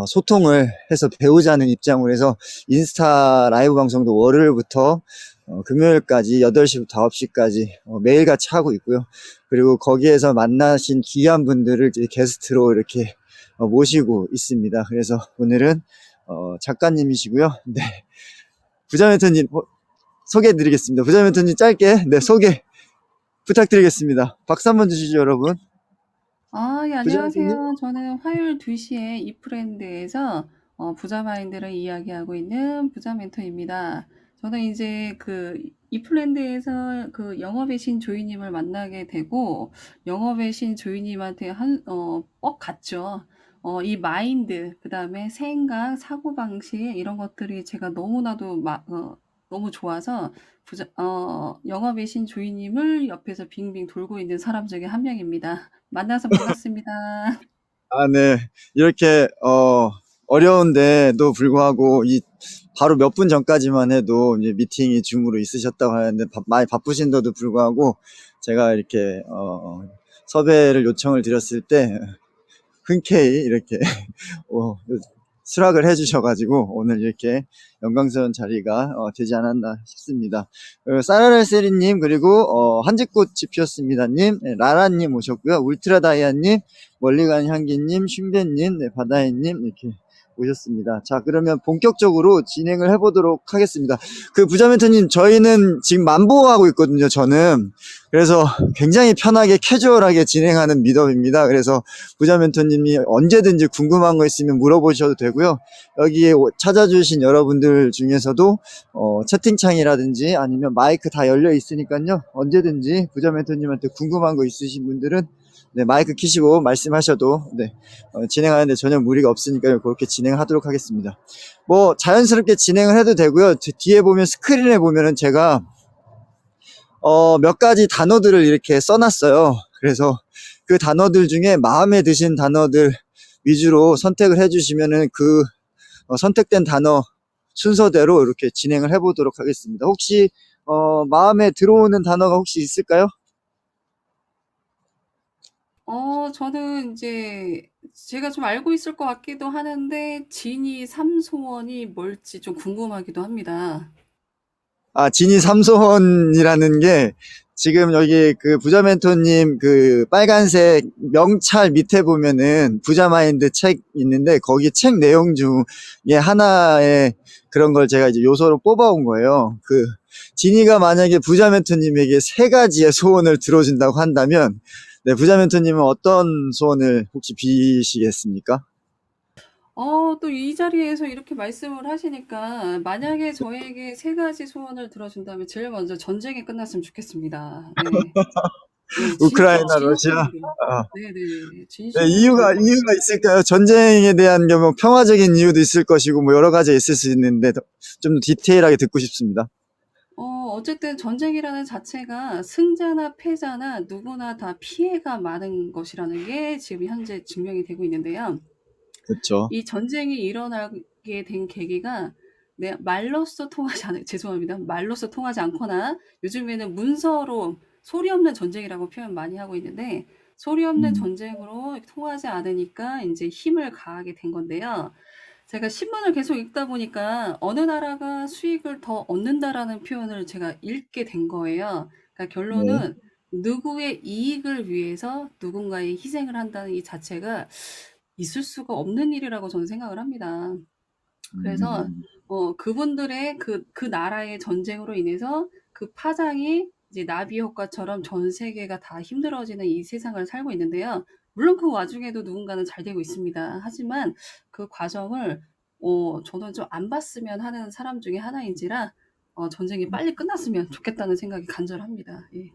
소통을 해서 배우자는 입장으로 해서 인스타 라이브 방송도 월요일부터 금요일까지 8시부터 9시까지 매일같이 하고 있고요. 그리고 거기에서 만나신 귀한 분들을 이제 게스트로 이렇게 모시고 있습니다. 그래서 오늘은 작가님이시고요. 네, 부자 멘토님 소개해드리겠습니다. 부자 멘토님 짧게 소개 부탁드리겠습니다. 박수 한번 주시죠, 여러분. 예, 부자 멘토님. 안녕하세요. 저는 화요일 2시에 이프랜드에서 부자 마인드를 이야기하고 있는 부자 멘토입니다. 저는 이제 이프랜드에서 영업의 신 조이님을 만나게 되고, 영업의 신 조이님한테 뻑 갔죠. 이 마인드, 그 다음에 생각, 사고방식, 이런 것들이 제가 너무나도 너무 좋아서, 영업의 신 조이님을 옆에서 빙빙 돌고 있는 사람 중에 한 명입니다. 만나서 반갑습니다. 네. 이렇게, 어려운데도 불구하고, 바로 몇 분 전까지만 해도, 이제 미팅이 줌으로 있으셨다고 하는데, 많이 바쁘신데도 불구하고, 제가 이렇게, 섭외를 요청을 드렸을 때, 흔쾌히 이렇게, 어, 수락을 해주셔가지고, 오늘 이렇게 영광스러운 자리가, 되지 않았나 싶습니다. 사라랄세리님, 그리고, 한지꽃이 피었습니다님, 라라님 오셨고요. 울트라다이아님, 멀리간 향기님, 슌베님, 바다해님, 이렇게 오셨습니다. 자, 그러면 본격적으로 진행을 해보도록 하겠습니다. 부자 멘토님, 저희는 지금 만보하고 있거든요, 저는. 그래서 굉장히 편하게 캐주얼하게 진행하는 미덕입니다. 그래서 부자 멘토님이 언제든지 궁금한 거 있으면 물어보셔도 되고요. 여기에 찾아주신 여러분들 중에서도 채팅창이라든지 아니면 마이크 다 열려 있으니까요. 언제든지 부자 멘토님한테 궁금한 거 있으신 분들은 마이크 키시고 말씀하셔도 진행하는데 전혀 무리가 없으니까요. 그렇게 진행하도록 하겠습니다. 뭐 자연스럽게 진행을 해도 되고요. 뒤에 보면 스크린에 보면은 제가 몇 가지 단어들을 이렇게 써놨어요. 그래서 그 단어들 중에 마음에 드신 단어들 위주로 선택을 해주시면은 선택된 단어 순서대로 이렇게 진행을 해보도록 하겠습니다. 혹시 마음에 들어오는 단어가 혹시 있을까요? 저는 이제 제가 좀 알고 있을 것 같기도 하는데, 진이 삼소원이 뭘지 좀 궁금하기도 합니다. 지니 삼소원이라는 게 지금 여기 부자 멘토님 빨간색 명찰 밑에 보면은 부자 마인드 책 있는데 거기 책 내용 중에 하나의 그런 걸 제가 이제 요소로 뽑아온 거예요. 지니가 만약에 부자 멘토님에게 세 가지의 소원을 들어준다고 한다면 부자 멘토님은 어떤 소원을 혹시 비시겠습니까? 또 이 자리에서 이렇게 말씀을 하시니까, 만약에 저에게 세 가지 소원을 들어준다면 제일 먼저 전쟁이 끝났으면 좋겠습니다. 네. 네, 진짜 우크라이나, 러시아. 진심으로. 네네. 네, 진심으로 이유가 전쟁이 이유가 있을까요? 전쟁에 대한 뭐 평화적인 이유도 있을 것이고 뭐 여러 가지 있을 수 있는데 좀 디테일하게 듣고 싶습니다. 어쨌든 전쟁이라는 자체가 승자나 패자나 누구나 다 피해가 많은 것이라는 게 지금 현재 증명이 되고 있는데요. 그렇죠. 이 전쟁이 일어나게 된 계기가 말로써 통하지 않 죄송합니다. 말로써 통하지 않거나 요즘에는 문서로 소리 없는 전쟁이라고 표현 많이 하고 있는데, 소리 없는 음, 전쟁으로 통하지 않으니까 이제 힘을 가하게 된 건데요. 제가 신문을 계속 읽다 보니까 어느 나라가 수익을 더 얻는다라는 표현을 제가 읽게 된 거예요. 그러니까 네. 결론은 누구의 이익을 위해서 누군가의 희생을 한다는 이 자체가 있을 수가 없는 일이라고 저는 생각을 합니다. 그래서 음, 그분들의 그 나라의 전쟁으로 인해서 그 파장이 이제 나비 효과처럼 전 세계가 다 힘들어지는 이 세상을 살고 있는데요. 물론 그 와중에도 누군가는 잘 되고 있습니다. 하지만 그 과정을 저는 좀 안 봤으면 하는 사람 중에 하나인지라 전쟁이 빨리 끝났으면 좋겠다는 생각이 간절합니다. 예.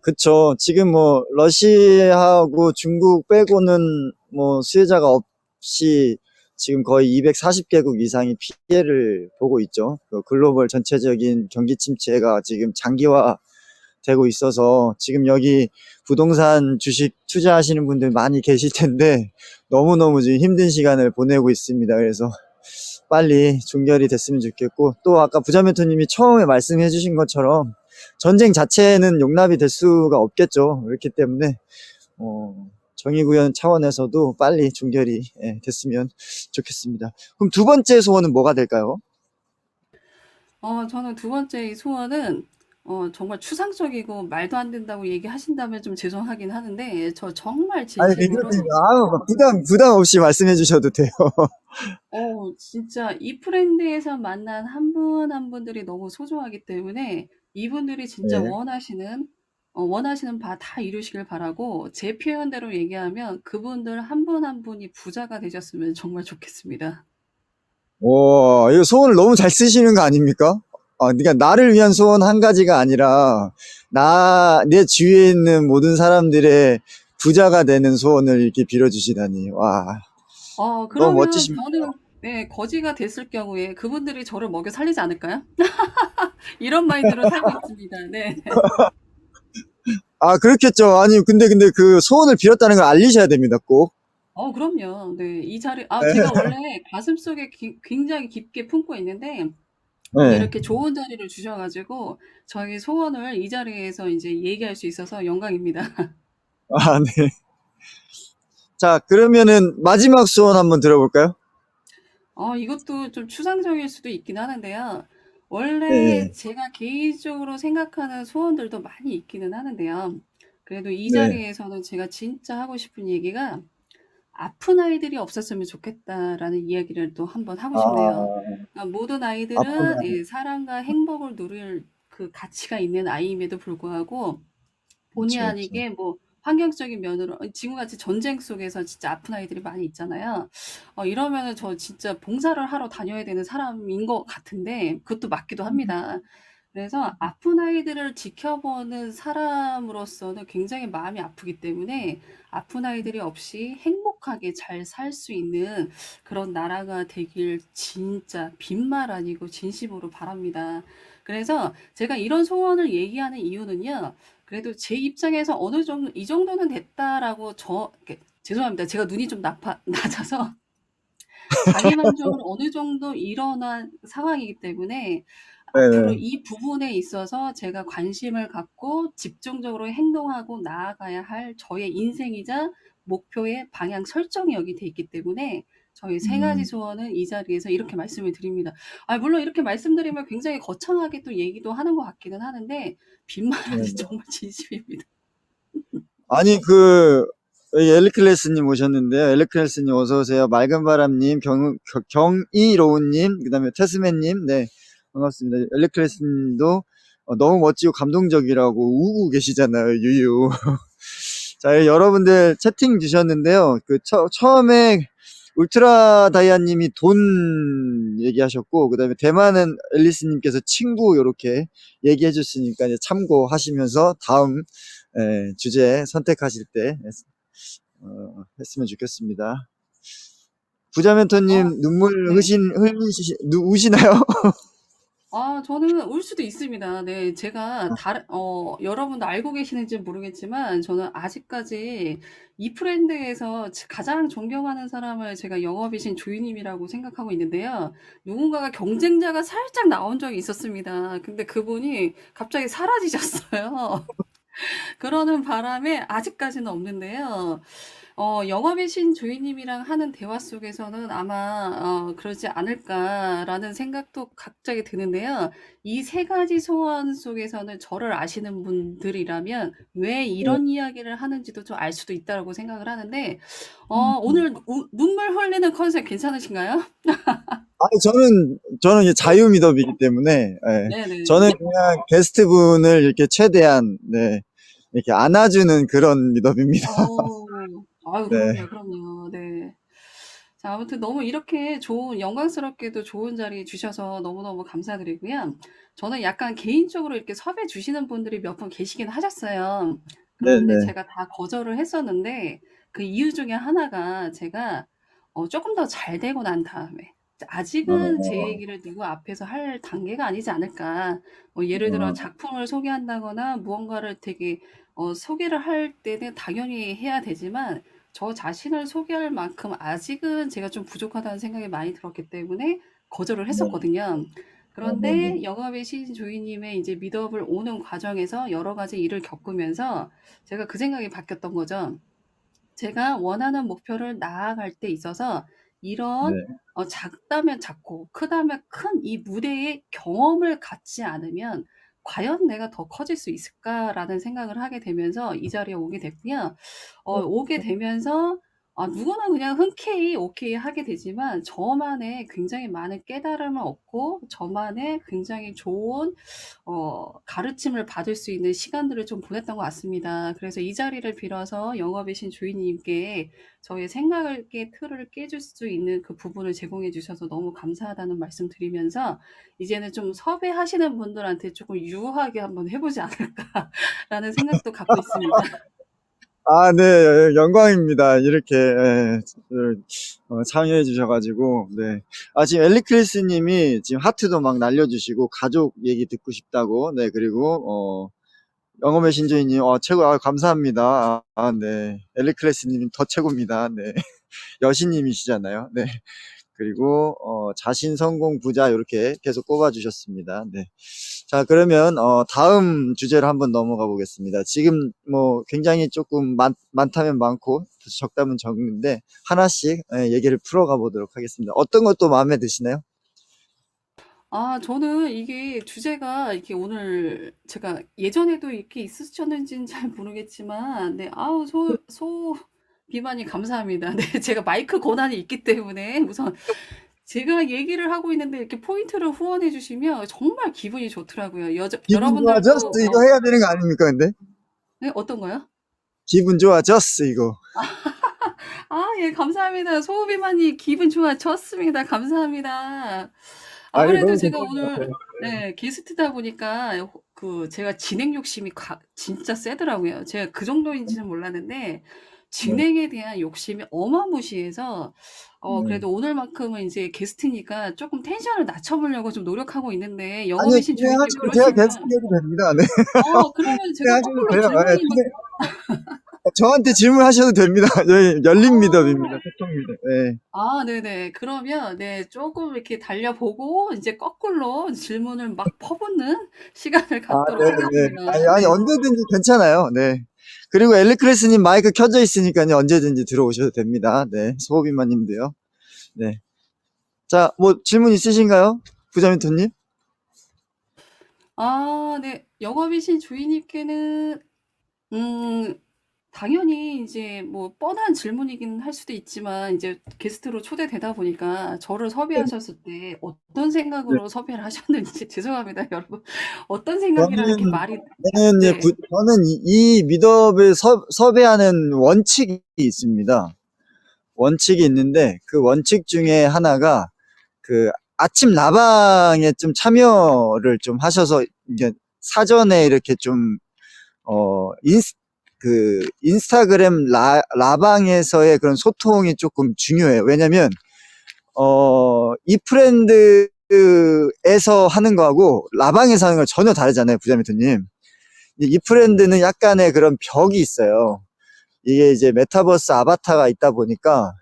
그쵸. 지금 뭐 러시아하고 중국 빼고는 뭐 수혜자가 없이 지금 거의 240개국 이상이 피해를 보고 있죠. 글로벌 전체적인 경기 침체가 지금 장기화되고 있어서 지금 여기 부동산 주식 투자하시는 분들 많이 계실 텐데 너무너무 지금 힘든 시간을 보내고 있습니다. 그래서 빨리 종결이 됐으면 좋겠고, 또 아까 부자 멘토님이 처음에 말씀해 주신 것처럼 전쟁 자체는 용납이 될 수가 없겠죠. 그렇기 때문에 정의구현 차원에서도 빨리 종결이 됐으면 좋겠습니다. 그럼 두 번째 소원은 뭐가 될까요? 저는 두 번째 소원은 정말 추상적이고 말도 안 된다고 얘기하신다면 좀 죄송하긴 하는데 저 정말 아니, 진심으로 괜찮습니다. 아우, 부담 없이 말씀해 주셔도 돼요. 진짜 이 프렌드에서 만난 한 분 한 분들이 너무 소중하기 때문에 이분들이 진짜 네. 원하시는 바 다 이루시길 바라고 제 표현대로 얘기하면 그분들 한 분 한 분이 부자가 되셨으면 정말 좋겠습니다. 와, 이거 소원을 너무 잘 쓰시는 거 아닙니까? 그러니까 나를 위한 소원 한 가지가 아니라, 내 주위에 있는 모든 사람들의 부자가 되는 소원을 이렇게 빌어주시다니. 와, 너무 그러면 멋지십니다. 저는 네, 거지가 됐을 경우에 그분들이 저를 먹여 살리지 않을까요? 이런 마인드로 살고 있습니다. 네. 그렇겠죠. 아니, 근데 그 소원을 빌었다는 걸 알리셔야 됩니다, 꼭. 그럼요. 네. 이 자리 제가 원래 가슴속에 굉장히 깊게 품고 있는데 오늘 네. 이렇게 좋은 자리를 주셔 가지고 저희 소원을 이 자리에서 이제 얘기할 수 있어서 영광입니다. 네. 자, 그러면은 마지막 소원 한번 들어볼까요? 이것도 좀 추상적일 수도 있긴 하는데요. 네, 원래 네. 제가 개인적으로 생각하는 소원들도 많이 있기는 하는데요. 그래도 이 네. 자리에서는 제가 진짜 하고 싶은 얘기가 '아픈 아이들이 없었으면 좋겠다.'라는 이야기를 또 한번 하고 싶네요. 아, 그러니까 모든 아이들은 아프네. 사랑과 행복을 누릴 그 가치가 있는 아이임에도 불구하고 본의 그렇죠, 그렇죠. 아니게 뭐 환경적인 면으로 지금같이 전쟁 속에서 진짜 아픈 아이들이 많이 있잖아요. 이러면은 저 진짜 봉사를 하러 다녀야 되는 사람인 것 같은데 그것도 맞기도 합니다. 그래서 아픈 아이들을 지켜보는 사람으로서는 굉장히 마음이 아프기 때문에 아픈 아이들이 없이 행복하게 잘 살 수 있는 그런 나라가 되길 진짜 빈말 아니고 진심으로 바랍니다. 그래서 제가 이런 소원을 얘기하는 이유는요. 그래도 제 입장에서 어느 정도 '이 정도는 됐다.'라고 죄송합니다. 제가 눈이 좀 낮아서 자기 만족을 어느 정도 일어난 상황이기 때문에 앞으로 네네. 이 부분에 있어서 제가 관심을 갖고 집중적으로 행동하고 나아가야 할 저의 인생이자 목표의 방향 설정이 여기 돼 있기 때문에 저희 세 가지 음, 소원은 이 자리에서 이렇게 말씀을 드립니다. 물론 이렇게 말씀드리면 굉장히 거창하게 또 얘기도 하는 것 같기는 하는데 빈말하는 네네. 정말 진심입니다. 아니, 여기 엘리클레스님 오셨는데요. 엘리클레스님 어서오세요. 맑은바람님, 경이로운님, 그 다음에 테스맨님, 네, 반갑습니다. 엘리클레스님도 너무 멋지고 감동적이라고 우고 계시잖아요, 유유. 자, 여러분들 채팅 주셨는데요. 처음에 울트라 다이아님이 돈 얘기하셨고, 그 다음에 대만은 앨리스님께서 친구 요렇게 얘기해 줬으니까 이제 참고하시면서 다음 주제 선택하실 때 했으면 좋겠습니다. 부자 어 멘토님 눈물 네. 우시나요? 저는 울 수도 있습니다. 네. 제가 여러분도 알고 계시는지 모르겠지만 저는 아직까지 이 프렌드에서 가장 존경하는 사람을 제가 영업이신 조이님이라고 생각하고 있는데요. 누군가가 경쟁자가 살짝 나온 적이 있었습니다. 근데 그분이 갑자기 사라지셨어요. 그러는 바람에 아직까지는 없는데요. 영업의 신 조이님이랑 하는 대화 속에서는 아마 그러지 않을까라는 생각도 갑자기 드는데요. 이 세 가지 소원 속에서는 저를 아시는 분들이라면 왜 네. 이런 이야기를 하는지도 좀 알 수도 있다라고 생각을 하는데, 음. 오늘 눈물 흘리는 컨셉 괜찮으신가요? 아니, 저는 이제 자유 미덕이기 때문에, 저는 네네. 그냥 게스트분을 이렇게 최대한, 네, 이렇게 안아주는 그런 미덕입니다. 아유, 네. 그럼요, 그럼요. 네. 자, 아무튼 너무 이렇게 영광스럽게도 좋은 자리 주셔서 너무너무 감사드리고요. 저는 약간 개인적으로 이렇게 섭외 주시는 분들이 몇 분 계시긴 하셨어요. 그런데 네네. 제가 다 거절을 했었는데 그 이유 중에 하나가 제가 조금 더 잘 되고 난 다음에 아직은 제 어, 얘기를 누구 앞에서 할 단계가 아니지 않을까. 예를 들어 어, 작품을 소개한다거나 무언가를 되게 소개를 할 때는 당연히 해야 되지만 저 자신을 소개할 만큼 아직은 제가 좀 부족하다는 생각이 많이 들었기 때문에 거절을 네. 했었거든요. 네네. 그런데 영업의 신 조이님의 이제 미드업을 오는 과정에서 여러 가지 일을 겪으면서 제가 그 생각이 바뀌었던 거죠. 제가 원하는 목표를 나아갈 때 있어서 네. 이런 작다면 작고 크다면 큰 이 무대의 경험을 갖지 않으면 '과연 내가 더 커질 수 있을까?'라는 생각을 하게 되면서 이 자리에 오게 됐고요. 오게 되면서 누구나 그냥 흔쾌히 오케이 하게 되지만 저만의 굉장히 많은 깨달음을 얻고 저만의 굉장히 좋은 가르침을 받을 수 있는 시간들을 좀 보냈던 것 같습니다. 그래서 이 자리를 빌어서 영업의 신 주인님께 저의 생각의 틀을 깨줄 수 있는 그 부분을 제공해 주셔서 너무 감사하다는 말씀 드리면서 이제는 좀 섭외하시는 분들한테 조금 유하게 한번 해 보지 않을까라는 생각도 갖고 있습니다. 아, 네, 영광입니다. 이렇게, 예, 참여해 주셔가지고, 네. 아, 지금 엘리크리스님이 지금 하트도 막 날려주시고, 가족 얘기 듣고 싶다고, 네, 그리고, 영어의 신조이님, 최고, 감사합니다. 네. 엘리크리스님이 더 최고입니다. 네. 여신님이시잖아요. 네. 그리고, 자신 성공 부자, 이렇게 계속 꼽아주셨습니다. 네. 자, 그러면 다음 주제로 한번 넘어가 보겠습니다. 지금 뭐 굉장히 조금 많다면 많고 적다면 적는데 하나씩 얘기를 풀어가 보도록 하겠습니다. 어떤 것도 마음에 드시나요? 저는 이게 주제가 이렇게 오늘 제가 예전에도 이렇게 있으셨는지는 잘 모르겠지만 네 아우 비만이 감사합니다. 네 제가 마이크 권한이 있기 때문에 우선 제가 얘기를 하고 있는데 이렇게 포인트를 후원해 주시면 정말 기분이 좋더라고요. 기분 좋아졌어 여러분들도 이거 해야 되는 거 아닙니까 근데? 네 어떤 거요? 기분 좋아졌어 이거. 예 감사합니다. 소비만이 기분 좋아졌습니다. 감사합니다. 이거 아무래도 너무 제가 괜찮은 것 오늘 같아요. 네 게스트다 보니까 제가 진행 욕심이 진짜 세더라고요. 제가 그 정도인지는 몰랐는데 네. 진행에 대한 욕심이 어마무시해서 네. 그래도 오늘만큼은 이제 게스트니까 조금 텐션을 낮춰보려고 좀 노력하고 있는데 아니요, 영업의 신 주인님이 진행하시고 제가 그러시면 계속해도 됩니다. 네. 그러면 제가 진행하셔도 거꾸로 돼요. 질문이 막 저한테 질문하셔도 됩니다. 여기 열린 아. 미덕입니다. 소통 미덕. 네. 네네. 그러면 네 쪼금 이렇게 달려보고 인제 거꾸로 질문을 막 퍼붓는 시간을 갖도록 네네. 하겠습니다. 아니, 네. 언제든지 괜찮아요. 네. 그리고 엘리크레스님 마이크 켜져 있으니까요. 언제든지 들어오셔도 됩니다. 네. 소호비마님도요. 네. 자, 뭐 질문 있으신가요? 부자민토님? 네. 영업이신 주인님께는 음 당연히 인제 뭐 뻔한 질문이긴 할 수도 있지만 인제 게스트로 초대되다 보니까 저를 섭외하셨을 때 어떤 네. 생각으로 섭외를 하셨는지 죄송합니다 여러분. 어떤 생각이라 이렇게 저는, 말이 네. 저는 이 미덕을 섭외하는 원칙이 있습니다. 원칙이 있는데, 그 원칙 중에 하나가, 그, 아침 라방에 좀 참여를 좀 하셔서, 이게 사전에 이렇게 좀 인스타그램 라방에서의 그런 소통이 조금 중요해요. 왜냐면, 이프렌드에서 하는 거하고 라방에서 하는 거 전혀 다르잖아요, 부자미토님. 이프렌드는 약간의 그런 벽이 있어요. 이게 이제 메타버스 아바타가 있다 보니까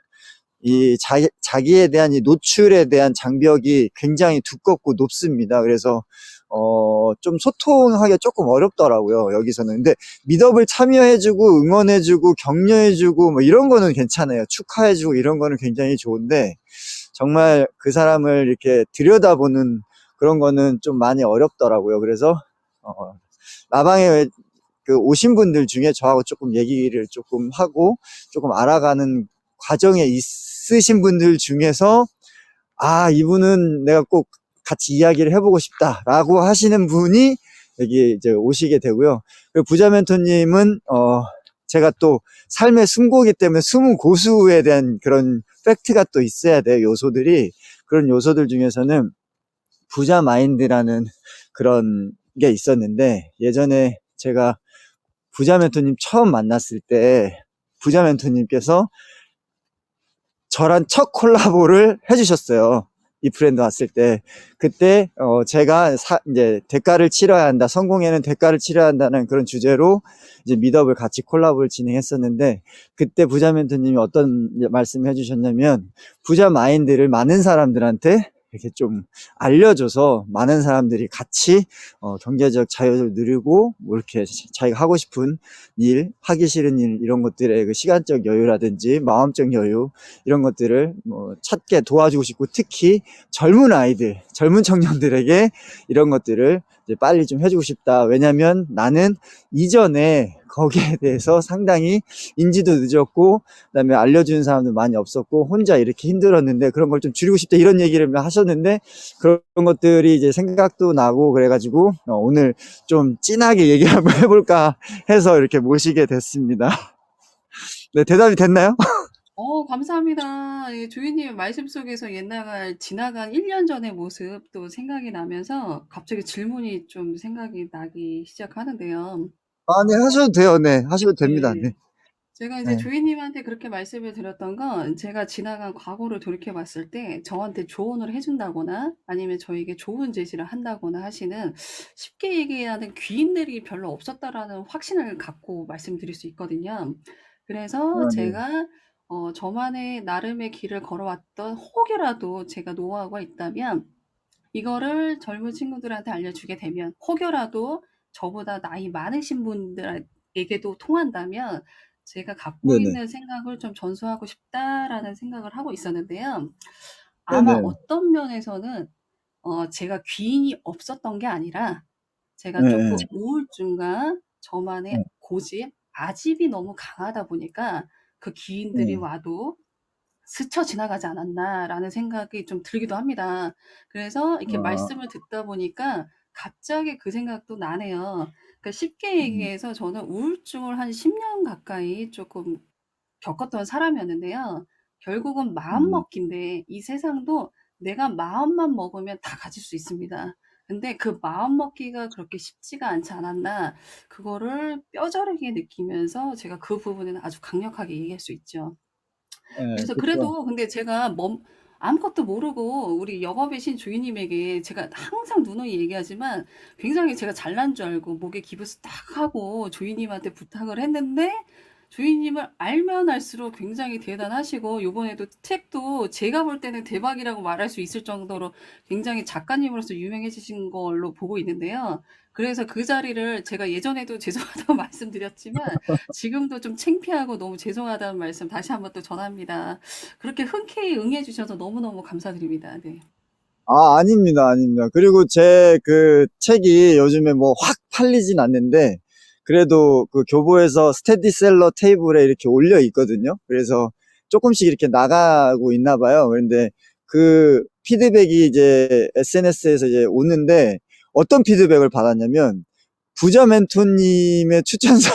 자기에 대한 이 노출에 대한 장벽이 굉장히 두껍고 높습니다. 그래서, 좀 소통하기 조금 어렵더라고요, 여기서는. 근데 미덕을 참여해주고, 응원해주고, 격려해주고, 뭐 이런 거는 괜찮아요. 축하해주고 이런 거는 굉장히 좋은데, 정말 그 사람을 이렇게 들여다보는 그런 거는 좀 많이 어렵더라고요. 그래서, 라방에 그 오신 분들 중에 저하고 조금 얘기를 조금 하고 조금 알아가는 과정에 있으신 분들 중에서 이분은 내가 꼭 같이 이야기를 해보고 싶다라고 하시는 분이 여기 이제 오시게 되고요. 그리고 부자 멘토님은 제가 또 삶의 숨고기 때문에 숨은 고수에 대한 그런 팩트가 또 있어야 돼요. 요소들이. 그런 요소들 중에서는 부자 마인드라는 그런 게 있었는데, 예전에 제가 부자 멘토님 처음 만났을 때 부자 멘토님께서 저랑 첫 콜라보를 해주셨어요. 이 프렌드 왔을 때. 그때 제가 이제 대가를 치러야 한다, 성공에는 대가를 치러야 한다는 그런 주제로 이제 미덕을 같이 콜라보를 진행했었는데, 그때 부자 멘토님이 어떤 말씀을 해주셨냐면, 부자 마인드를 많은 사람들한테 이렇게 좀 알려줘서 많은 사람들이 같이 경제적 자유를 누리고 뭐 이렇게 자기가 하고 싶은 일, 하기 싫은 일 이런 것들의 그 시간적 여유라든지 마음적 여유 이런 것들을 뭐 찾게 도와주고 싶고 특히 젊은 아이들, 젊은 청년들에게 이런 것들을 이제 빨리 좀 해주고 싶다. 왜냐면 나는 이전에 거기에 대해서 상당히 인지도 늦었고 그다음에 알려주는 사람도 많이 없었고 혼자 이렇게 힘들었는데 그런 걸 좀 줄이고 싶다 이런 얘기를 하셨는데 그런 것들이 이제 생각도 나고 그래가지고 오늘 좀 진하게 얘기를 한번 해볼까 해서 이렇게 모시게 됐습니다. 네, 대답이 됐나요? 감사합니다. 예, 조이님의 말씀 속에서 옛날 지나간 1년 전의 모습도 생각이 나면서 갑자기 질문이 좀 생각이 나기 시작하는데요. 아, 네, 하셔도 돼요. 네, 하셔도 됩니다. 네. 네. 제가 이제 네. 조이님한테 그렇게 말씀을 드렸던 건 제가 지나간 과거를 돌이켜 봤을 때 저한테 조언을 해준다거나 아니면 저에게 좋은 제시를 한다거나 하시는 쉽게 얘기하는 귀인들이 별로 없었다라는 확신을 갖고 말씀드릴 수 있거든요. 그래서 아, 네. 제가 저만의 나름의 길을 걸어왔던 혹여라도 제가 노하우가 있다면 이거를 젊은 친구들한테 알려주게 되면 혹여라도 저보다 나이 많으신 분들에게도 통한다면 제가 갖고 네네. 있는 생각을 좀 전수하고 싶다라는 생각을 하고 있었는데요. 아마 네네. 어떤 면에서는 제가 귀인이 없었던 게 아니라 제가 조금 네. 우울증과 저만의 네. 고집, 아집이 너무 강하다 보니까 그 귀인들이 네. 와도 스쳐 지나가지 않았나라는 생각이 좀 들기도 합니다. 그래서 이렇게 아, 말씀을 듣다 보니까 갑자기 그 생각도 나네요. 그러니까 쉽게 음, 얘기해서 저는 우울증을 한 10년 가까이 조금 겪었던 사람이었는데요. 결국은 음, 마음먹기인데 이 세상도 내가 마음만 먹으면 다 가질 수 있습니다. 근데 그 마음 먹기가 그렇게 쉽지가 않지 않았나, 그거를 뼈저리게 느끼면서 제가 그 부분은 아주 강력하게 얘기할 수 있죠. 네, 그래서 그쵸. 그래도 근데 제가 아무것도 모르고 우리 영업의 신 주인님에게 제가 항상 누누이 얘기하지만 굉장히 제가 잘난 줄 알고 목에 기부스 딱 하고 주인님한테 부탁을 했는데 주인님을 알면 알수록 굉장히 대단하시고 요번에도 책도 제가 볼 때는 대박이라고 말할 수 있을 정도로 굉장히 작가님으로서 유명해지신 걸로 보고 있는데요. 그래서 그 자리를 제가 예전에도 죄송하다고 말씀드렸지만 지금도 좀 창피하고 너무 죄송하다는 말씀 다시 한번 또 전합니다. 그렇게 흔쾌히 응해 주셔서 너무너무 감사드립니다. 네. 아, 아닙니다, 아닙니다. 그리고 제 그 책이 요즘에 뭐 확 팔리진 않는데, 그래도 그 교보에서 스테디셀러 테이블에 이렇게 올려 있거든요. 그래서 조금씩 이렇게 나가고 있나 봐요. 그런데 그 피드백이 이제 SNS에서 이제 오는데, 어떤 피드백을 받았냐면, 부자 멘토님의 추천사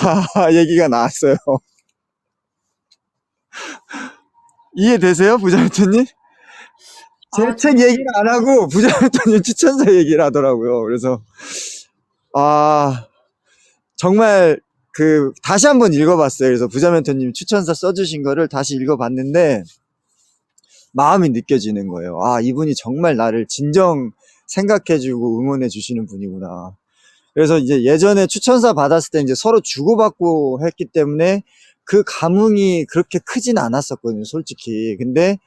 얘기가 나왔어요. 이해되세요, 부자 멘토님? 제 아, 책 저는 얘기를 안 하고 부자 멘토님 추천사 얘기를 하더라고요. 그래서 아, 정말 그 다시 한번 읽어봤어요. 그래서 부자 멘토님 추천사 써주신 거를 다시 읽어봤는데 마음이 느껴지는 거예요. 아, 이분이 정말 나를 진정 생각해주고 응원해주시는 분이구나. 그래서 이제 예전에 추천사 받았을 때 이제 서로 주고받고 했기 때문에 그 감흥이 그렇게 크진 않았었거든요, 솔직히. 근데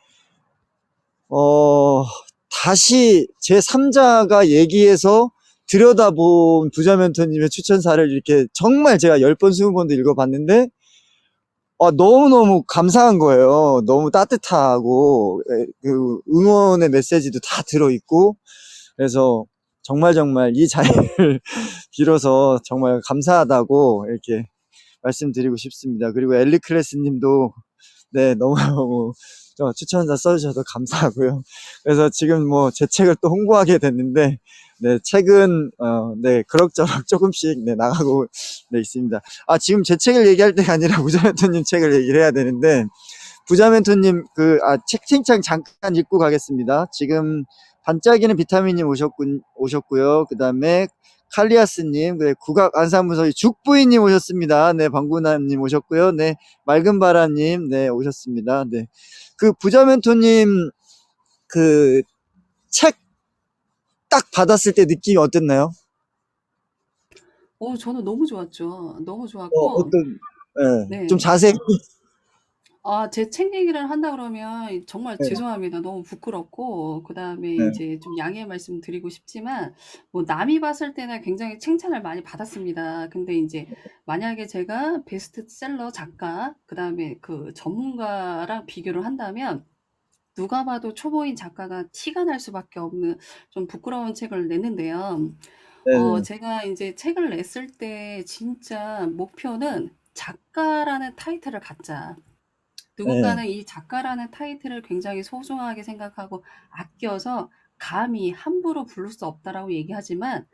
어, 다시 제3자가 얘기해서 들여다본 부자 멘토님의 추천사를 이렇게 정말 제가 10번, 20번도 읽어봤는데, 너무너무 감사한 거예요. 너무 따뜻하고, 그 응원의 메시지도 다 들어있고, 그래서 정말 정말 이 자리를 빌어서 정말 감사하다고 이렇게 말씀드리고 싶습니다. 그리고 엘리클래스 님도 네, 너무너무 추천사 써주셔서 감사하고요. 그래서 지금 뭐 제 책을 또 홍보하게 됐는데, 네, 책은, 네, 그럭저럭 조금씩, 네, 나가고, 네, 있습니다. 아, 지금 제 책을 얘기할 때가 아니라 부자멘토님 책을 얘기를 해야 되는데, 부자멘토님, 책 칭찬 잠깐 읽고 가겠습니다. 지금, 반짝이는 비타민님 오셨고요. 그 다음에, 칼리아스님, 네, 국악 안산부서의 죽부인님 오셨습니다. 네, 방구나님 오셨고요. 네, 맑은바라님, 네, 오셨습니다. 네. 그 부자멘토님, 그, 책 딱 받았을 때 느낌이 어땠나요? 저는 너무 좋았죠. 너무 좋았고, 어떤, 예, 좀 네. 자세히, 제 책 얘기를 한다 그러면 정말 네, 죄송합니다. 너무 부끄럽고, 그다음에 네, 이제 좀 양해 말씀 드리고 싶지만, 뭐 남이 봤을 때는 굉장히 칭찬을 많이 받았습니다. 근데 이제 만약에 제가 베스트셀러 작가, 그다음에 그 전문가랑 비교를 한다면, 누가 봐도 초보인 작가가 티가 날 수밖에 없는 좀 부끄러운 책을 냈는데요. 네, 제가 이제 책을 냈을 때 진짜 목표는 작가라는 타이틀을 갖자. 네, 누군가는 이 작가라는 타이틀을 굉장히 소중하게 생각하고 아껴서 감히 함부로 부를 수 없다라고 얘기하지만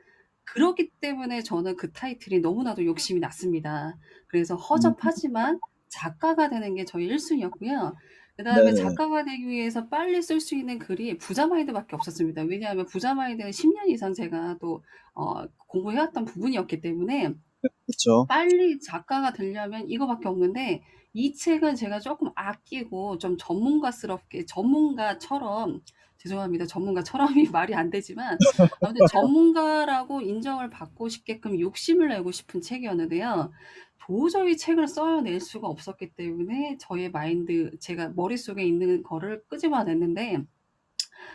그렇기 때문에 저는 그 타이틀이 너무나도 욕심이 났습니다. 그래서 음, 허접하지만 작가가 되는 게 저의 1순위였고요. 그다음에 네네. 작가가 되기 위해서 빨리 쓸 수 있는 글이 부자마인드밖에 없었습니다. 왜냐하면 부자마인드는 10년 이상 제가 또 공부해왔던 부분이었기 때문에 그렇죠. 빨리 작가가 되려면 이거밖에 없는데 이 책은 제가 조금 아끼고 좀 전문가스럽게 전문가처럼 죄송합니다. 전문가처럼이 말이 안 되지만 아무튼 전문가라고 인정을 받고 싶게끔 욕심을 내고 싶은 책이었는데요. 도저히 책을 써낼 수가 없었기 때문에 저의 마인드 제가 머릿속에 있는 거를 끄집어냈는데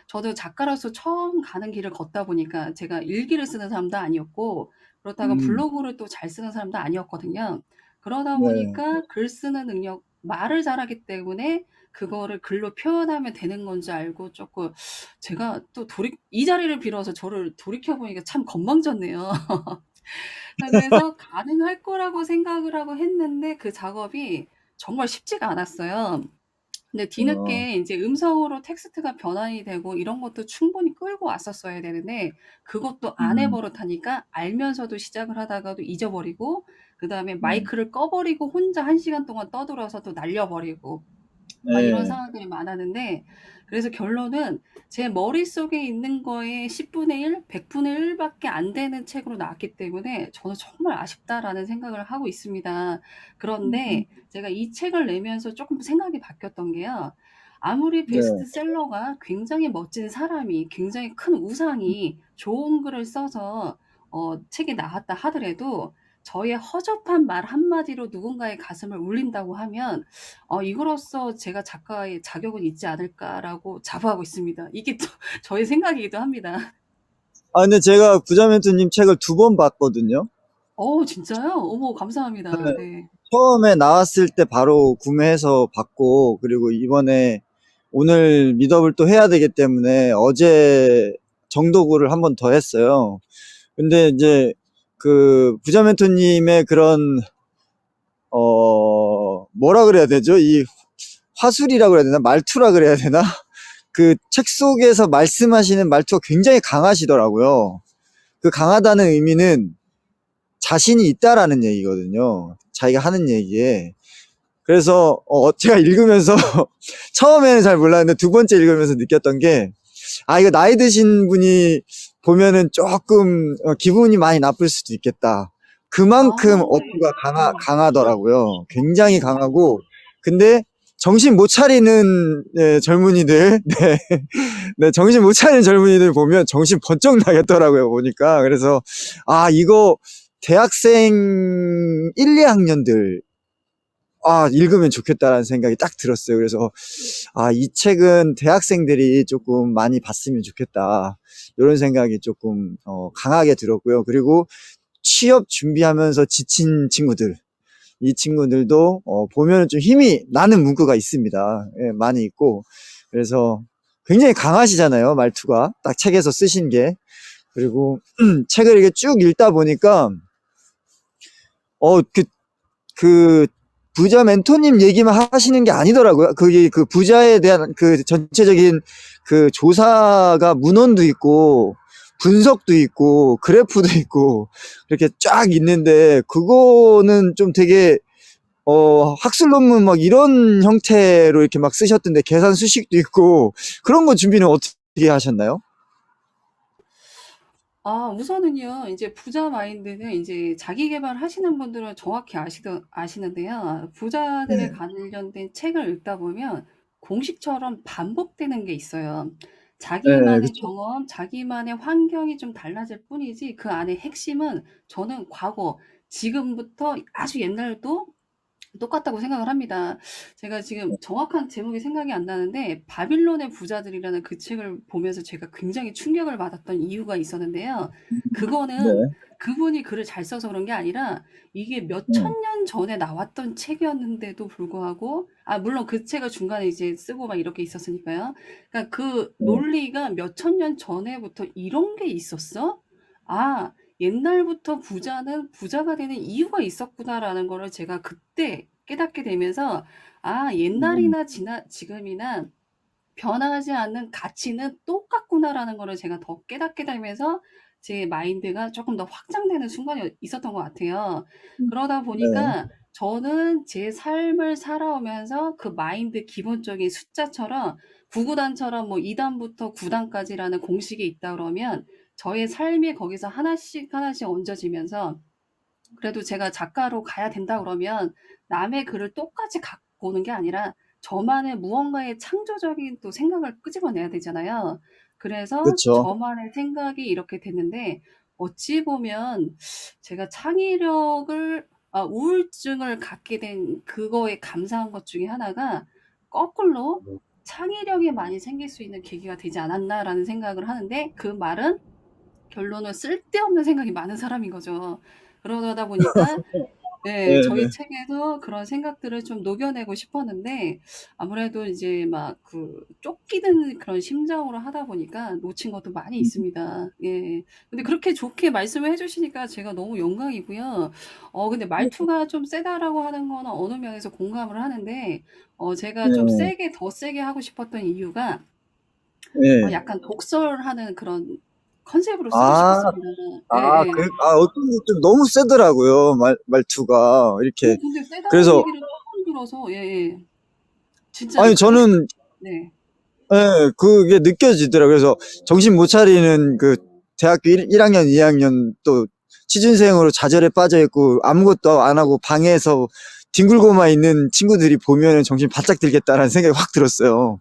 저도 작가로서 처음 가는 길을 걷다 보니까 제가 일기를 쓰는 사람도 아니었고 그렇다고 음, 블로그를 또 잘 쓰는 사람도 아니었거든요. 그러다 네. 보니까 글 쓰는 능력, 말을 잘하기 때문에 그거를 글로 표현하면 되는 건지 알고 조금 제가 또 이 자리를 빌어서 저를 돌이켜보니까 참 건망졌네요. 그래서 가능할 거라고 생각을 하고 했는데 그 작업이 정말 쉽지가 않았어요. 근데 어, 뒤늦게 인제 음성으로 텍스트가 변환이 되고 이런 것도 충분히 끌고 왔었어야 되는데 그것도 안 해 음, 버릇하니까 알면서도 시작을 하다가도 잊어버리고 그다음에 네, 마이크를 꺼 버리고 혼자 1 시간 동안 떠들어서 또 날려 버리고 막 이런 네, 상황들이 많았는데 그래서 결론은 제 머릿속에 있는 거의 10분의 1, 100분의 1 밖에 안 되는 책으로 나왔기 때문에 저는 '정말 아쉽다.'라는 생각을 하고 있습니다. 음, 그런데 제가 이 책을 내면서 쪼끔 생각이 바뀌었던 게요. 아무리 네, 베스트셀러가 굉장히 멋진 사람이 굉장히 큰 우상이 좋은 글을 써서 책이 나왔다 하더라도 저의 허접한 말 한마디로 누군가의 가슴을 울린다고 하면 이거로써 제가 작가의 자격은 있지 않을까라고 자부하고 있습니다. 이게 또 저의 생각이기도 합니다. 아, 근데 제가 부자 멘토님 책을 2번 봤거든요. 진짜요? 어머, 감사합니다. 네. 처음에 나왔을 때 바로 구매해서 봤고, 그리고 이번에 오늘 미더블 또 해야 되기 때문에 어제 정독을 한 번 더 했어요. 근데 이제 그 부자 멘토님의 그런, 뭐라 그래야 되죠? 이 화술이라 그래야 되나? 말투라 그래야 되나? 그 책 속에서 말씀하시는 말투가 굉장히 강하시더라고요. 그 강하다는 의미는 자신이 있다라는 얘기거든요. 자기가 하는 얘기에. 그래서 제가 읽으면서 처음에는 잘 몰랐는데 두 번째 읽으면서 느꼈던 게, 아, 이거 나이 드신 분이 보면은 조금 기분이 많이 나쁠 수도 있겠다. 그만큼 어투가 강하더라고요. 굉장히 강하고, 근데 정신 못 차리는 젊은이들, 네, 네, 정신 못 차리는 젊은이들 보면 정신 번쩍 나겠더라고요, 보니까. 그래서, 아, 이거 대학생 1, 2학년들, 아, 읽으면 좋겠다라는 생각이 딱 들었어요. 그래서, 아, 이 책은 대학생들이 조금 많이 봤으면 좋겠다. 이런 생각이 조금, 강하게 들었고요. 그리고 취업 준비하면서 지친 친구들, 이 친구들도, 보면 좀 힘이 나는 문구가 있습니다. 예, 많이 있고. 그래서 굉장히 강하시잖아요. 말투가. 딱 책에서 쓰신 게. 그리고, 책을 이렇게 쭉 읽다 보니까, 어, 그 부자 멘토님 얘기만 하시는 게 아니더라고요. 그게 그 부자에 대한 그 전체적인 그 조사가 문헌도 있고 분석도 있고 그래프도 있고 이렇게 쫙 있는데 그거는 좀 되게 학술 논문 막 이런 형태로 이렇게 막 쓰셨던데 계산 수식도 있고 그런 거 준비는 어떻게 하셨나요? 우선은요. 이제 부자 마인드는 이제 자기 계발하시는 분들은 정확히 아시는데요. 부자들에 네, 관련된 책을 읽다 보면 공식처럼 반복되는 게 있어요. 네, 자기만의 그쵸. 경험, 자기만의 환경이 좀 달라질 뿐이지 그 안에 핵심은 저는 과거, 지금부터 아주 옛날도 똑같다고 생각을 합니다. 제가 지금 정확한 제목이 생각이 안 나는데 바빌론의 부자들이라는 그 책을 보면서 제가 굉장히 충격을 받았던 이유가 있었는데요. 그거는 네. 그분이 글을 잘 써서 그런 게 아니라 이게 몇천 네. 년 전에 나왔던 책이었는데도 불구하고 물론 그 책을 중간에 이제 쓰고 막 이렇게 있었으니까요. 그러니까 그 네. 논리가 몇천 년 전에부터 이런 게 있었어? 아 옛날부터 부자는 부자가 되는 이유가 있었구나라는 거를 제가 그때 깨닫게 되면서 음. 옛날이나 지금이나 변하지 않는 가치는 똑같구나라는 거를 제가 더 깨닫게 되면서 제 마인드가 조금 더 확장되는 순간이 있었던 것 같아요. 그러다 네. 보니까 저는 제 삶을 살아오면서 그 마인드 기본적인 숫자처럼 구구단처럼 뭐 2단부터 9단까지라는 공식이 있다 그러면 저의 삶이 거기서 하나씩 하나씩 얹어지면서 그래도 제가 작가로 가야 된다 그러면 남의 글을 똑같이 갖고 오는 게 아니라 저만의 무언가의 창조적인 또 생각을 끄집어내야 되잖아요. 그래서 그쵸. 저만의 생각이 이렇게 됐는데 어찌 보면 제가 창의력을 우울증을 갖게 된 그거에 감사한 것 중에 하나가 거꾸로 '창의력이 많이 생길 수 있는 계기가 되지 않았나.'라는 생각을 하는데 그 말은 결론은 쓸데없는 생각이 많은 사람인 거죠. 그러다 보니까 네, 저희 네네. 책에서 그런 생각들을 좀 녹여내고 싶었는데 아무래도 이제 막 그 쫓기는 그런 심정으로 하다 보니까 놓친 것도 많이 있습니다. 예. 근데 그렇게 좋게 말씀을 해 주시니까 제가 너무 영광이고요. 근데 말투가 좀 세다라고 하는 거는 어느 면에서 공감을 하는데 제가 좀 네. 더 세게 하고 싶었던 이유가 네. 약간 독설하는 그런 컨셉으로 쓰고 아. 싶었습니다. 예예. 어떤 게 좀 너무 세더라고요. 말투가. 이렇게. 근데 세다는 그래서, 얘기를 처음 들어서 예예. 진짜 아니, 그렇게 저는, 네. 예, 그게 느껴지더라고요. 그래서 정신 못 차리는 그 대학교 1학년, 2학년 또 취준생으로 좌절에 빠져 있고 아무것도 안 하고 방에서 뒹굴고만 있는 친구들이 보면은 정신 바짝 들겠다라는 생각이 확 들었어요.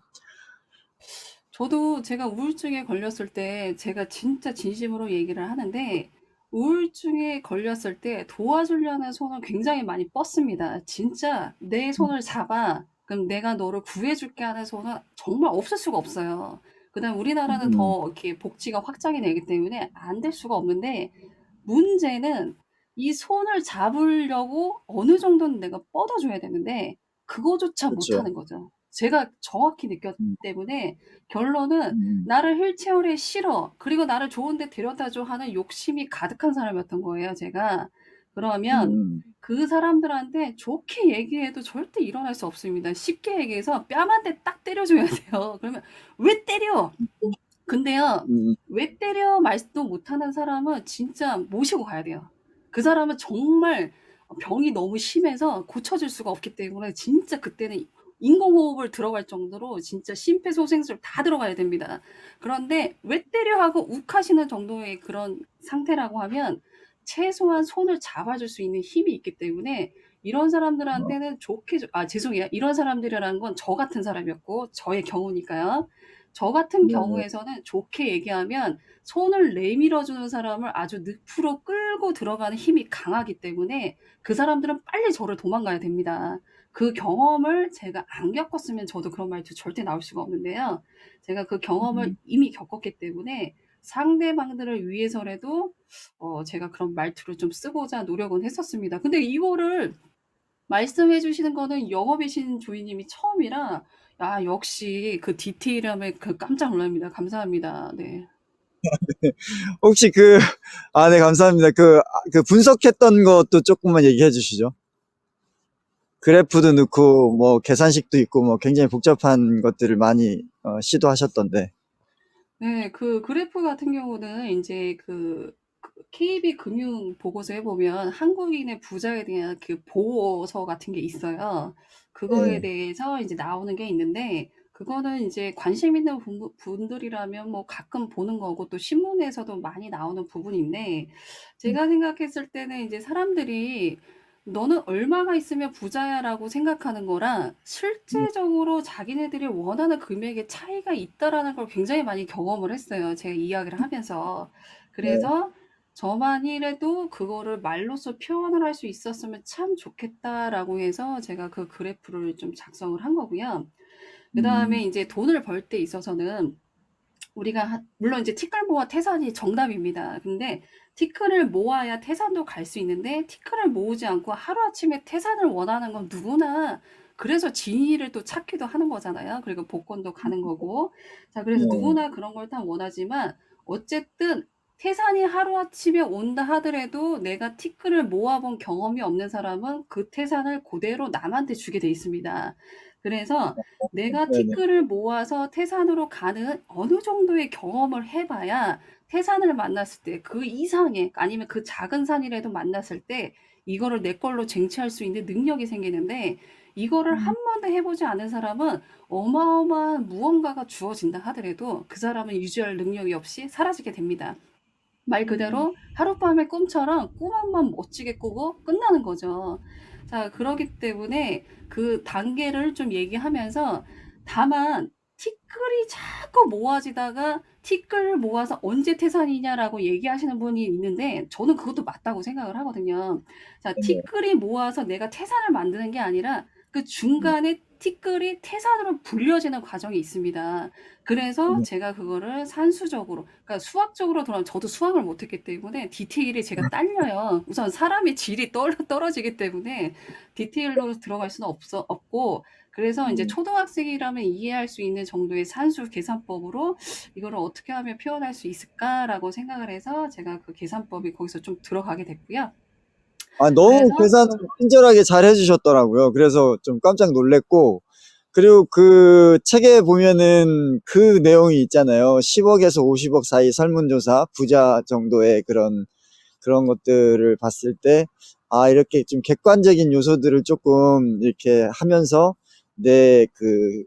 저도 제가 우울증에 걸렸을 때 제가 진짜 진심으로 얘기를 하는데 우울증에 걸렸을 때 도와주려는 손은 굉장히 많이 뻗습니다. 진짜 "내 손을 잡아. 그럼 내가 너를 구해 줄게." 하는 손은 정말 없을 수가 없어요. 그다음에 우리나라는 음. 더 이렇게 복지가 확장이 되기 때문에 안 될 수가 없는데 문제는 이 손을 잡으려고 어느 정도는 내가 뻗어 줘야 되는데 그거조차 그쵸. 못하는 거죠. 제가 정확히 느꼈기 음. 때문에 결론은 음. '나를 휠체어에 실어. 그리고 나를 좋은 데 데려다 줘.' 하는 욕심이 가득한 사람이었던 거예요 제가. 그러면 음. 그 사람들한테 좋게 얘기해도 절대 일어날 수 없습니다. 쉽게 얘기해서 뺨 한 대 딱 때려 줘야 돼요. 그러면 "왜 때려?" 근데요. 음. 왜 때려 말도 못하는 사람은 진짜 모시고 가야 돼요. 그 사람은 정말 병이 너무 심해서 고쳐질 수가 없기 때문에 진짜 그때는 인공호흡을 들어갈 정도로 진짜 심폐소생술 다 들어가야 됩니다. 그런데 왜 때려 하고 욱하시는 정도의 그런 상태라고 하면 최소한 손을 잡아줄 수 있는 힘이 있기 때문에 이런 사람들한테는 죄송해요. 이런 사람들이라는 건 저 같은 사람이었고 저의 경우니까요. 저 같은 네네. 경우에서는 좋게 얘기하면 손을 내밀어 주는 사람을 아주 늪으로 끌고 들어가는 힘이 강하기 때문에 그 사람들은 빨리 저를 도망가야 됩니다. 그 경험을 제가 안 겪었으면 저도 그런 말도 절대 나올 수가 없는데요. 제가 그 경험을 음. 이미 겪었기 때문에 상대방들을 위해서라도 제가 그런 말투를 좀 쓰고자 노력은 했었습니다. 근데 이거를 말씀해 주시는 거는 영업이신 조이님이 처음이라 역시 그 디테일함에 깜짝 놀랍니다. 감사합니다. 네. 혹시 네, 감사합니다. 그 분석했던 것도 조금만 얘기해 주시죠. 그래프도 넣고, 뭐, 계산식도 있고, 뭐, 굉장히 복잡한 것들을 많이, 시도하셨던데. 네. 그 그래프 같은 경우는 인제 KB 금융 보고서에 보면 한국인의 부자에 대한 그 보고서 같은 게 있어요. 그거에 네. 대해서 이제 나오는 게 있는데 그거는 인제 관심 있는 분들이라면 뭐 가끔 보는 거고 또 신문에서도 많이 나오는 부분인데 제가 생각했을 때는 인제 사람들이 '너는 얼마가 있으면 부자야.'라고 생각하는 거랑 실제적으로 자기네들이 원하는 금액의 차이가 있다라는 걸 굉장히 많이 경험을 했어요, 제가 이야기를 하면서. 네. 그래서 저만이라도 그거를 말로써 표현을 할 수 있었으면 참 좋겠다라고 해서 제가 그 그래프를 좀 작성을 한 거고요. 그다음에 음, 이제 돈을 벌 때 있어서는 우리가 물론 이제 티끌 모아 태산이 정답입니다. 근데 티끌을 모아야 태산도 갈 수 있는데 티끌을 모으지 않고 하루아침에 태산을 원하는 건 누구나 그래서 진리를 또 찾기도 하는 거잖아요. 그리고 복권도 가는 거고. 자, 그래서 네. 누구나 그런 걸 다 원하지만 어쨌든 태산이 하루아침에 온다 하더라도 내가 티끌을 모아본 경험이 없는 사람은 그 태산을 그대로 남한테 주게 돼 있습니다. 그래서 내가 네네. 티끌을 모아서 태산으로 가는 어느 정도의 경험을 해봐야 태산을 만났을 때 그 이상의 아니면 그 작은 산이라도 만났을 때 이거를 내 걸로 쟁취할 수 있는 능력이 생기는데 이거를 한 번도 해보지 않은 사람은 어마어마한 무언가가 주어진다 하더라도 그 사람은 유지할 능력이 없이 사라지게 됩니다. 말 음, 그대로 하룻밤의 꿈처럼 꿈 한 번 멋지게 꾸고 끝나는 거죠. 자, 그러기 때문에 그 단계를 좀 얘기하면서 다만 티끌이 자꾸 모아지다가 티끌을 모아서 언제 태산이냐라고 얘기하시는 분이 있는데 저는 그것도 맞다고 생각을 하거든요. 자, 네네. 티끌이 모아서 내가 태산을 만드는 게 아니라 그 음, 중간에 티끌이 태산으로 불려지는 과정이 있습니다. 그래서 네. 제가 그거를 산수적으로, 그러니까 수학적으로 돌아가면 저도 수학을 못했기 때문에 디테일이 제가 딸려요. 우선 사람의 질이 떨어지기 때문에 디테일로 들어갈 수는 없고, 그래서 이제 음. 초등학생이라면 이해할 수 있는 정도의 산수 계산법으로 이거를 어떻게 하면 표현할 수 있을까라고 생각을 해서 제가 그 계산법이 거기서 좀 들어가게 됐고요. 아, 너무 그래서 계산을 친절하게 잘 해주셨더라고요. 그래서 좀 깜짝 놀랬고, 그리고 그 책에 보면은 그 내용이 있잖아요. 10억에서 50억 사이 설문조사, 부자 정도의 그런 것들을 봤을 때, 아, 이렇게 좀 객관적인 요소들을 조금 이렇게 하면서 내 그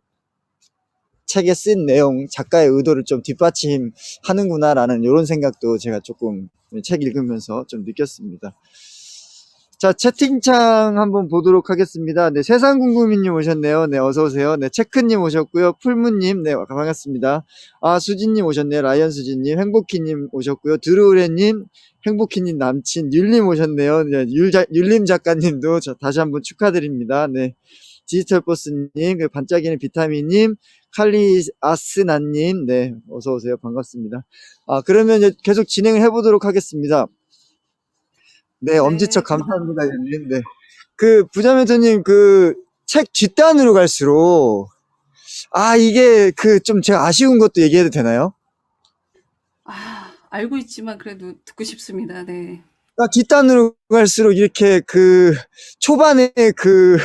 책에 쓴 내용, 작가의 의도를 좀 뒷받침하는구나라는 이런 생각도 제가 조금 책 읽으면서 좀 느꼈습니다. 자, 채팅창 한번 보도록 하겠습니다. 네, 세상궁금이님 오셨네요. 네, 어서오세요. 네, 체크님 오셨고요. 풀무님, 네, 반갑습니다. 아, 수진님 오셨네요. 라이언 수진님, 행복희님 오셨고요. 드루우레님, 행복희님 남친, 율님 오셨네요. 네, 율림 작가님도 다시 한번 축하드립니다. 네, 디지털버스님, 그 반짝이는 비타민님, 칼리아스나님, 네, 어서오세요. 반갑습니다. 아, 그러면 이제 계속 진행을 해보도록 하겠습니다. 네, 엄지척 네, 감사합니다, 형님. 네. 그, 부자멘토님, 그, 책 뒷단으로 갈수록, 아, 이게, 그, 좀 제가 아쉬운 것도 얘기해도 되나요? 알고 있지만 그래도 듣고 싶습니다. 네. 아, 뒷단으로 갈수록 이렇게 그, 초반에 그,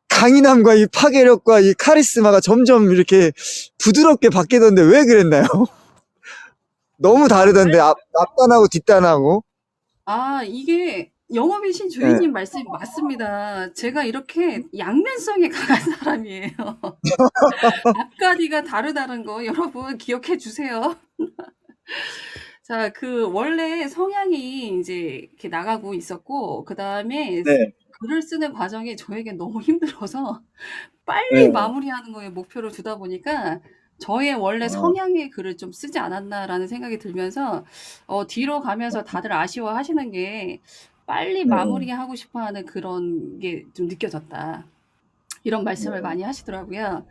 강인함과 이 파괴력과 이 카리스마가 점점 이렇게 부드럽게 바뀌던데 왜 그랬나요? 너무 아, 다르던데, 앞단하고 뒷단하고. 이게 영업의 신 네. 주인님 말씀이 맞습니다. 제가 이렇게 양면성에 강한 사람이에요. 앞가디가 다르다는 거 여러분 기억해 주세요. 자, 그 원래 성향이 이제 이렇게 나가고 있었고, 그 다음에 네. 글을 쓰는 과정이 저에게 너무 힘들어서 빨리 네. 마무리하는 거에 목표를 두다 보니까 저의 원래 어, 성향의 글을 좀 쓰지 않았나라는 생각이 들면서 뒤로 가면서 다들 아쉬워하시는 게 빨리 네. 마무리하고 싶어 하는 그런 게 좀 느껴졌다. 이런 말씀을 네. 많이 하시더라고요.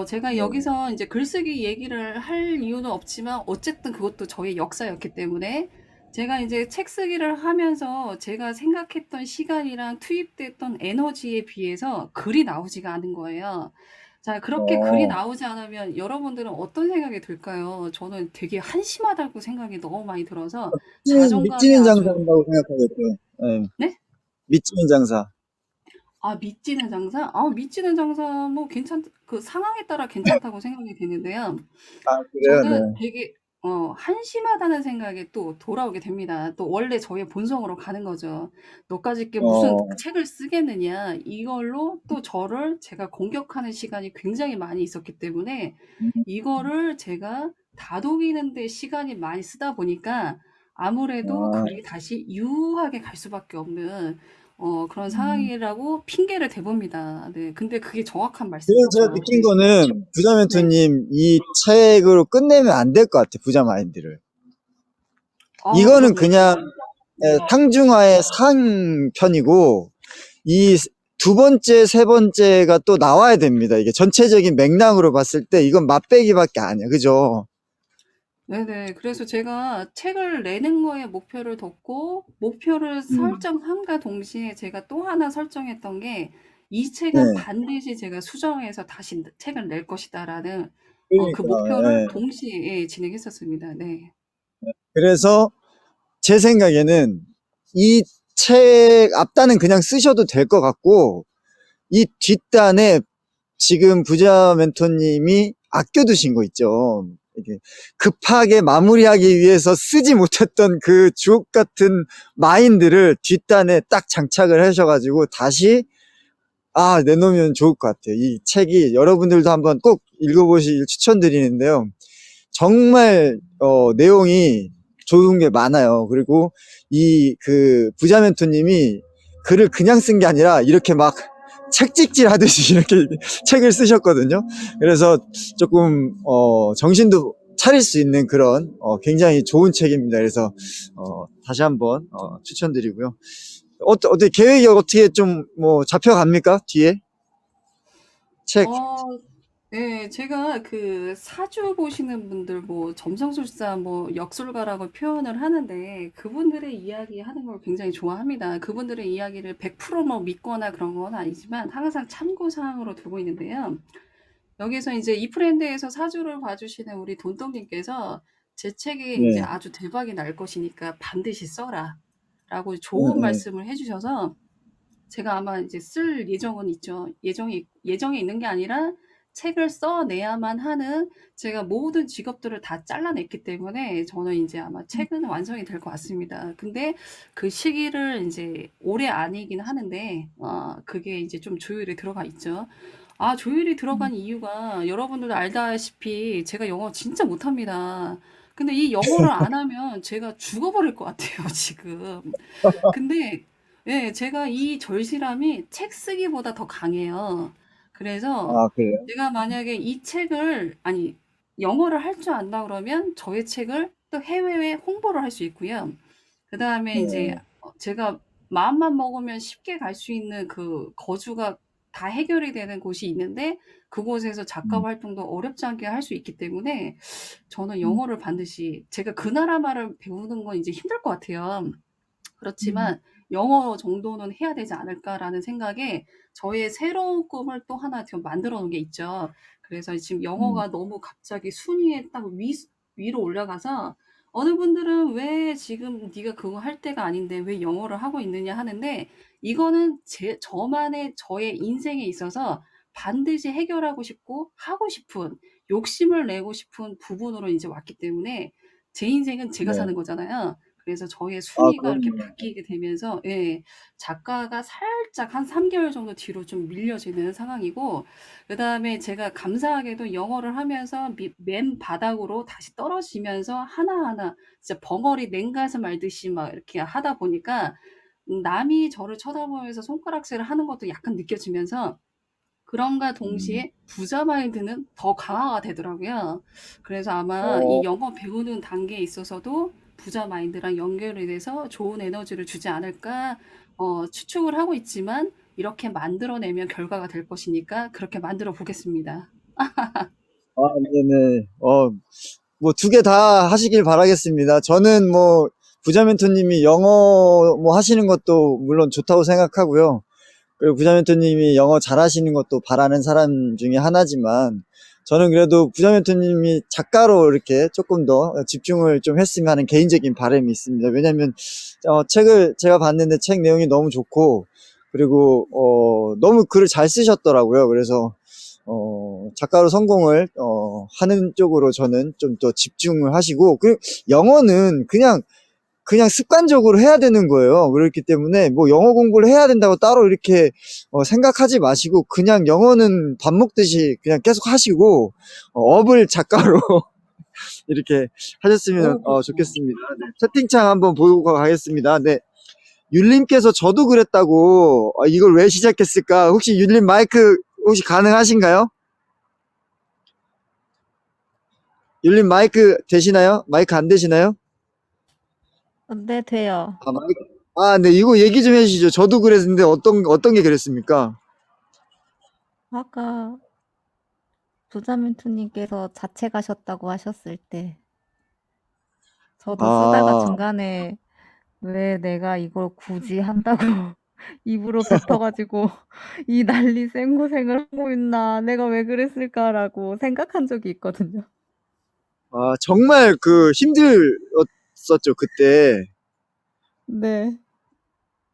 제가 네. 여기서 이제 글쓰기 얘기를 할 이유는 없지만 어쨌든 그것도 저의 역사였기 때문에 제가 이제 책 쓰기를 하면서 제가 생각했던 시간이랑 투입됐던 에너지에 비해서 글이 나오지가 않은 거예요. 자, 그렇게 글이 어, 나오지 않으면 여러분들은 어떤 생각이 들까요? 저는 되게 한심하다고 생각이 너무 많이 들어서 자존감이 미치는 아주, 장사한다고 생각하겠죠. 네. 네? 미치는 장사. 미찌는 장사? 미찌는 장사 뭐 그 상황에 따라 괜찮다고 생각이 되는데요. 아, 그래요? 저는 네. 되게 한심하다는 생각에 또 돌아오게 됩니다. 또 원래 저의 본성으로 가는 거죠. "너까짓 게 무슨 어, 책을 쓰겠느냐." 이걸로 또 저를 제가 공격하는 시간이 굉장히 많이 있었기 때문에 이거를 제가 다독이는 데 시간이 많이 쓰다 보니까 아무래도 아, 글이 다시 유하게 갈 수밖에 없는 그런 음. 상황이라고 핑계를 대봅니다. 네. 근데 그게 정확한 그래서 제가 말씀이죠. 느낀 네. 거는 부자 네. 멘토님 이 책으로 끝내면 안 될 것 같아, 부자 마인드를. 이거는 그럼요. 그냥 네. 상중하의 상편이고, 이 두 번째, 세 번째가 또 나와야 됩니다. 이게 전체적인 맥락으로 봤을 때 이건 맛배기밖에 아니야. 그죠? 네네. 그래서 제가 책을 내는 거에 목표를 뒀고 목표를 음. 설정함과 동시에 제가 또 하나 설정했던 게 '이 책은 네. 반드시 제가 수정해서 다시 책을 낼 것이다.'라는 그 그러니까, 목표를 예. 동시에 진행했었습니다. 네. 그래서 제 생각에는 이 책 앞단은 그냥 쓰셔도 될 것 같고, 이 뒷단에 지금 부자 멘토님이 아껴두신 거 있죠. 이게 급하게 마무리하기 위해서 쓰지 못했던 그 주옥 같은 마인드를 뒷단에 딱 장착을 하셔가지고 다시 내놓으면 좋을 것 같아요. 이 책이 여러분들도 한번 꼭 읽어보실 추천드리는데요. 정말 내용이 좋은 게 많아요. 그리고 이 그 부자 멘토님이 글을 그냥 쓴 게 아니라 이렇게 막 책찍질 하듯이 이렇게 책을 쓰셨거든요. 그래서 조금 정신도 차릴 수 있는 그런 굉장히 좋은 책입니다. 그래서 다시 한번 추천드리고요. 어떻게 계획이 어떻게 좀 뭐 잡혀갑니까? 뒤에 책. 어 네. 제가 그 사주 보시는 분들 뭐 점성술사 뭐 역술가라고 표현을 하는데 그분들의 이야기하는 걸 굉장히 좋아합니다. 그분들의 이야기를 100%뭐 믿거나 그런 건 아니지만 항상 참고 사항으로 두고 있는데요. 여기서 이제 이프랜드에서 사주를 봐주시는 우리 돈떡님께서 제 책에 이제 네. 아주 대박이 날 것이니까 반드시 써라. 라고 네, 좋은 네. 말씀을 해주셔서 제가 아마 이제 쓸 예정은 있죠. 예정에 있는 게 아니라 책을 써내야만 하는 제가 모든 직업들을 다 잘라냈기 때문에 저는 이제 아마 책은 완성이 될 것 같습니다. 근데 그 시기를 이제 올해 아니긴 하는데, 그게 이제 좀 조율이 들어가 있죠. 조율이 들어간 이유가 여러분들도 알다시피 제가 영어 진짜 못합니다. 근데 이 영어를 안 하면 제가 죽어버릴 것 같아요, 지금. 근데 예, 제가 이 절실함이 책 쓰기보다 더 강해요. 그래서 그래요? 제가 만약에 이 책을 아니 영어를 할 줄 안다 그러면 저의 책을 또 해외에 홍보를 할 수 있고요. 그다음에 이제 네. 제가 마음만 먹으면 쉽게 갈 수 있는 그 거주가 다 해결이 되는 곳이 있는데 그곳에서 작가 음, 활동도 어렵지 않게 할 수 있기 때문에 저는 음, 영어를 반드시 제가 그 나라 말을 배우는 건 이제 힘들 것 같아요. 음, 그렇지만 '영어 정도는 해야 되지 않을까.'라는 생각에 저의 새로운 꿈을 또 하나 지금 만들어 놓은 게 있죠. 그래서 지금 음, 영어가 너무 갑자기 순위에 딱 위로 올라가서 어느 분들은 "왜 지금 네가 그거 할 때가 아닌데 왜 영어를 하고 있느냐." 하는데 이거는 저만의 저의 인생에 있어서 반드시 해결하고 싶고 하고 싶은 욕심을 내고 싶은 부분으로 이제 왔기 때문에 제 인생은 제가 네. 사는 거잖아요. 그래서 저의 순위가 이렇게 그럼요. 바뀌게 되면서 예, 작가가 살짝 한 3개월 정도 뒤로 좀 밀려지는 상황이고 그다음에 제가 감사하게도 영어를 하면서 맨 바닥으로 다시 떨어지면서 하나하나 진짜 벙어리 냉가슴 앓듯이 막 이렇게 하다 보니까 남이 저를 쳐다보면서 손가락질을 하는 것도 약간 느껴지면서 그럼과 음, 동시에 부자 마인드는 더 강화가 되더라고요. 그래서 아마 이 어, 영어 배우는 단계에 있어서도 부자 마인드랑 연결이 돼서 좋은 에너지를 주지 않을까 추측을 하고 있지만 이렇게 만들어내면 결과가 될 것이니까 그렇게 만들어 보겠습니다. 네네. 뭐 두 개 다 하시길 바라겠습니다. 저는 뭐 부자 멘토님이 영어 뭐 하시는 것도 물론 좋다고 생각하고요. 그리고 부자 멘토님이 영어 잘하시는 것도 바라는 사람 중에 하나지만 저는 그래도 부자 멘토님이 작가로 이렇게 조금 더 집중을 좀 했으면 하는 개인적인 바람이 있습니다. 왜냐면 책을 제가 봤는데 책 내용이 너무 좋고 그리고 너무 글을 잘 쓰셨더라고요. 그래서 작가로 성공을 하는 쪽으로 저는 좀 더 집중을 하시고 그 영어는 그냥 습관적으로 해야 되는 거예요. 그렇기 때문에 뭐 영어 공부를 해야 된다고 따로 이렇게 생각하지 마시고 그냥 영어는 밥 먹듯이 그냥 계속 하시고 업을 작가로 이렇게 하셨으면 그렇죠. 좋겠습니다. 네. 채팅창 한번 보고 가겠습니다. 네. 율님께서 저도 그랬다고 이걸 왜 시작했을까? 혹시 율님 마이크 혹시 가능하신가요? 율님 마이크 되시나요? 마이크 안 되시나요? 네, 돼요. 네, 이거 얘기 좀 해주시죠. 저도 그랬는데 어떤 게 그랬습니까? 아까 부자민투님께서 자체 가셨다고 하셨을 때, 저도 쓰다가 아, 중간에 왜 내가 이걸 굳이 한다고 입으로 뱉어가지고 이 난리 생고생을 하고 있나, 내가 왜 그랬을까라고 생각한 적이 있거든요. 정말 힘들었었죠, 그때. 네.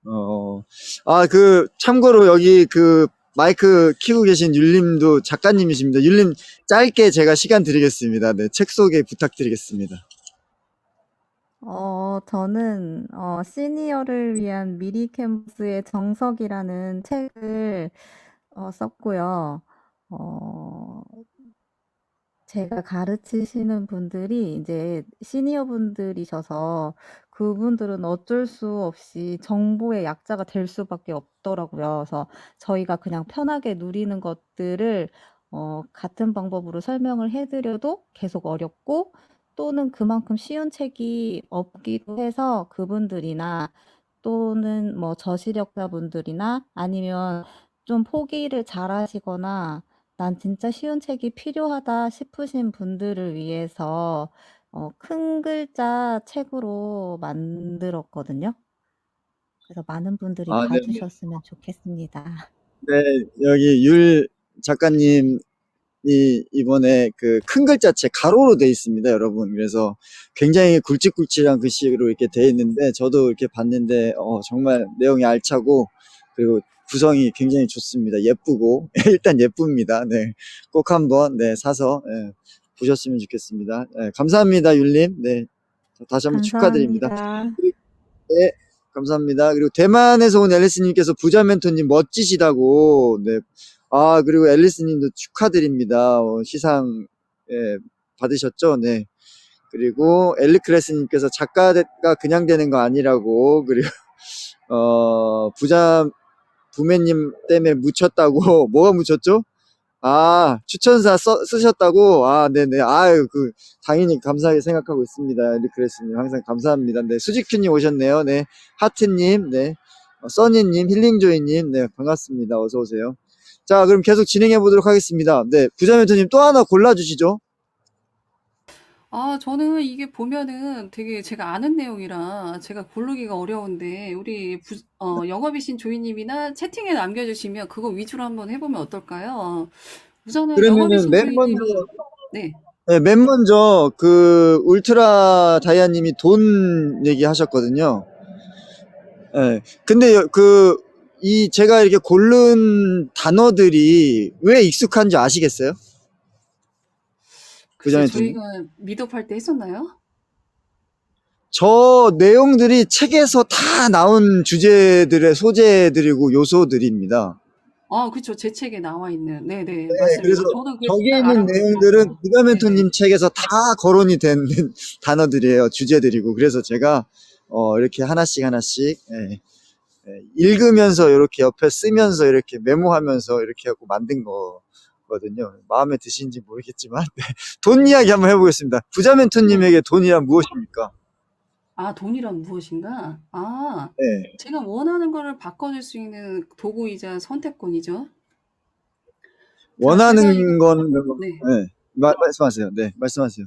어, 참고로 여기 마이크 키고 계신 율림도 작가님이십니다. 율림, 짧게 제가 시간 드리겠습니다. 네, 책 소개 부탁드리겠습니다. 저는 시니어를 위한 미리 캔버스의 정석이라는 책을 썼고요. 어, 제가 가르치시는 분들이 이제 시니어 분들이셔서 그분들은 어쩔 수 없이 정보의 약자가 될 수밖에 없더라고요. 그래서 저희가 그냥 편하게 누리는 것들을 같은 방법으로 설명을 해드려도 계속 어렵고, 또는 그만큼 쉬운 책이 없기도 해서 그분들이나, 또는 뭐 저시력자분들이나, 아니면 좀 포기를 잘하시거나 '난 진짜 쉬운 책이 필요하다.' 싶으신 분들을 위해서 큰 글자 책으로 만들었거든요. 그래서 많은 분들이 봐 네. 주셨으면 좋겠습니다. 네, 여기 율 작가님이 이번에 큰 글자체 가로로 돼 있습니다, 여러분. 그래서 굉장히 굵직굵직한 글씨로 이렇게 돼 있는데, 저도 이렇게 봤는데, 정말 내용이 알차고, 그리고 구성이 굉장히 좋습니다. 예쁘고, 일단 예쁩니다. 네. 꼭 한번, 네, 사서, 보셨으면 좋겠습니다. 네, 감사합니다, 율님. 네. 다시 한번 축하드립니다. 감사합니다. 네, 감사합니다. 그리고 대만에서 온 앨리스님께서 부자 멘토님 멋지시다고, 네. 그리고 앨리스님도 축하드립니다. 시상, 예, 받으셨죠? 네. 그리고 엘리크레스님께서 작가가 그냥 되는 거 아니라고, 그리고, 부매님 때문에 묻혔다고, 뭐가 묻혔죠? 추천사 쓰셨다고? 네네. 당연히 감사하게 생각하고 있습니다. 리크레스님. 항상 감사합니다. 네. 수지큐님 오셨네요. 네. 하트님, 네. 써니님, 힐링조이님, 네. 반갑습니다. 어서오세요. 자, 그럼 계속 진행해 보도록 하겠습니다. 네. 부자멘토님 또 하나 골라주시죠. 저는 이게 보면은 되게 제가 아는 내용이라 제가 고르기가 어려운데, 우리 영업이신 조이님이나 채팅에 남겨주시면 그거 위주로 한번 해보면 어떨까요? 우선은 그러면은 영업이신 맨 먼저, 조이님이, 네. 네, 맨 먼저 울트라 다이아님이 돈 얘기 하셨거든요. 예. 근데 제가 이렇게 고른 단어들이 왜 익숙한지 아시겠어요? 글쎄요, 부자멘토님? 저희가 미드업 할 때 했었나요? 저 내용들이 책에서 다 나온 주제들의 소재들이고 요소들입니다. 그쵸. 제 책에 나와 있는. 네네. 네, 맞습니다. 그래서 저는 그래서 거기에 딱 있는 내용들은 알아보고. 네네. 부자멘토님 책에서 다 거론이 된 단어들이에요. 주제들이고. 그래서 제가 이렇게 하나씩 하나씩, 읽으면서 이렇게 옆에 쓰면서 이렇게 메모하면서 이렇게 하고 만든 거거든요. 마음에 드시는지 모르겠지만. 네. 돈 이야기 한번 해보겠습니다. 부자멘토님에게 돈이란 무엇입니까? 돈이란 무엇인가? 네. 제가 원하는 거를 바꿔줄 수 있는 도구이자 선택권이죠. 자, 제가 이거, 원하는 건, 네. 네. 말씀하세요. 네, 말씀하세요.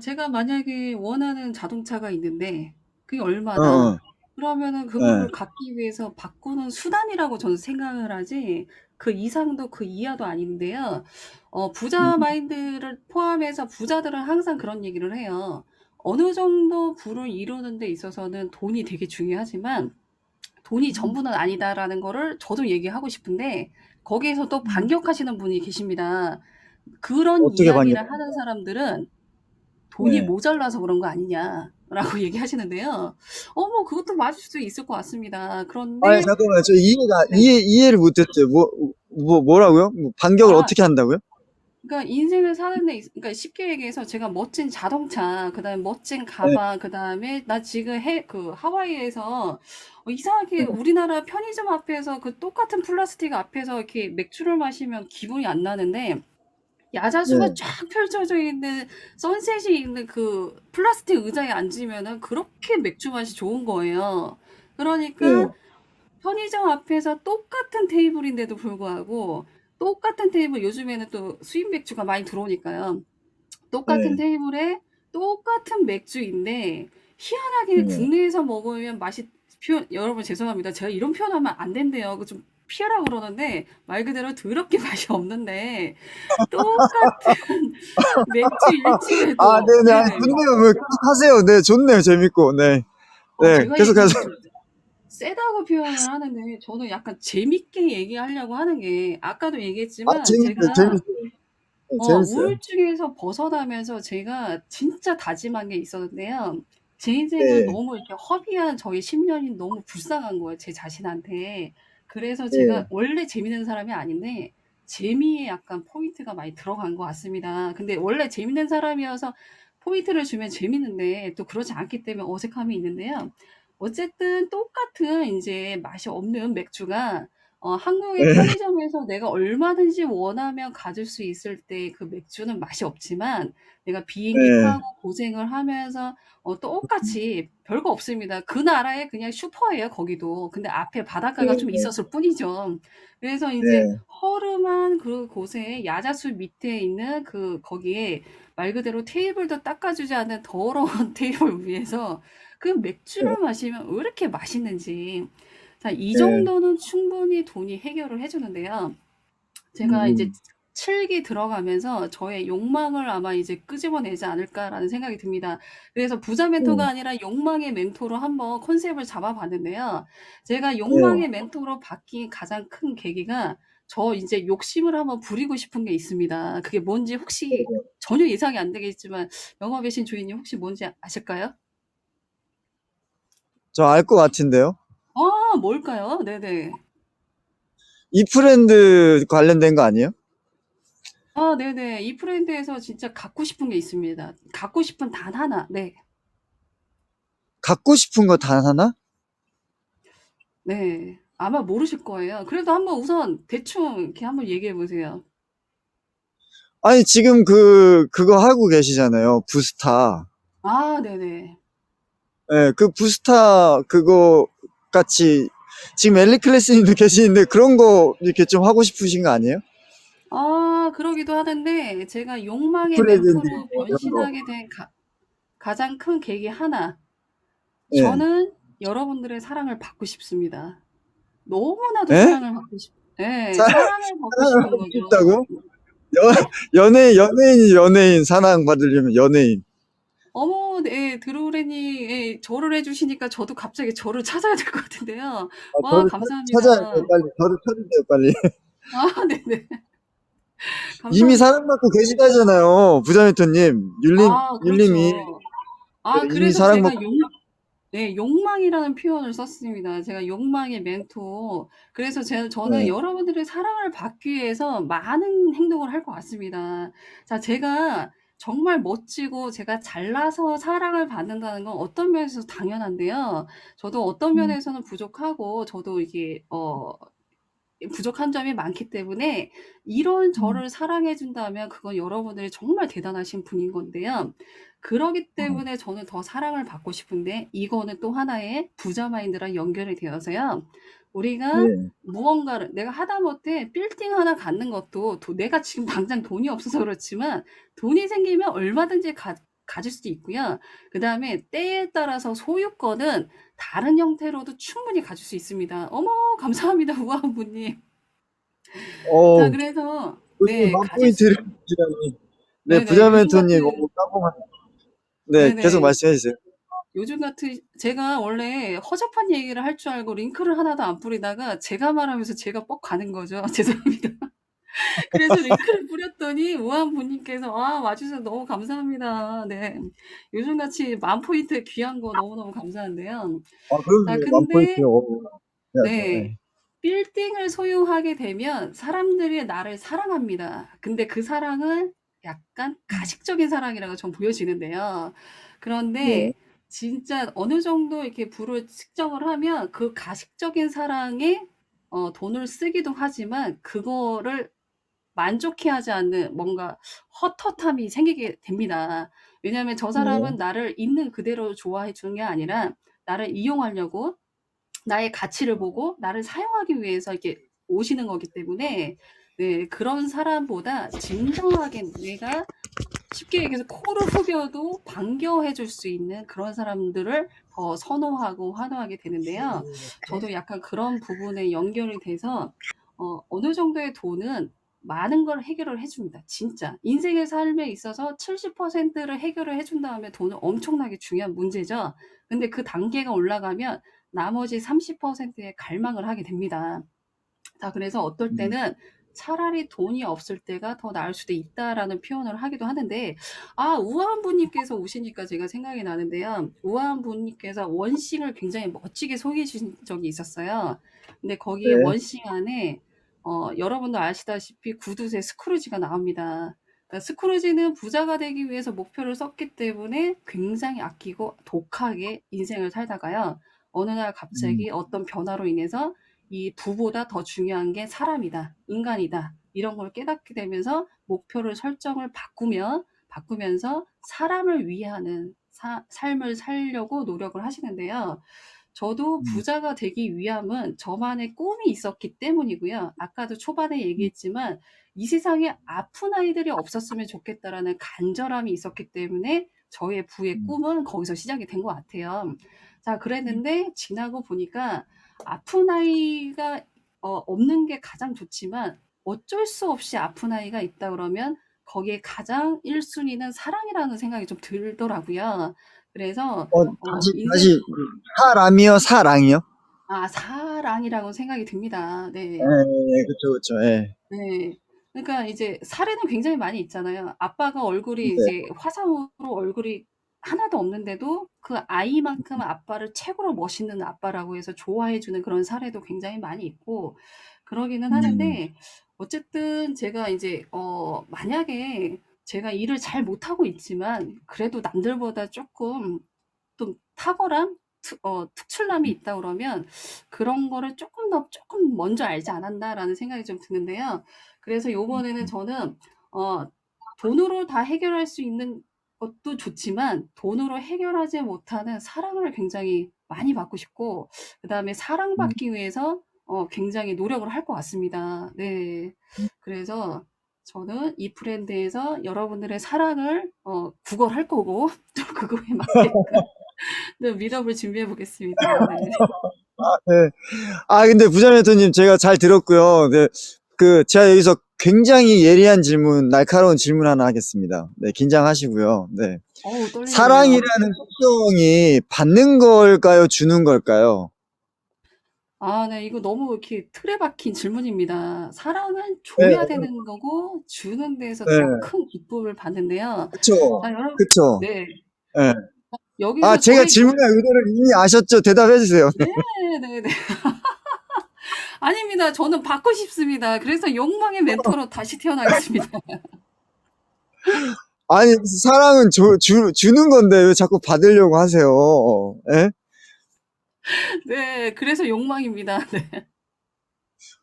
제가 만약에 원하는 자동차가 있는데, 그게 어, 어, 얼마다? 그러면은 네. 그거를 갖기 위해서 바꾸는 수단이라고 저는 생각을 하지, 그 이상도 그 이하도 아닌데요. 부자 음, 마인드를 포함해서 부자들은 항상 그런 얘기를 해요. 어느 정도 부를 이루는 데 있어서는 돈이 되게 중요하지만, 돈이 전부는 아니다라는 거를 저도 얘기하고 싶은데, 거기에서 또 반격하시는 분이 계십니다. 그런 어떻게 반겨? 이야기를 하는 사람들은 돈이 네. 모자라서 그런 거 아니냐라고 얘기하시는데요. 뭐 그것도 맞을 수 있을 것 같습니다. 그런데 잠깐만요. 저 네. 이해를 못했어요. 뭐라고요? 반격을 아 어떻게 한다고요? 그러니까 인생을 사는 데 그러니까 쉽게 얘기해서 제가 멋진 자동차, 그다음에 멋진 네, 가방, 그다음에 나 지금 하와이에서 이상하게 네. 우리나라 편의점 앞에서 그 똑같은 플라스틱 앞에서 이렇게 맥주를 마시면 기분이 안 나는데, 야자수가 네, 쫙 펼쳐져 있는 선셋이 있는 그 플라스틱 의자에 앉으면은 그렇게 맥주 맛이 좋은 거예요. 그러니까 네, 편의점 앞에서 똑같은 테이블인데도 불구하고 똑같은 테이블 요즘에는 또 수입 맥주가 많이 들어오니까요. 똑같은 네, 테이블에 똑같은 맥주인데 희한하게 네. 국내에서 먹으면 맛이 표현 여러분 죄송합니다. 제가 이런 표현하면 안 된대요. 그 좀 피하라고 그러는데 말 그대로 더럽게 맛이 없는데 똑같은 맥주 아, 일집에도 네네. 아니, 네. 좋네요. 뭐, 계속 하세요. 네, 좋네요. 재밌고. 네, 네, 제가 계속 얘기하면 하세요. 좀 세다고 표현을 하는데 저는 약간 재밌게 얘기하려고 하는 게 아까도 아, 얘기했지만 재밌어요. 제가 재밌어요. 네, 재밌어요. 우울증에서 벗어나면서 제가 진짜 다짐한 게 있었는데요. 제 인생을 네, 너무 이렇게 허비한 저의 10년이 너무 불쌍한 거예요, 제 자신한테. 그래서 제가 네, 원래 재밌는 사람이 아닌데 재미에 약간 포인트가 많이 들어간 것 같습니다. 근데 원래 재밌는 사람이어서 포인트를 주면 재밌는데 또 그렇지 않기 때문에 어색함이 있는데요. 어쨌든 똑같은 인제 맛이 없는 맥주가 한국의 네, 편의점에서 내가 얼마든지 원하면 가질 수 있을 때 그 맥주는 맛이 없지만 내가 비행기 네, 타고 고생을 하면서 똑같이 별거 없습니다. 그 나라의 그냥 슈퍼예요, 거기도. 근데 앞에 바닷가가 좀 네, 있었을 뿐이죠. 그래서 인제 네, 허름한 그 곳에 야자수 밑에 있는 거기에 말 그대로 테이블도 닦아주지 않은 더러운 테이블 위에서 그 네, 맥주를 마시면 왜 이렇게 맛있는지. 자, 이 네. 정도는 충분히 돈이 해결을 해 주는데요. 제가 이제 음, 7기 들어가면서 저의 욕망을 아마 이제 끄집어내지 않을까라는 생각이 듭니다. 그래서 부자 멘토가 네, 아니라 욕망의 멘토로 한번 컨셉을 잡아봤는데요. 제가 네. 욕망의 멘토로 바뀐 가장 큰 계기가 저 이제 욕심을 한번 부리고 싶은 게 있습니다. 그게 뭔지 혹시 전혀 예상이 안 되겠지만 영업의 신 주인님 혹시 뭔지 아실까요? 저 알 것 같은데요. 뭘까요? 네네. 이 프렌드 관련된 거 아니에요? 네네. 이 브랜드에서 진짜 갖고 싶은 게 있습니다. 갖고 싶은 단 하나. 네. 갖고 싶은 거 단 하나? 네. 아마 모르실 거예요. 그래도 한번 우선 대충 이렇게 한번 얘기해 보세요. 아니, 지금 그거 하고 계시잖아요. 부스타. 네네. 예, 그 부스타 그거 같이 지금 엘리 클래스님도 계시는데 그런 거 이렇게 좀 하고 싶으신 거 아니에요? 그러기도 하는데 제가 욕망의 프레젠드 멘토로 뭐 이런 거. 변신하게 된 가장 큰 계기 하나. 예. 저는 여러분들의 사랑을 받고 싶습니다. 너무나도 예? 사랑을 받고 싶 예. 사, 사랑을 받고 사랑을 싶은 하고 거죠. 싶다고? 연예인이 연예인 사랑받으려면 연예인. 어머 네. 드로우레니 예 절을 해 주시니까 저도 갑자기 절을 찾아야 될 것 같은데요. 아, 와 저를 찾아야 돼요, 감사합니다. 빨리. 저를 찾으세요, 빨리. 네네. 이미 감사합니다. 사랑받고 계시다잖아요. 부자메토님. 율림이 그렇죠. 이미 그래서 제가 사랑받고, 욕망이라는 표현을 썼습니다. 제가 욕망의 멘토. 그래서 저는 네. 여러분들의 사랑을 받기 위해서 많은 행동을 할 것 같습니다. 자, 제가 정말 멋지고 제가 잘나서 사랑을 받는다는 건 어떤 면에서 당연한데요. 저도 어떤 음, 면에서는 부족하고 저도 이게 부족한 점이 많기 때문에 이런 음, 저를 사랑해 준다면 그건 여러분들이 정말 대단하신 분인 건데요. 그러기 때문에 저는 더 사랑을 받고 싶은데 이거는 또 하나의 부자 마인드랑 연결이 되어서요. 우리가 네. 무언가를 내가 하다못해 빌딩 하나 갖는 것도 내가 지금 당장 돈이 없어서 그렇지만 돈이 생기면 얼마든지 가질 수도 있고요. 그다음에 때에 따라서 소유권은 다른 형태로도 충분히 가질 수 있습니다. 어머 감사합니다. 우아한분님. 자 어, 그래서 요즘에 네 가질 수 맘포인트를 주시다니. 네, 네네. 요즘 부자멘토님, 같은 깜빡한. 네, 계속 네네. 말씀해 주세요. 요즘 같은 제가 원래 허접한 얘기를 할 줄 알고 링크를 하나도 안 뿌리다가 제가 말하면서 제가 뻑 가는 거죠. 죄송합니다. 그래서 링크를 뿌렸더니 우한분님께서 와 주셔서 너무 감사합니다. 네. 요즘같이 만 포인트 귀한 거 너무너무 감사한데요. 아, 자 그럼요. 근데 맘포인트, 해야죠. 네. 네. 빌딩을 소유하게 되면 사람들이 나를 사랑합니다. 근데 그 사랑은 약간 가식적인 사랑이라고 전 보여지는데요. 네. 그런데 진짜 어느 정도 이렇게 부를 측정을 하면 그 가식적인 사랑에 돈을 쓰기도 하지만 그거를 만족해하지 않는 뭔가 헛헛함이 생기게 됩니다. 왜냐하면 저 사람은 나를 있는 그대로 좋아해 주는 게 아니라 나를 이용하려고 나의 가치를 보고 나를 사용하기 위해서 이렇게 오시는 거기 때문에 네, 그런 사람보다 진정하게 내가 쉽게 얘기해서 코를 후벼도 반겨해 줄 수 있는 그런 사람들을 더 선호하고 환호하게 되는데요. 저도 약간 그런 부분에 연결이 돼서 어느 정도의 돈은 많은 걸 해결을 해 줍니다. 진짜. 인생의 삶에 있어서 70%를 해결을 해 준다면 돈은 엄청나게 중요한 문제죠. 근데 그 단계가 올라가면 나머지 30%에 갈망을 하게 됩니다. 자, 그래서 어떨 때는 차라리 돈이 없을 때가 더 나을 수도 있다라는 표현을 하기도 하는데, 우아한 분님께서 오시니까 제가 생각이 나는데요. 우아한 분님께서 원싱을 굉장히 멋지게 소개해 주신 적이 있었어요. 근데 거기에 네. 원싱 안에, 여러분도 아시다시피 구두쇠 스크루지가 나옵니다. 그러니까 스크루지는 부자가 되기 위해서 목표를 썼기 때문에 굉장히 아끼고 독하게 인생을 살다가요. 어느 날 갑자기 어떤 변화로 인해서 이 부보다 더 중요한 게 사람이다, 인간이다. 이런 걸 깨닫게 되면서 목표를 설정을 바꾸면서 사람을 위하는 삶을 살려고 노력을 하시는데요. 저도 부자가 되기 위함은 저만의 꿈이 있었기 때문이고요. 아까도 초반에 얘기했지만 이 세상에 아픈 아이들이 없었으면 좋겠다라는 간절함이 있었기 때문에 저의 부의 꿈은 거기서 시작이 된 것 같아요. 자, 그랬는데 지나고 보니까 아픈 아이가 없는 게 가장 좋지만 어쩔 수 없이 아픈 아이가 있다 그러면 거기에 가장 1순위는 사랑이라는 생각이 좀 들더라고요. 그래서 인생 다시, 사람이요, 사랑이요? 사랑이라고 생각이 듭니다. 네, 네. 그쵸, 그쵸, 예. 네. 그러니까 이제 사례는 굉장히 많이 있잖아요. 아빠가 얼굴이 네. 이제 화상으로 얼굴이 하나도 없는데도 그 아이만큼 아빠를 최고로 멋있는 아빠라고 해서 좋아해 주는 그런 사례도 굉장히 많이 있고 그러기는 하는데 어쨌든 제가 이제 만약에 제가 일을 잘 못하고 있지만 그래도 남들보다 조금 좀 탁월함, 특출남이 있다 그러면 그런 거를 조금 먼저 알지 않았나라는 생각이 좀 드는데요. 그래서 요번에는 저는 돈으로 다 해결할 수 있는 것도 좋지만 돈으로 해결하지 못하는 사랑을 굉장히 많이 받고 싶고 그다음에 사랑받기 위해서 굉장히 노력을 할 것 같습니다. 네. 그래서 저는 이 브랜드에서 여러분들의 사랑을 구걸할 거고 또 그거에 맞게끔 네, 미답을 준비해 보겠습니다. 네. 네. 근데 부자멘토님 제가 잘 들었고요. 네, 제가 여기서 굉장히 예리한 질문, 날카로운 질문 하나 하겠습니다. 네, 긴장하시고요. 네. 어우, 떨리는데요. 사랑이라는 특성이 받는 걸까요? 주는 걸까요? 네, 이거 너무 이렇게 틀에 박힌 질문입니다. 사랑은 네, 줘야 되는 거고, 주는 데서 더 네. 큰 기쁨을 받는데요. 그쵸. 자, 여러분, 그쵸. 네. 네. 여기서 제가 저의 질문할 의도를 이미 아셨죠? 대답해 주세요. 네, 네, 네. 아닙니다. 저는 받고 싶습니다. 그래서 욕망의 멘토로 다시 태어나겠습니다. 아니, 사랑은 주는 건데 왜 자꾸 받으려고 하세요? 예? 네, 그래서 욕망입니다. 네.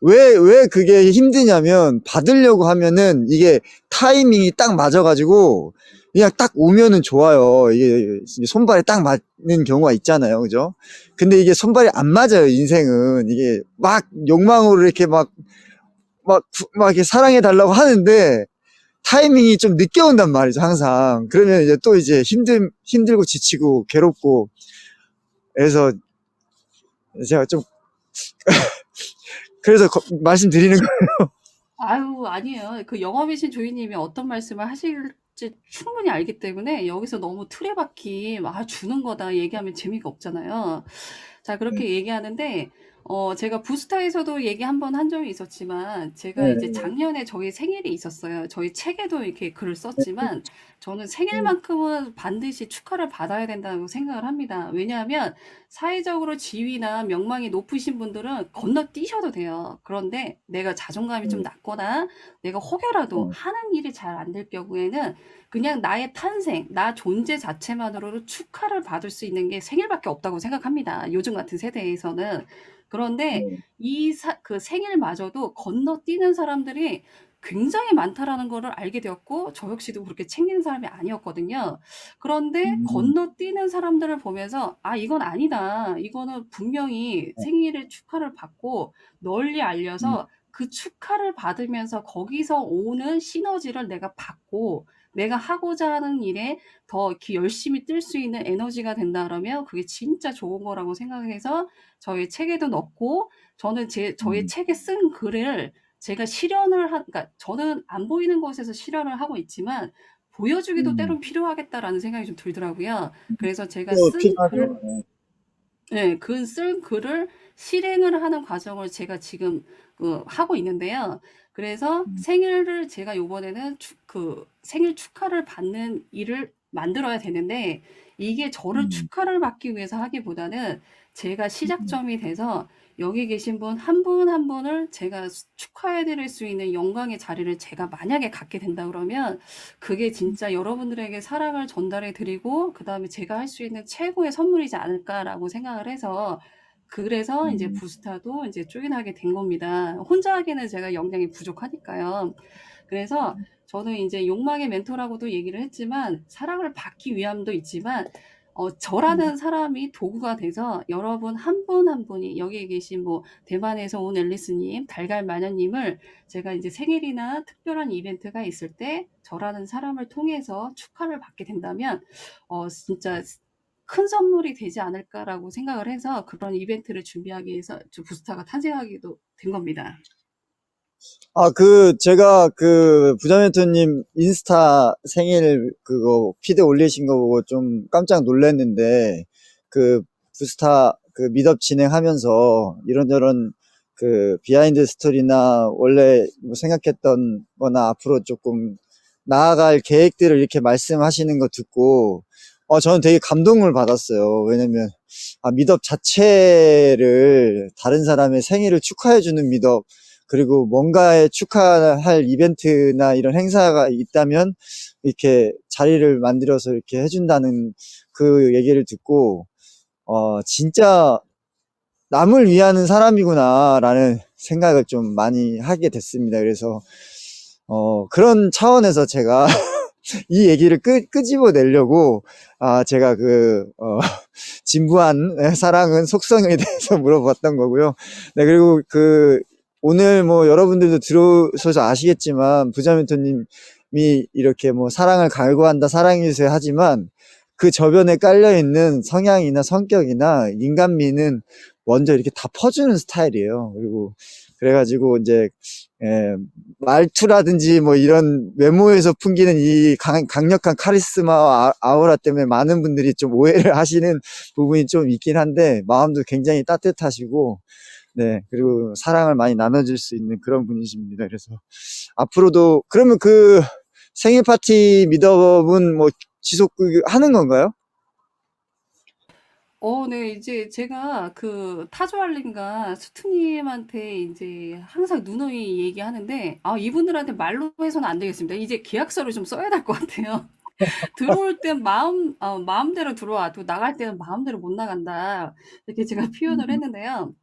왜 그게 힘드냐면, 받으려고 하면은 이게 타이밍이 딱 맞아가지고, 그냥 딱 오면은 좋아요. 이게 손발에 딱 맞는 경우가 있잖아요. 그죠? 근데 이게 손발이 안 맞아요, 인생은. 이게 막 욕망으로 이렇게 막 이렇게 사랑해달라고 하는데, 타이밍이 좀 늦게 온단 말이죠, 항상. 그러면 이제 또 이제 힘들고 지치고 괴롭고, 그래서 제가 좀, 그래서 말씀드리는 거예요. 아유, 아니에요. 그 영업이신 조이님이 어떤 말씀을 하실지 충분히 알기 때문에 여기서 너무 틀에 박힌, 주는 거다 얘기하면 재미가 없잖아요. 자, 그렇게 얘기하는데, 제가 부스타에서도 얘기 한 번 한 적이 있었지만, 제가 이제 작년에 저희 생일이 있었어요. 저희 책에도 이렇게 글을 썼지만, 저는 생일만큼은 반드시 축하를 받아야 된다고 생각을 합니다. 왜냐하면, 사회적으로 지위나 명망이 높으신 분들은 건너뛰셔도 돼요. 그런데 내가 자존감이 좀 낮거나, 내가 혹여라도 하는 일이 잘 안 될 경우에는 그냥 나의 탄생, 나 존재 자체만으로도 축하를 받을 수 있는 게 생일밖에 없다고 생각합니다. 요즘 같은 세대에서는. 그런데 그 생일마저도 건너뛰는 사람들이 굉장히 많다라는 거를 알게 되었고 저 역시도 그렇게 챙기는 사람이 아니었거든요. 그런데 음, 건너뛰는 사람들을 보면서 '아 이건 아니다. 이거는 분명히 생일을 축하를 받고 널리 음, 알려서 그 축하를 받으면서 거기서 오는 시너지를 내가 받고 내가 하고자 하는 일에 더 이렇게 열심히 뛸 수 있는 에너지가 된다.' 그러면 그게 진짜 좋은 거라고 생각해서 저희 책에도 넣고 저는 저의 음, 책에 쓴 글을 제가 실현을 그러니까 저는 안 보이는 곳에서 실현을 하고 있지만 보여주기도 음. 때론 필요하겠다라는 생각이 좀 들더라고요. 그래서 제가 또 쓴 글 필요하죠. 네. 네, 쓴 글을 실행을 하는 과정을 제가 지금 하고 있는데요. 그래서 음, 생일을 제가 요번에는 생일 축하를 받는 일을 만들어야 되는데 이게 저를 음, 축하를 받기 위해서 하기보다는 제가 음, 시작점이 돼서 여기 계신 분 한 분 한 분을 제가 축하해 드릴 수 있는 영광의 자리를 제가 만약에 갖게 된다 그러면 그게 진짜 여러분들에게 사랑을 전달해 드리고 그다음에 제가 할 수 있는 최고의 선물이지 않을까라고 생각을 해서 그래서 인제 음, 부스타도 인제 조인하게 된 겁니다. 혼자 하기에는 제가 역량이 부족하니까요. 그래서 저는 인제 욕망의 멘토라고도 얘기를 했지만 사랑을 받기 위함도 있지만 음, 저라는 사람이 도구가 돼서 여러분 한 분 한 분이 여기 계신 뭐 대만에서 온 앨리스 님, 달걀 마녀 님을 제가 이제 생일이나 특별한 이벤트가 있을 때 저라는 사람을 통해서 축하를 받게 된다면 진짜 큰 선물이 되지 않을까라고 생각을 해서 그런 이벤트를 준비하기 위해서 부스타가 탄생하기도 된 겁니다. 제가 부자멘토님 인스타 생일 그거 피드 올리신 거 보고 좀 깜짝 놀랐는데, 그, 부스타 미덥 진행하면서 이런저런 비하인드 스토리나 원래 뭐 생각했던 거나 앞으로 조금 나아갈 계획들을 이렇게 말씀하시는 거 듣고, 저는 되게 감동을 받았어요. 왜냐면, 미덥 자체를 다른 사람의 생일을 축하해주는 미덥, 그리고 뭔가에 축하할 이벤트나 이런 행사가 있다면 이렇게 자리를 만들어서 이렇게 해준다는 그 얘기를 듣고, 진짜 남을 위하는 사람이구나라는 생각을 좀 많이 하게 됐습니다. 그래서, 그런 차원에서 제가 이 얘기를 끄집어내려고, 제가 진부한 사랑은 속성에 대해서 물어봤던 거고요. 네, 그리고 오늘 뭐 여러분들도 들으셔서 아시겠지만, 부자멘토님이 이렇게 뭐 사랑을 갈구한다, 사랑해주세요 하지만, 그 저변에 깔려있는 성향이나 성격이나 인간미는 먼저 이렇게 다 퍼주는 스타일이에요. 그리고, 그래가지고 이제, 예, 말투라든지 뭐 이런 외모에서 풍기는 이 강력한 카리스마와 아우라 때문에 많은 분들이 좀 오해를 하시는 부분이 좀 있긴 한데, 마음도 굉장히 따뜻하시고, 네, 그리고 사랑을 많이 나눠줄 수 있는 그런 분이십니다. 그래서 앞으로도, 그러면 생일 파티 미더업은 뭐 지속 하는 건가요? 네. 이제 제가 타조알림과 수트님한테 이제 항상 누누이 얘기하는데 이분들한테 말로 해서는 안 되겠습니다. 이제 계약서를 좀 써야 될 것 같아요. 들어올 땐 마음대로 들어와도 나갈 때는 마음대로 못 나간다. 이렇게 제가 표현을 음, 했는데요.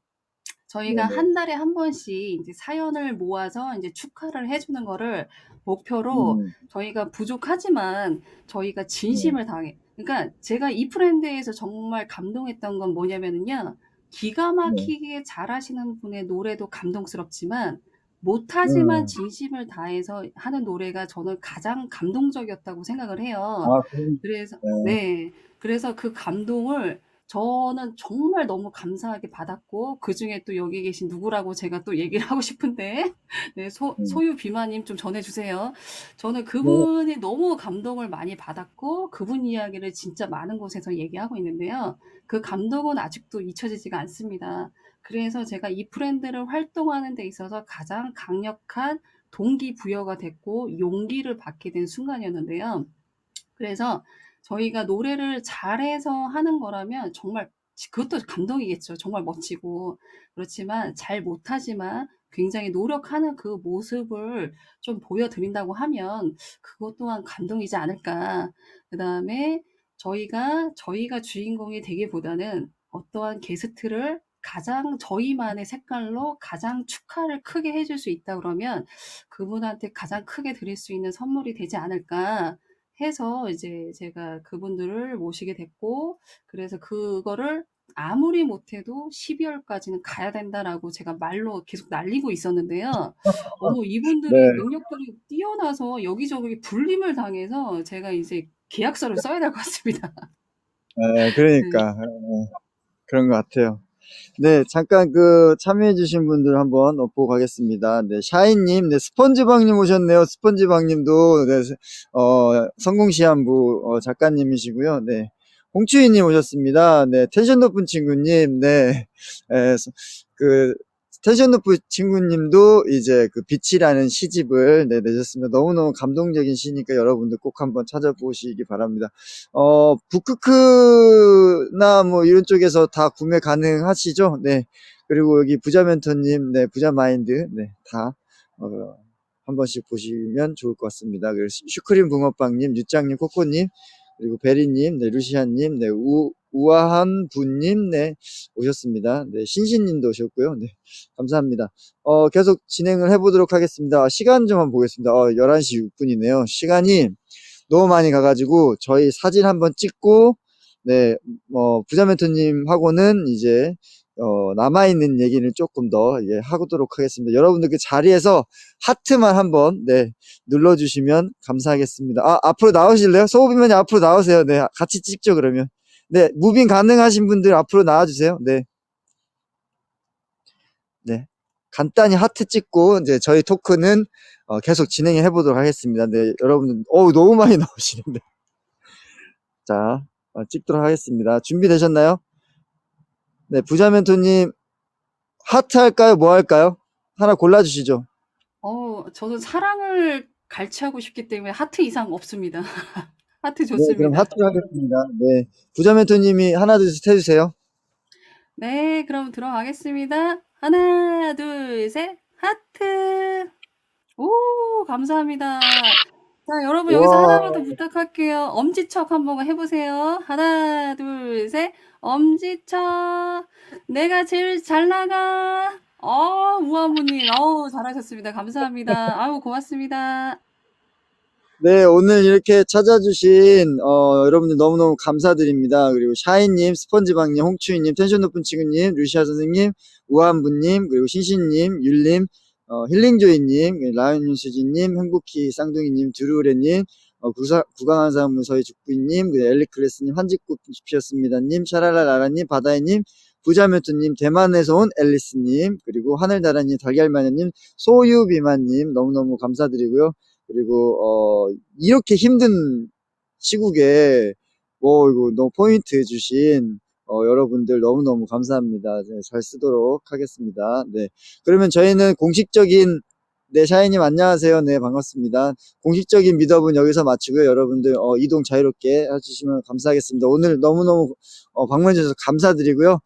저희가 네네. 한 달에 한 번씩 이제 사연을 모아서 이제 축하를 해주는 거를 목표로 음, 저희가 부족하지만 저희가 네, 진심을 다해. 그러니까 제가 이 프렌드에서 정말 감동했던 건 뭐냐면은요. 기가 네, 막히게 잘하시는 분의 노래도 감동스럽지만 못하지만 음, 진심을 다해서 하는 노래가 저는 가장 감동적이었다고 생각을 해요. 아, 그래서 네, 네. 그래서 그 감동을 저는 정말 너무 감사하게 받았고 그중에 또 여기 계신 누구라고 제가 또 얘기를 하고 싶은데 네, 음, 소유 비마님 좀 전해주세요. 저는 네, 그분이 너무 감동을 많이 받았고 그분 이야기를 진짜 많은 곳에서 얘기하고 있는데요. 그 감동은 아직도 잊혀지지가 않습니다. 그래서 제가 이 브랜드를 활동하는 데 있어서 가장 강력한 동기부여가 됐고 용기를 받게 된 순간이었는데요. 그래서 저희가 노래를 잘해서 하는 거라면 정말 그것도 감동이겠죠. 정말 멋지고. 그렇지만 잘 못하지만 굉장히 노력하는 그 모습을 좀 보여드린다고 하면 그것 또한 감동이지 않을까. 그다음에 저희가 주인공이 되기보다는 어떠한 게스트를 가장 저희만의 색깔로 가장 축하를 크게 해줄 수 있다 그러면 그분한테 가장 크게 드릴 수 있는 선물이 되지 않을까 해서 이제 제가 그분들을 모시게 됐고, 그래서 그거를 아무리 못해도 12월까지는 가야 된다라고 제가 말로 계속 날리고 있었는데요. 이분들이 네. 능력들이 뛰어나서 여기저기 불림을 당해서 제가 이제 계약서를 써야 될 것 같습니다. 네. 그러니까 그런 것 같아요. 네, 잠깐 참여해주신 분들 한번 보고 가겠습니다. 네, 샤이님, 네, 스펀지방님 오셨네요. 스펀지방님도, 네, 성공시한부, 작가님이시고요. 네, 홍추희님 오셨습니다. 네, 텐션 높은 친구님, 네, 에, 그, 텐션 높은 친구님도 이제 빛이라는 시집을 내셨습니다. 너무너무 감동적인 시니까 여러분들 꼭 한번 찾아보시기 바랍니다. 북크크나 뭐 이런 쪽에서 다 구매 가능하시죠? 네. 그리고 여기 부자 멘토님, 네, 부자 마인드, 네, 다, 한 번씩 보시면 좋을 것 같습니다. 그리고 슈크림 붕어빵님, 유짱님, 코코님, 그리고 베리님, 네, 루시안님, 네, 우아한 분님, 네, 오셨습니다. 네, 신신님도 오셨고요. 네, 감사합니다. 계속 진행을 해보도록 하겠습니다. 시간 좀 한번 보겠습니다. 11시 6분이네요. 시간이 너무 많이 가가지고 저희 사진 한번 찍고, 네, 부자 멘토님하고는 이제 남아있는 얘기를 조금 더 하도록 하겠습니다. 여러분들 그 자리에서 하트만 한번 네 눌러주시면 감사하겠습니다. 앞으로 나오실래요? 소호비만이 앞으로 나오세요. 네, 같이 찍죠 그러면. 네, 무빙 가능하신 분들 앞으로 나와주세요. 네, 네, 간단히 하트 찍고 이제 저희 토크는 계속 진행해 보도록 하겠습니다. 네, 여러분들 너무 많이 나오시는데. 자, 찍도록 하겠습니다. 준비되셨나요? 네, 부자 멘토님 하트 할까요? 뭐 할까요? 하나 골라주시죠. 저는 사랑을 갈취하고 싶기 때문에 하트 이상 없습니다. 하트 네, 그럼 좋습니다. 하트로 하겠습니다. 네, 부자 멘토님이 하나, 둘, 셋 해주세요. 네, 그럼 들어가겠습니다. 하나, 둘, 셋, 하트. 오, 감사합니다. 자, 여러분 여기서 와, 하나만 더 부탁할게요. 엄지척 한번 해보세요. 하나, 둘, 셋, 엄지척. 내가 제일 잘 나가. 우아무님, 잘하셨습니다. 감사합니다. 아유, 고맙습니다. 네, 오늘 이렇게 찾아주신 여러분들 너무너무 감사드립니다. 그리고 샤이님, 스펀지방님, 홍추이님, 텐션 높은 친구님, 루시아 선생님, 우한부님, 그리고 신신님, 율님, 힐링조이님, 라이언윤수지님, 행복히 쌍둥이님, 드루레님, 구강한 사람 서희 죽부님, 엘리클래스님, 한직꽃 피었습니다님, 샤랄라라라님, 바다이님, 부자매투님, 대만에서 온 앨리스님, 그리고 하늘다라님, 달걀마녀님, 소유비만님 너무너무 감사드리고요. 그리고 이렇게 힘든 시국에 이거 너무 포인트 주신 여러분들 너무너무 감사합니다. 네, 잘 쓰도록 하겠습니다. 네. 그러면 저희는 공식적인 네, 샤이님 안녕하세요. 네, 반갑습니다. 공식적인 미더분 여기서 마치고요. 여러분들 이동 자유롭게 해주시면 감사하겠습니다. 오늘 너무너무 방문해주셔서 감사드리고요.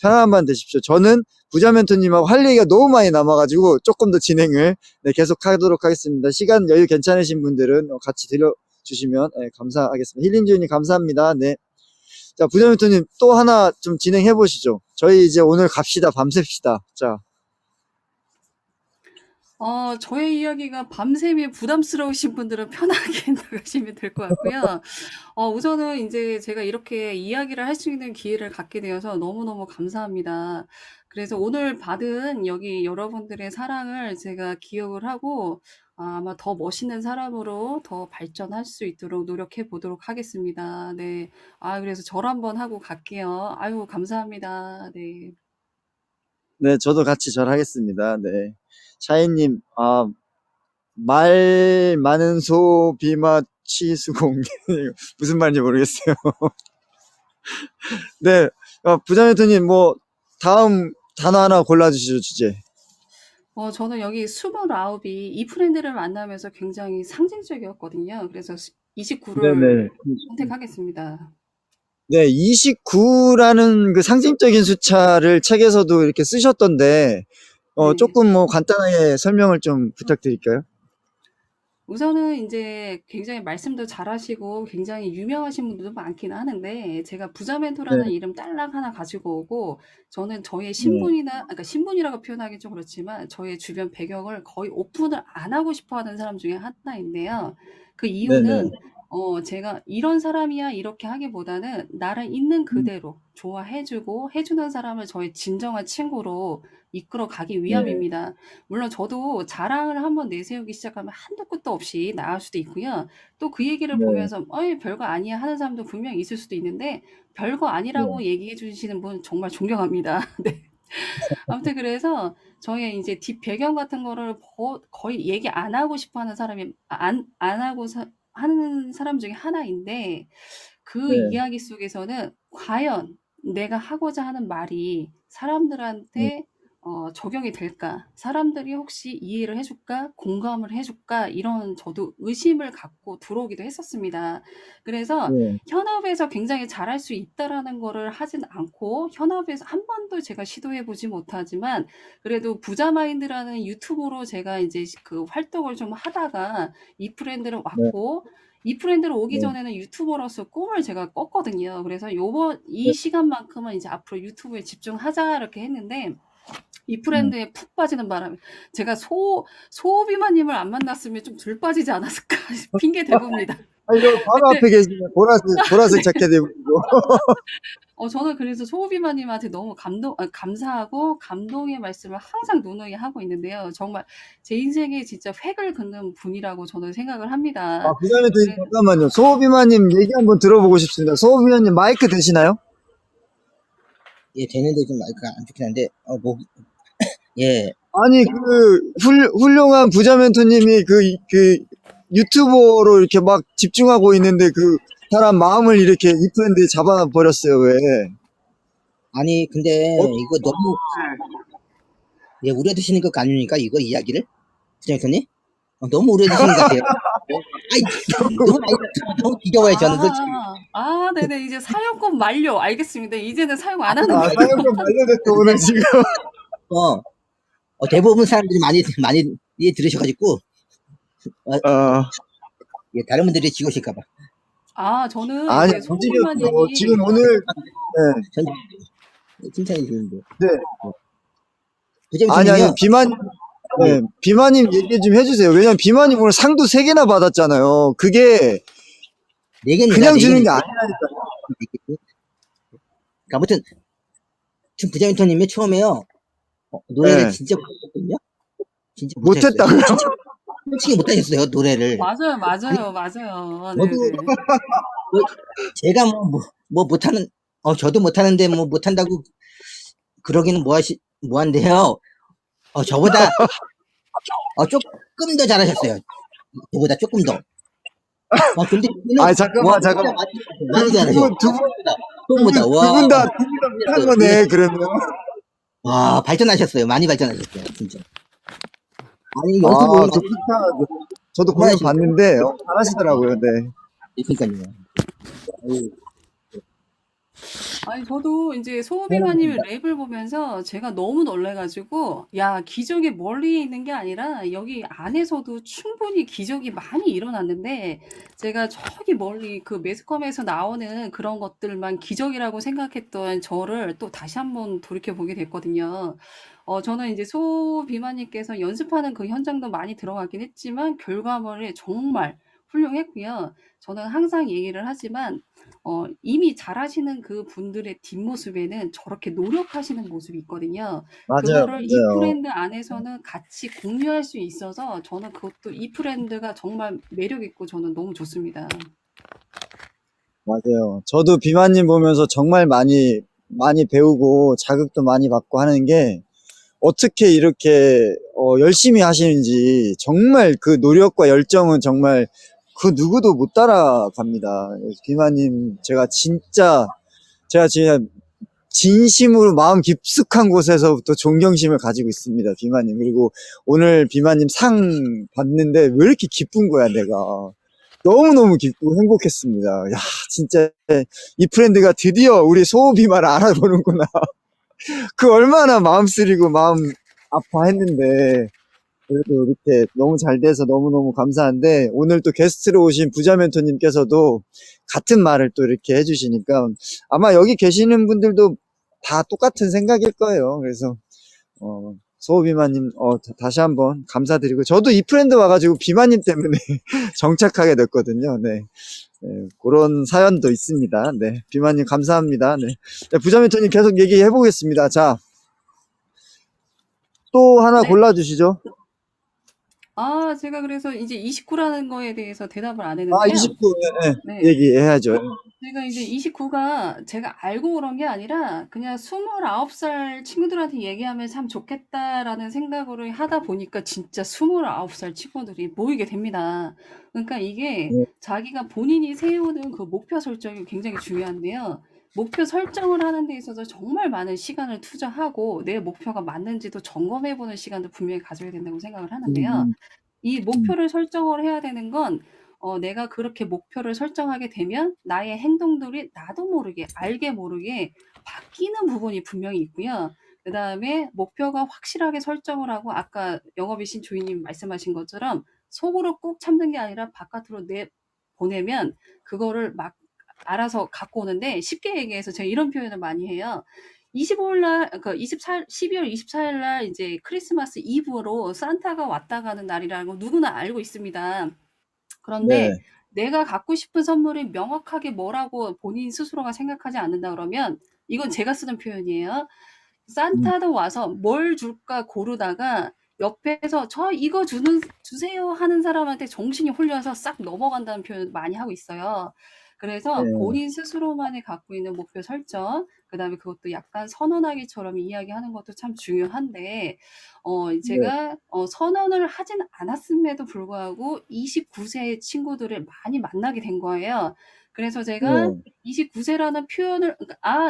편안한 밤 되십시오. 저는 부자 멘토님하고 할 얘기가 너무 많이 남아가지고 조금 더 진행을 네, 계속 하도록 하겠습니다. 시간 여유 괜찮으신 분들은 같이 들려주시면 네, 감사하겠습니다. 힐링주님 감사합니다. 네. 자, 부자 멘토님 또 하나 좀 진행해 보시죠. 저희 이제 오늘 갑시다. 밤새시다. 자. 저의 이야기가 밤샘이 부담스러우신 분들은 편하게 나가시면 될 것 같고요. 우선은 이제 제가 이렇게 이야기를 할 수 있는 기회를 갖게 되어서 너무너무 감사합니다. 그래서 오늘 받은 여기 여러분들의 사랑을 제가 기억을 하고 아마 더 멋있는 사람으로 더 발전할 수 있도록 노력해 보도록 하겠습니다. 네. 그래서 절 한번 하고 갈게요. 아유, 감사합니다. 네. 네, 저도 같이 절하겠습니다. 네. 샤이님, 말 많은 소, 비마, 치수공. 무슨 말인지 모르겠어요. 네, 부자매토님, 다음 단어 하나 골라주시죠, 주제. 저는 여기 29이 이 프렌드를 만나면서 굉장히 상징적이었거든요. 그래서 29를 네네. 선택하겠습니다. 네, 29라는 그 상징적인 숫자를 책에서도 이렇게 쓰셨던데, 네. 조금 간단하게 설명을 좀 부탁드릴까요? 우선은 인제 굉장히 말씀도 잘하시고 굉장히 유명하신 분들도 많기는 하는데 제가 부자 네. 멘토라는 이름 딸랑 하나 가지고 오고 저는 저의 네. 그러니까 신분이라고 표현하긴 좀 그렇지만 저의 주변 배경을 거의 오픈을 안 하고 싶어 하는 사람 중에 하나인데요. 그 네네. 이유는 제가 "이런 사람이야." 이렇게 하기보다는 나를 있는 음. 그대로 좋아해 주고 해 주는 사람을 저의 진정한 친구로 이끌어 가기 네. 위함입니다. 물론 저도 자랑을 한번 내세우기 시작하면 한도 끝도 없이 나갈 수도 있고요. 또 그 얘기를 네. 보면서 "어이 별거 아니야." 하는 사람도 분명히 있을 수도 있는데 별거 네. 아니라고 얘기해 주시는 분 정말 존경합니다. 네. 아무튼 그래서 저의 인제 뒷배경 같은 거를 거의 얘기 안 하고 싶어 하는 사람이 안 하고 하는 사람 중에 하나인데 그 네. 이야기 속에서는 과연 내가 하고자 하는 말이 음. 사람들한테 적용이 될까? 사람들이 혹시 이해를 해 줄까? 공감을 해 줄까? 이런 저도 의심을 갖고 들어오기도 했었습니다. 그래서 네. 현업에서 굉장히 잘할 수 있다라는 거를 하진 않고 현업에서 한 번도 제가 시도해 보지 못하지만 그래도 부자 마인드라는 유튜브로 제가 인제 그 활동을 좀 하다가 이 브랜드를 네. 왔고 이 브랜드로 오기 네. 전에는 유튜버로서 꿈을 제가 꿨거든요. 그래서 네. 이 시간만큼은 이제 '앞으로 유튜브에 집중하자.' 이렇게 했는데 이 음. 브랜드에 푹 빠지는 바람에 제가 소비마님을 안 만났으면 좀 덜 빠지지 않았을까 핑계 대봅니다. 아, 이거 바로 근데 앞에 계시네. 보라색 자켓 입고. 저는 그래서 소비마님한테 너무 감사하고 감동의 말씀을 항상 누누이 하고 있는데요. 정말 제 인생에 진짜 획을 긋는 분이라고 저는 생각을 아, 합니다. 부장님, 그래 잠깐만요. 소비마님 얘기 한번 들어보고 싶습니다. 소비마님 마이크 되시나요? 예, 되는데 좀 마이크가 안 좋긴 한데, 예. 아니, 훌륭한 부자 멘토님이 유튜버로 이렇게 막 집중하고 있는데 그 사람 마음을 이렇게 이 브랜드에 잡아버렸어요, 왜? 아니, 근데 어, 이거 너무, 예, 우려드시는 것 아닙니까? 이거 이야기를? 부장님? 너무 우려드시는 것 같아요. 아이, 너무 지겨워요, 저는 솔직히. 네네. 이제 사용권 만료. 알겠습니다. 이제는 사용 안 하는 걸로. 사연권 만료됐어, 오늘 지금. 대부분 사람들이 많이 이해 들으셔가지고, 예, 다른 분들이 지우실까봐. 저는 아니, 이제 소비마님이 지금 오늘, 네, 전 칭찬해 주는데. 네. 부장님은요? 네, 비마님 얘기 좀 해주세요. 왜냐면 비마님 오늘 상도 3개나 받았잖아요. 그게 4개입니다. 그냥 주는 게 아니라니까. 아무튼, 지금 부장님이 처음에요, 노래를 네. 진짜 못했거든요? 진짜 못했다고요? 솔직히 못하셨어요, 노래를. 맞아요. 저도, 네네. 제가 못하는, 저도 못하는데 못한다고 그러기는 뭐한데요. 저보다, 조금 더 잘하셨어요. 저보다 조금 더. 근데, 잠깐만. 많이 잘하셨어요. 처음보다. 와. 두 분 다 못한 거네, 그러면. 와, 발전하셨어요. 많이 발전하셨어요, 진짜. 아니, 연습 오히려. 저도 공연 봤는데, 잘하시더라고요, 네. 그러니까요. 아니 저도 인제 소비마님 랩을 보면서 제가 너무 놀라가지고 야 기적이 멀리에 있는 게 아니라 여기 안에서도 충분히 기적이 많이 일어났는데 제가 저기 멀리 그 매스컴에서 나오는 그런 것들만 기적이라고 생각했던 저를 또 다시 한번 돌이켜 보게 됐거든요. 저는 이제 소비마님께서 연습하는 그 현장도 많이 들어가긴 했지만 결과물이 정말 훌륭했고요. 저는 항상 얘기를 하지만 이미 잘하시는 그 분들의 뒷모습에는 저렇게 노력하시는 모습이 있거든요. 그거를 이 브랜드 안에서는 같이 공유할 수 있어서 저는 그것도 이 브랜드가 정말 매력 있고 저는 너무 좋습니다. 맞아요. 저도 비마님 보면서 정말 많이 배우고 자극도 많이 받고 하는 게 어떻게 이렇게 열심히 하시는지 정말 그 노력과 열정은 정말 그 누구도 못 따라갑니다. 비마님 제가 진짜 진심으로 마음 깊숙한 곳에서부터 존경심을 가지고 있습니다. 비마님. 그리고 오늘 비마님 상 받는데 왜 이렇게 기쁜 거야, 내가. 너무너무 기쁘고 행복했습니다. 야, 진짜 이 브랜드가 드디어 우리 소비마를 알아보는구나. 그 얼마나 마음 쓰리고 마음 아파했는데 그래도 이렇게 너무 잘 돼서 너무너무 감사한데, 오늘 또 게스트로 오신 부자 멘토님께서도 같은 말을 또 이렇게 해주시니까, 아마 여기 계시는 분들도 다 똑같은 생각일 거예요. 그래서, 소호비마님, 다시 한번 감사드리고, 저도 이 프렌드 와가지고 비마님 때문에 정착하게 됐거든요. 네. 네, 그런 사연도 있습니다. 네. 비마님 감사합니다. 네. 네, 부자 멘토님 계속 얘기해 보겠습니다. 자, 또 하나 네. 골라주시죠. 제가 그래서 이제 29라는 거에 대해서 대답을 안 아, 했는데요. 29, 네, 네. 얘기해야죠. 제가 이제 29가 제가 알고 그런 게 아니라 그냥 29살 친구들한테 얘기하면 참 좋겠다라는 생각으로 하다 보니까 진짜 29살 친구들이 모이게 됩니다. 그러니까 이게 네. 자기가 본인이 세우는 그 목표 설정이 굉장히 중요한데요. 목표 설정을 하는 데 있어서 정말 많은 시간을 투자하고 내 목표가 맞는지도 점검해 보는 시간도 분명히 가져야 된다고 생각을 하는데요. 이 목표를 설정을 해야 되는 건 내가 그렇게 목표를 설정하게 되면 나의 행동들이 나도 모르게, 알게 모르게 바뀌는 부분이 분명히 있고요. 그다음에 목표가 확실하게 설정을 하고 아까 영업이신 주인님 말씀하신 것처럼 속으로 꾹 참는 게 아니라 바깥으로 내보내면 그거를 막 알아서 갖고 오는데 쉽게 얘기해서 제가 이런 표현을 많이 해요. 25일 날, 그러니까 12월 24일 날 이제 크리스마스 이브로 산타가 왔다 가는 날이라는 거 누구나 알고 있습니다. 그런데 네. 내가 갖고 싶은 선물이 명확하게 뭐라고 본인 스스로가 생각하지 않는다 그러면 이건 제가 쓰는 표현이에요. 산타도 와서 뭘 줄까 고르다가 옆에서 저 이거 주세요 하는 사람한테 정신이 홀려서 싹 넘어간다는 표현을 많이 하고 있어요. 그래서 네. 본인 스스로만이 갖고 있는 목표 설정, 그다음에 그것도 약간 선언하기처럼 이야기하는 것도 참 중요한데, 제가 선언을 하진 않았음에도 불구하고 29세 친구들을 많이 만나게 된 거예요. 그래서 제가 네. 29세라는 표현을,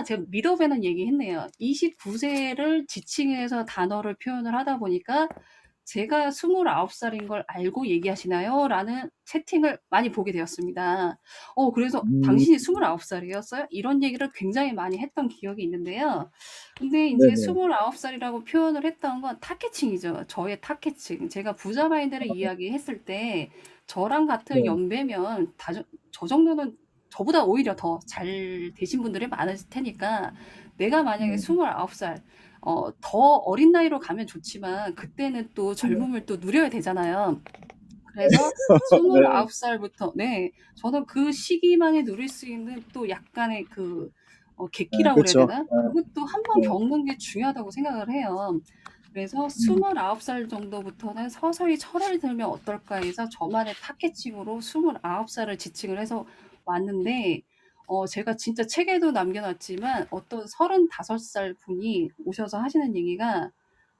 제가 미더베는 얘기했네요. 29세를 지칭해서 단어를 표현을 하다 보니까 제가 29살인 걸 알고 얘기하시나요? 라는 채팅을 많이 보게 되었습니다. 그래서 당신이 29살이었어요? 이런 얘기를 굉장히 많이 했던 기억이 있는데요. 근데 이제 네네. 29살이라고 표현을 했던 건 타겟층이죠. 저의 타겟층. 제가 부자 마인드를 이야기했을 때 저랑 같은 네. 연배면 저 정도는 저보다 오히려 더 잘 되신 분들이 많으실 테니까 내가 만약에 29살 더 어린 나이로 가면 좋지만 그때는 또 젊음을 또 누려야 되잖아요. 그래서 네. 29살부터 네. 저는 그 시기만에 누릴 수 있는 또 약간의 그 객기라고 그래야 그쵸. 되나? 그것도 한번 네. 겪는 게 중요하다고 생각을 해요. 그래서 29살 정도부터는 서서히 철을 들면 어떨까 해서 저만의 타겟층으로 29살을 지칭을 해서 왔는데 제가 진짜 책에도 남겨놨지만 어떤 35살 분이 오셔서 하시는 얘기가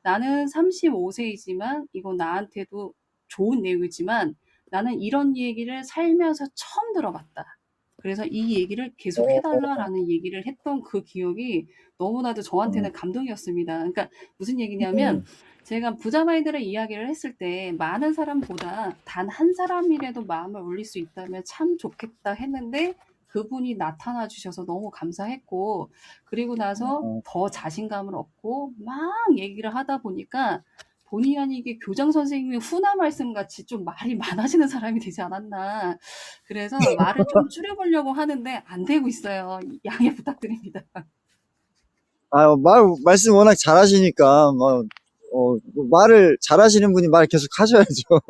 나는 35세이지만 이건 나한테도 좋은 내용이지만 나는 이런 얘기를 살면서 처음 들어봤다. 그래서 이 얘기를 계속 해달라라는 얘기를 했던 그 기억이 너무나도 저한테는 감동이었습니다. 그러니까 무슨 얘기냐면 제가 부자 마인드를 이야기를 했을 때 많은 사람보다 단 한 사람이라도 마음을 울릴 수 있다면 참 좋겠다 했는데 그분이 나타나 주셔서 너무 감사했고 그리고 나서 더 자신감을 얻고 막 얘기를 하다 보니까 본의 아니게 교장 선생님의 훈화 말씀 같이 좀 말이 많아지는 사람이 되지 않았나. 그래서 말을 좀 줄여보려고 하는데 안 되고 있어요. 양해 부탁드립니다. 말씀 워낙 잘하시니까, 말을 잘하시는 분이 말 계속 하셔야죠.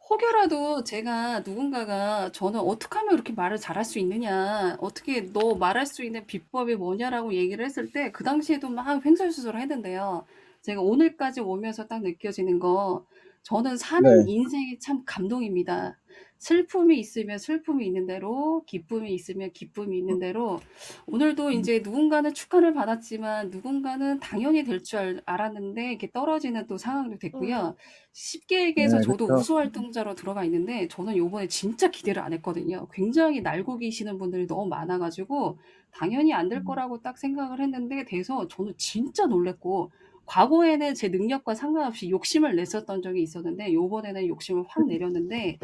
혹여라도 제가 누군가가 저는 어떻게 하면 그렇게 말을 잘할 수 있느냐, 어떻게 너 말할 수 있는 비법이 뭐냐라고 얘기를 했을 때 그 당시에도 막 횡설수설을 했는데요. 제가 오늘까지 오면서 딱 느껴지는 거, 저는 사는 네. 인생이 참 감동입니다. 슬픔이 있으면 슬픔이 있는 대로, 기쁨이 있으면 기쁨이 있는 대로, 오늘도 이제 누군가는 축하를 받았지만 누군가는 당연히 될 줄 알았는데 이렇게 떨어지는 또 상황도 됐고요. 쉽게 얘기해서 네, 저도 그쵸. 우수 활동자로 들어가 있는데 저는 요번에 진짜 기대를 안 했거든요. 굉장히 날고 계시는 분들이 너무 많아 가지고 당연히 안 될 거라고 딱 생각을 했는데 돼서 저는 진짜 놀랐고 과거에는 제 능력과 상관없이 욕심을 냈었던 적이 있었는데 요번에는 욕심을 확 내렸는데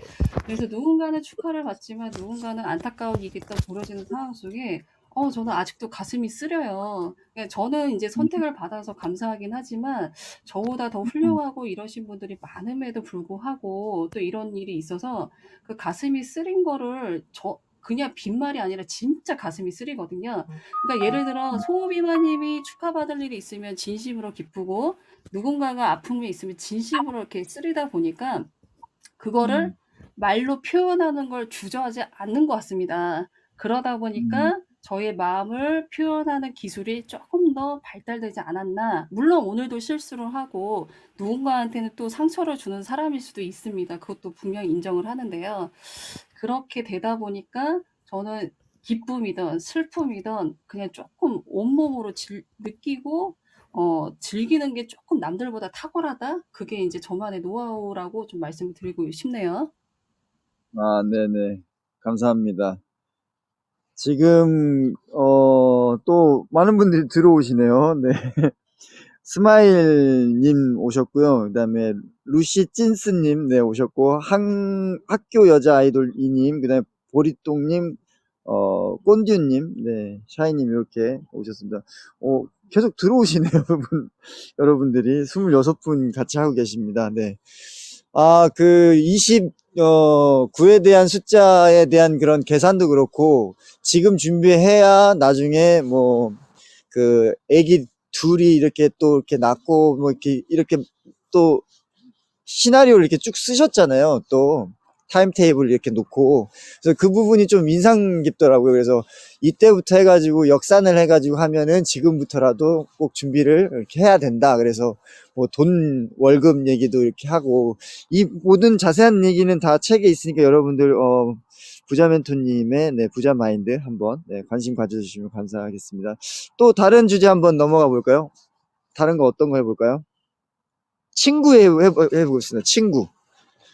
그래서 누군가는 축하를 받지만 누군가는 안타까운 일이 또 벌어지는 상황 속에 저는 아직도 가슴이 쓰려요. 그러니까 저는 이제 선택을 받아서 감사하긴 하지만 저보다 더 훌륭하고 이러신 분들이 많음에도 불구하고 또 이런 일이 있어서 그 가슴이 쓰린 거를 그냥 빈말이 아니라 진짜 가슴이 쓰리거든요. 그러니까 예를 들어 소비마님이 축하받을 일이 있으면 진심으로 기쁘고 누군가가 아픔이 있으면 진심으로 이렇게 쓰리다 보니까 그거를 말로 표현하는 걸 주저하지 않는 것 같습니다. 그러다 보니까 저의 마음을 표현하는 기술이 조금 더 발달되지 않았나. 물론 오늘도 실수를 하고 누군가한테는 또 상처를 주는 사람일 수도 있습니다. 그것도 분명히 인정을 하는데요. 그렇게 되다 보니까 저는 기쁨이든 슬픔이든 그냥 조금 온몸으로 느끼고 즐기는 게 조금 남들보다 탁월하다? 그게 이제 저만의 노하우라고 좀 말씀을 드리고 싶네요. 아, 네네. 감사합니다. 지금, 또 많은 분들이 들어오시네요. 네. 스마일님 오셨고요. 그 다음에 루시 찐스님, 네, 오셨고, 학교 여자 아이돌 이님, 그 다음에 보리똥님, 꼰듀님, 네, 샤이님 이렇게 오셨습니다. 계속 들어오시네요, 여러분들이. 26분 같이 하고 계십니다. 네. 그 29에 대한 숫자에 대한 그런 계산도 그렇고, 지금 준비해야 나중에 애기 둘이 이렇게 또 이렇게 낳고, 이렇게 또 시나리오를 이렇게 쭉 쓰셨잖아요. 또 타임테이블 이렇게 놓고. 그래서 그 부분이 좀 인상 깊더라고요. 그래서 이때부터 해가지고 역산을 해가지고 하면은 지금부터라도 꼭 준비를 이렇게 해야 된다. 그래서 돈 월급 얘기도 이렇게 하고, 이 모든 자세한 얘기는 다 책에 있으니까 여러분들 부자 멘토님의 부자 마인드 한번 관심 가져주시면 감사하겠습니다. 또 다른 주제 한번 넘어가 볼까요? 다른 거 어떤 거 해볼까요? 친구 해보겠습니다. 친구.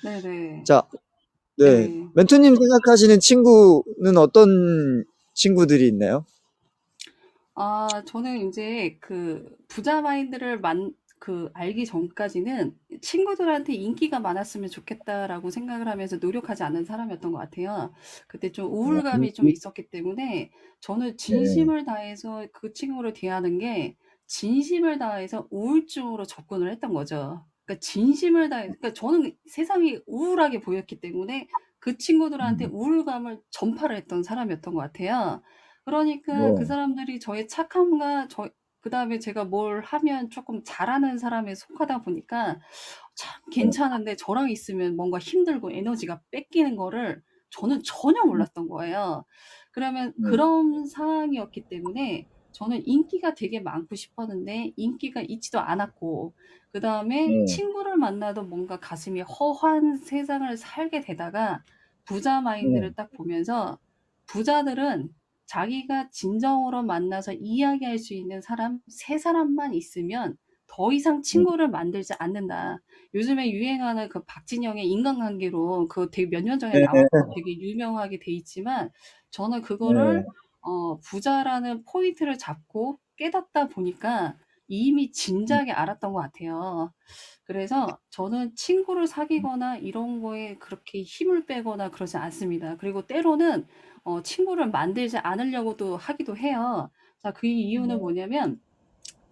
네네. 자, 네. 네. 멘토님 생각하시는 친구는 어떤 친구들이 있나요? 저는 이제 그 부자 마인드를 알기 전까지는 친구들한테 인기가 많았으면 좋겠다라고 생각을 하면서 노력하지 않는 사람이었던 것 같아요. 그때 좀 우울감이 좀 있었기 때문에 저는 진심을 다해서 그 친구를 대하는 게 진심을 다해서 우울증으로 접근을 했던 거죠. 그러니까 진심을 다해, 그러니까 저는 세상이 우울하게 보였기 때문에 그 친구들한테 우울감을 전파를 했던 사람이었던 것 같아요. 그러니까 그 네. 사람들이 저의 착함과 그다음에 제가 뭘 하면 조금 잘하는 사람에 속하다 보니까 참 괜찮은데 저랑 있으면 뭔가 힘들고 에너지가 뺏기는 거를 저는 전혀 몰랐던 거예요. 그러면 그런 상황이었기 때문에 저는 인기가 되게 많고 싶었는데 인기가 있지도 않았고, 그다음에 친구를 만나도 뭔가 가슴이 허한 세상을 살게 되다가 부자 마인드를 딱 보면서 부자들은 자기가 진정으로 만나서 이야기할 수 있는 사람 세 사람만 있으면 더 이상 친구를 만들지 않는다. 요즘에 유행하는 그 박진영의 인간관계론, 그거 되게 몇 년 전에 나왔고 되게 유명하게 돼 있지만 저는 그거를 부자라는 포인트를 잡고 깨닫다 보니까 이미 진작에 알았던 것 같아요. 그래서 저는 친구를 사귀거나 이런 거에 그렇게 힘을 빼거나 그러지 않습니다. 그리고 때로는 친구를 만들지 않으려고도 하기도 해요. 자, 그 이유는 뭐냐면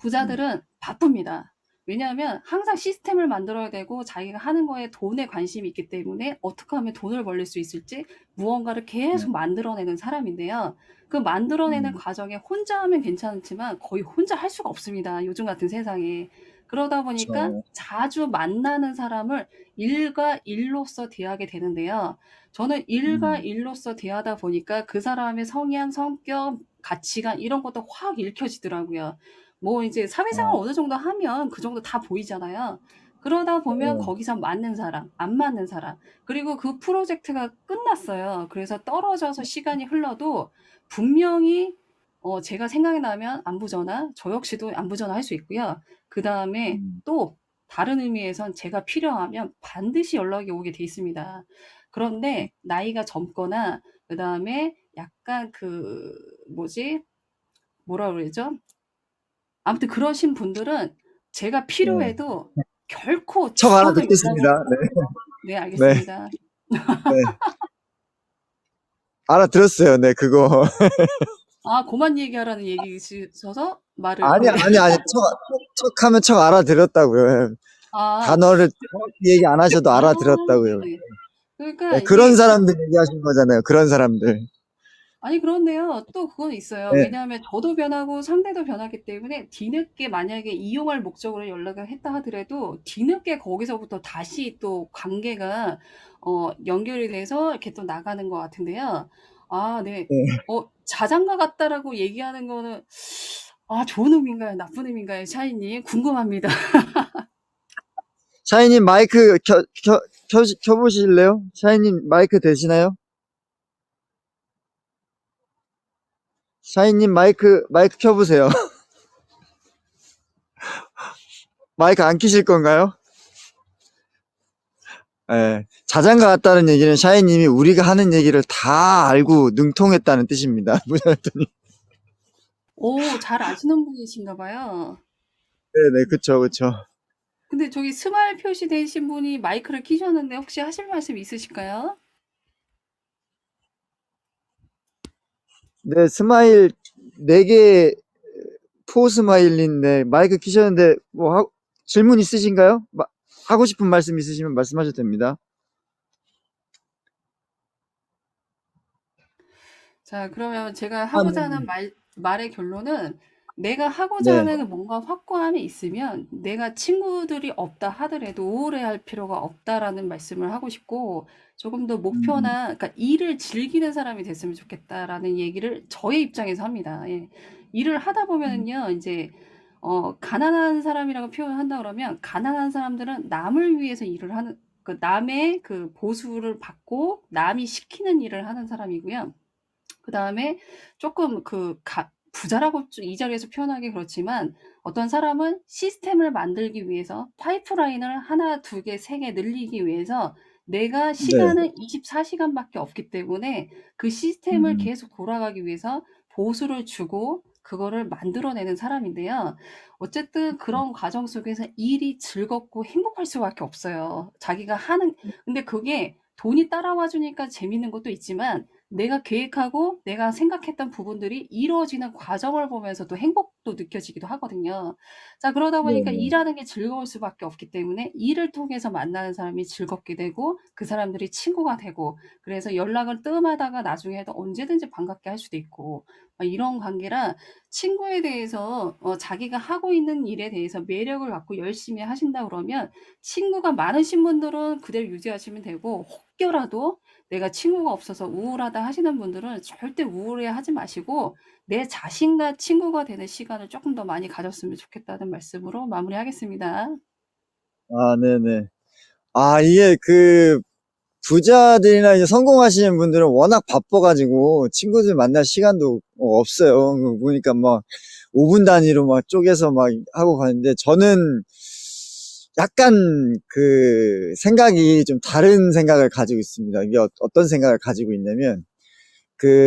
부자들은 바쁩니다. 왜냐하면 항상 시스템을 만들어야 되고 자기가 하는 거에 돈에 관심이 있기 때문에 어떻게 하면 돈을 벌릴 수 있을지 무언가를 계속 만들어내는 사람인데요. 그 만들어내는 과정에 혼자 하면 괜찮지만 거의 혼자 할 수가 없습니다. 요즘 같은 세상에. 그러다 보니까 그렇죠. 자주 만나는 사람을 일과 일로서 대하게 되는데요. 저는 일과 일로서 대하다 보니까 그 사람의 성향, 성격, 가치관 이런 것도 확 읽혀지더라고요. 뭐 이제 사회생활 어느 정도 하면 그 정도 다 보이잖아요. 그러다 보면 거기서 맞는 사람, 안 맞는 사람, 그리고 그 프로젝트가 끝났어요. 그래서 떨어져서 시간이 흘러도 분명히 제가 생각이 나면 안부 전화, 저 역시도 안부 전화 할 수 있고요. 그다음에 또 다른 의미에선 제가 필요하면 반드시 연락이 오게 돼 있습니다. 그런데 나이가 젊거나 그다음에 약간 그 뭐지? 뭐라 그러죠? 아무튼 그러신 분들은 제가 필요해도 결코 척 하나 죽어도 연락을. 듣겠습니다. 네, 네, 알겠습니다. 네. 알아들었어요. 네, 그거. 아, 그만 얘기하라는 얘기셔서 말을 아니, 척하면 척 알아들었다고요. 아, 단어를 정확히 얘기 안 하셔도 아, 알아들었다고요. 네네. 그러니까 네, 그런 이게 사람들 얘기하신 거잖아요. 그런 사람들. 아니 그런데요. 또 그건 있어요. 네, 왜냐하면 저도 변하고 상대도 변하기 때문에 뒤늦게 만약에 이용할 목적으로 연락을 했다 하더라도 뒤늦게 거기서부터 다시 또 관계가 연결이 돼서 이렇게 또 나가는 것 같은데요. 아, 네. 네. 자장가 같다라고 얘기하는 거는 아, 좋은 의미인가요? 나쁜 의미인가요? 샤이님 궁금합니다. 샤이님 마이크 켜보실래요? 샤이님 마이크 되시나요? 샤이님 마이크 켜보세요. 마이크 안 켜실 건가요? 예. 자장가 같다는 얘기는 샤이님이 우리가 하는 얘기를 다 알고 능통했다는 뜻입니다. 무슨 오, 잘 아시는 분이신가 봐요. 네네, 그쵸, 그쵸. 근데 저기 스마일 표시되신 분이 마이크를 켜셨는데 혹시 하실 말씀 있으실까요? 네, 스마일 4개 포 스마일인데 마이크 켜셨는데 뭐 질문 있으신가요? 하고 싶은 말씀 있으시면 말씀하셔도 됩니다. 자, 그러면 제가 아, 하고자 하는 네. 말의 결론은 내가 하고자 네. 하는 뭔가 확고함이 있으면 내가 친구들이 없다 하더라도 우울해할 필요가 없다라는 말씀을 하고 싶고 조금 더 음, 목표나 그러니까 일을 즐기는 사람이 됐으면 좋겠다라는 얘기를 저의 입장에서 합니다. 예. 일을 하다 음, 보면은요, 이제 가난한 사람이라고 표현한다 그러면 가난한 사람들은 남을 위해서 일을 하는 그 남의 그 보수를 받고 남이 시키는 일을 하는 사람이고요. 그다음에 조금 부자라고 이 자리에서 표현하기 그렇지만 어떤 사람은 시스템을 만들기 위해서 파이프라인을 하나, 두 개, 세 개 늘리기 위해서 내가 네. 시간은 24시간밖에 없기 때문에 그 시스템을 음, 계속 돌아가기 위해서 보수를 주고 그거를 만들어내는 사람인데요. 어쨌든 그런 과정 속에서 일이 즐겁고 행복할 수밖에 없어요. 자기가 하는 근데 그게 돈이 따라와 주니까 재밌는 것도 있지만 내가 계획하고 내가 생각했던 부분들이 이루어지는 과정을 보면서도 행복도 느껴지기도 하거든요. 자, 그러다 보니까 네네. 일하는 게 즐거울 수밖에 없기 때문에 일을 통해서 만나는 사람이 즐겁게 되고 그 사람들이 친구가 되고 그래서 연락을 뜸하다가 나중에도 언제든지 반갑게 할 수도 있고 이런 관계라 친구에 대해서 자기가 하고 있는 일에 대해서 매력을 갖고 열심히 하신다 그러면 친구가 많으신 분들은 그대로 유지하시면 되고 혹여라도 내가 친구가 없어서 우울하다 하시는 분들은 절대 우울해하지 마시고 내 자신과 친구가 되는 시간을 조금 더 많이 가졌으면 좋겠다는 말씀으로 마무리하겠습니다. 아, 네네. 이게 부자들이나 이제 성공하시는 분들은 워낙 바빠가지고 친구들 만날 시간도 없어요. 보니까 막 5분 단위로 막 쪼개서 막 하고 가는데 저는 약간 생각이 좀 다른 생각을 가지고 있습니다. 이게 어떤 생각을 가지고 있냐면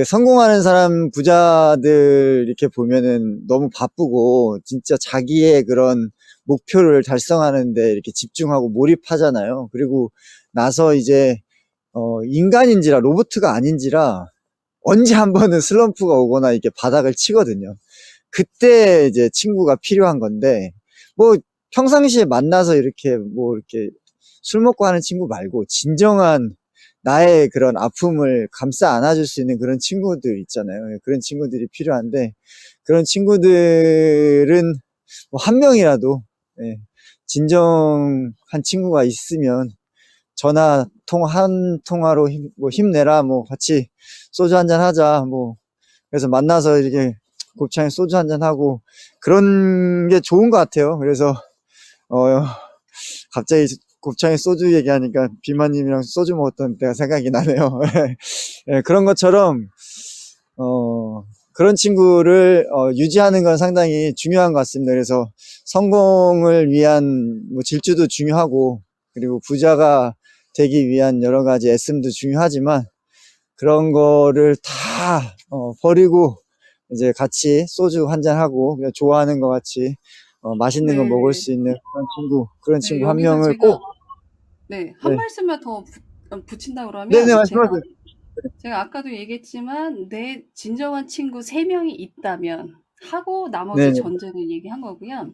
성공하는 사람 부자들 이렇게 보면은 너무 바쁘고 진짜 자기의 그런 목표를 달성하는데 이렇게 집중하고 몰입하잖아요. 그리고 나서 이제 인간인지라 로봇가 아닌지라 언제 한 번은 슬럼프가 오거나 이렇게 바닥을 치거든요. 그때 이제 친구가 필요한 건데 뭐 평상시에 만나서 이렇게 술 먹고 하는 친구 말고 진정한 나의 그런 아픔을 감싸 안아줄 수 있는 그런 친구들 있잖아요. 예, 그런 친구들이 필요한데 그런 친구들은 뭐 한 명이라도 예, 진정한 친구가 있으면 전화 한 통화로 뭐 힘내라, 뭐 같이 소주 한잔 하자, 뭐 그래서 만나서 이렇게 곱창에 소주 한잔 하고 그런 게 좋은 것 같아요. 그래서 어 갑자기 곱창에 소주 얘기하니까 비마님이랑 소주 먹었던 때가 생각이 나네요. 예, 그런 것처럼 어 그런 친구를 유지하는 건 상당히 중요한 것 같습니다. 그래서 성공을 위한 뭐 질주도 중요하고 그리고 부자가 되기 위한 여러 가지 애씀도 중요하지만 그런 거를 다 버리고 이제 같이 소주 한잔 하고 그냥 좋아하는 거 같이 맛있는 거 먹을 네. 수 있는 그런 네, 친구 한 여기서 명을 제가 꼭. 네, 한 네, 말씀만 더 붙인다 네네, 그러면 제가 말씀하세요. 제가 아까도 얘기했지만 내 진정한 친구 3명이 있다면 하고 나머지 네네. 전제는 얘기한 거고요.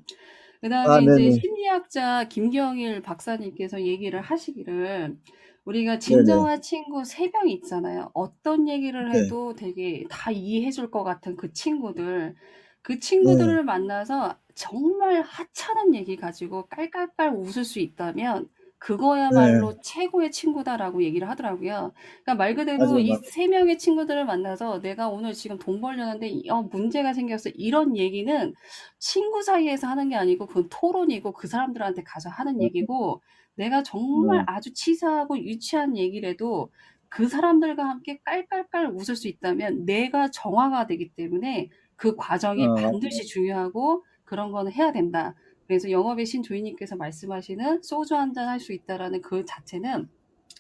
아, 그다음에 이제 네네. 심리학자 김경일 박사님께서 얘기를 하시기를 우리가 네네. 진정한 친구 3명이 있잖아요. 어떤 얘기를 네. 해도 되게 다 이해해 줄 것 같은 그 친구들. 그 네. 친구들을 만나서 정말 하찮은 얘기 가지고 깔깔깔 웃을 수 있다면 네. 그거야말로 최고의 친구다라고 얘기를 하더라고요. 그러니까 말 그대로 맞아요, 이 맞아요. 3명의 친구들을 만나서 내가 오늘 지금 돈 벌려는데 문제가 생겼어. 이런 얘기는 친구 사이에서 하는 게 아니고 그건 토론이고 그 사람들한테 가서 하는 얘기고 내가 정말 네. 아주 치사하고 유치한 얘기라도 그 사람들과 함께 깔깔깔 웃을 수 있다면 내가 정화가 되기 때문에 그 과정이 맞아요. 반드시 중요하고 그런 거는 해야 된다. 그래서 영업의 신 조이님께서 말씀하시는 소주 한 잔 할 수 있다라는 그 자체는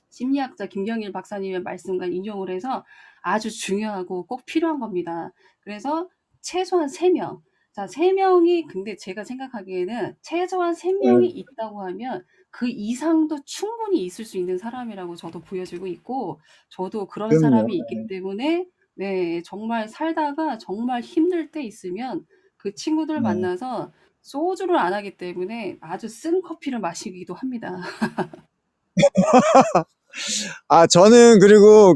심리학자 김경일 박사님의 말씀과 인용을 해서 아주 중요하고 꼭 필요한 겁니다. 그래서 최소한 3명. 자, 3명이 근데 제가 생각하기에는 최소한 3명이 네. 있다고 하면 그 이상도 충분히 있을 수 있는 사람이라고 저도 보여지고 있고 저도 그런 그럼요. 사람이 있기 때문에 네, 정말 살다가 정말 힘들 때 있으면 그 친구들 네. 만나서 소주를 안 하기 때문에 아주 쓴 커피를 마시기도 합니다. 아, 저는 그리고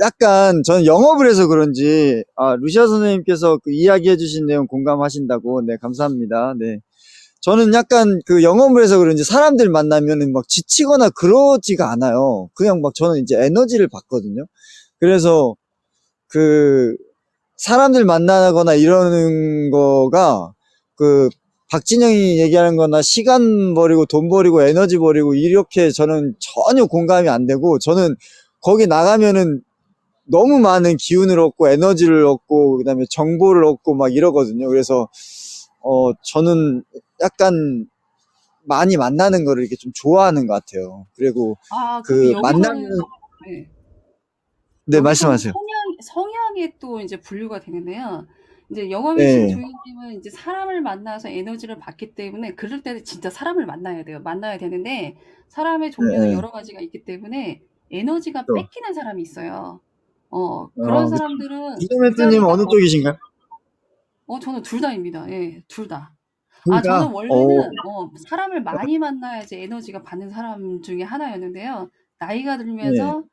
약간 저는 영업을 해서 그런지, 루시아 선생님께서 그 이야기해 주신 내용 공감하신다고, 네, 감사합니다. 네. 저는 약간 그 영업을 해서 그런지 사람들 만나면은 막 지치거나 그러지가 않아요. 그냥 막 저는 이제 에너지를 받거든요. 그래서 그 사람들 만나거나 이러는 거가 그 박진영이 얘기하는 거나 시간 버리고 돈 버리고 에너지 버리고 이렇게 저는 전혀 공감이 안 되고 저는 거기 나가면은 너무 많은 기운을 얻고 에너지를 얻고 그다음에 정보를 얻고 막 이러거든요. 그래서 저는 약간 많이 만나는 거를 이렇게 좀 좋아하는 것 같아요. 그리고 아, 그럼 그 만나면 여기서는 네. 네, 여기서는 말씀하세요. 성향에 또 이제 분류가 되는데요. 이제 영업의 신 네, 조이님은 이제 사람을 만나서 에너지를 받기 때문에 그럴 때는 진짜 사람을 만나야 돼요. 만나야 되는데 사람의 네, 종류는 네. 여러 가지가 있기 때문에 에너지가 또, 뺏기는 사람이 있어요. 그런 사람들은 그 이동멘트님 자리가 어느 쪽이신가요? 저는 둘 다입니다. 예, 둘 다. 둘 저는 다? 원래는 사람을 많이 만나야지 에너지가 받는 사람 중에 하나였는데요. 나이가 네. 들면서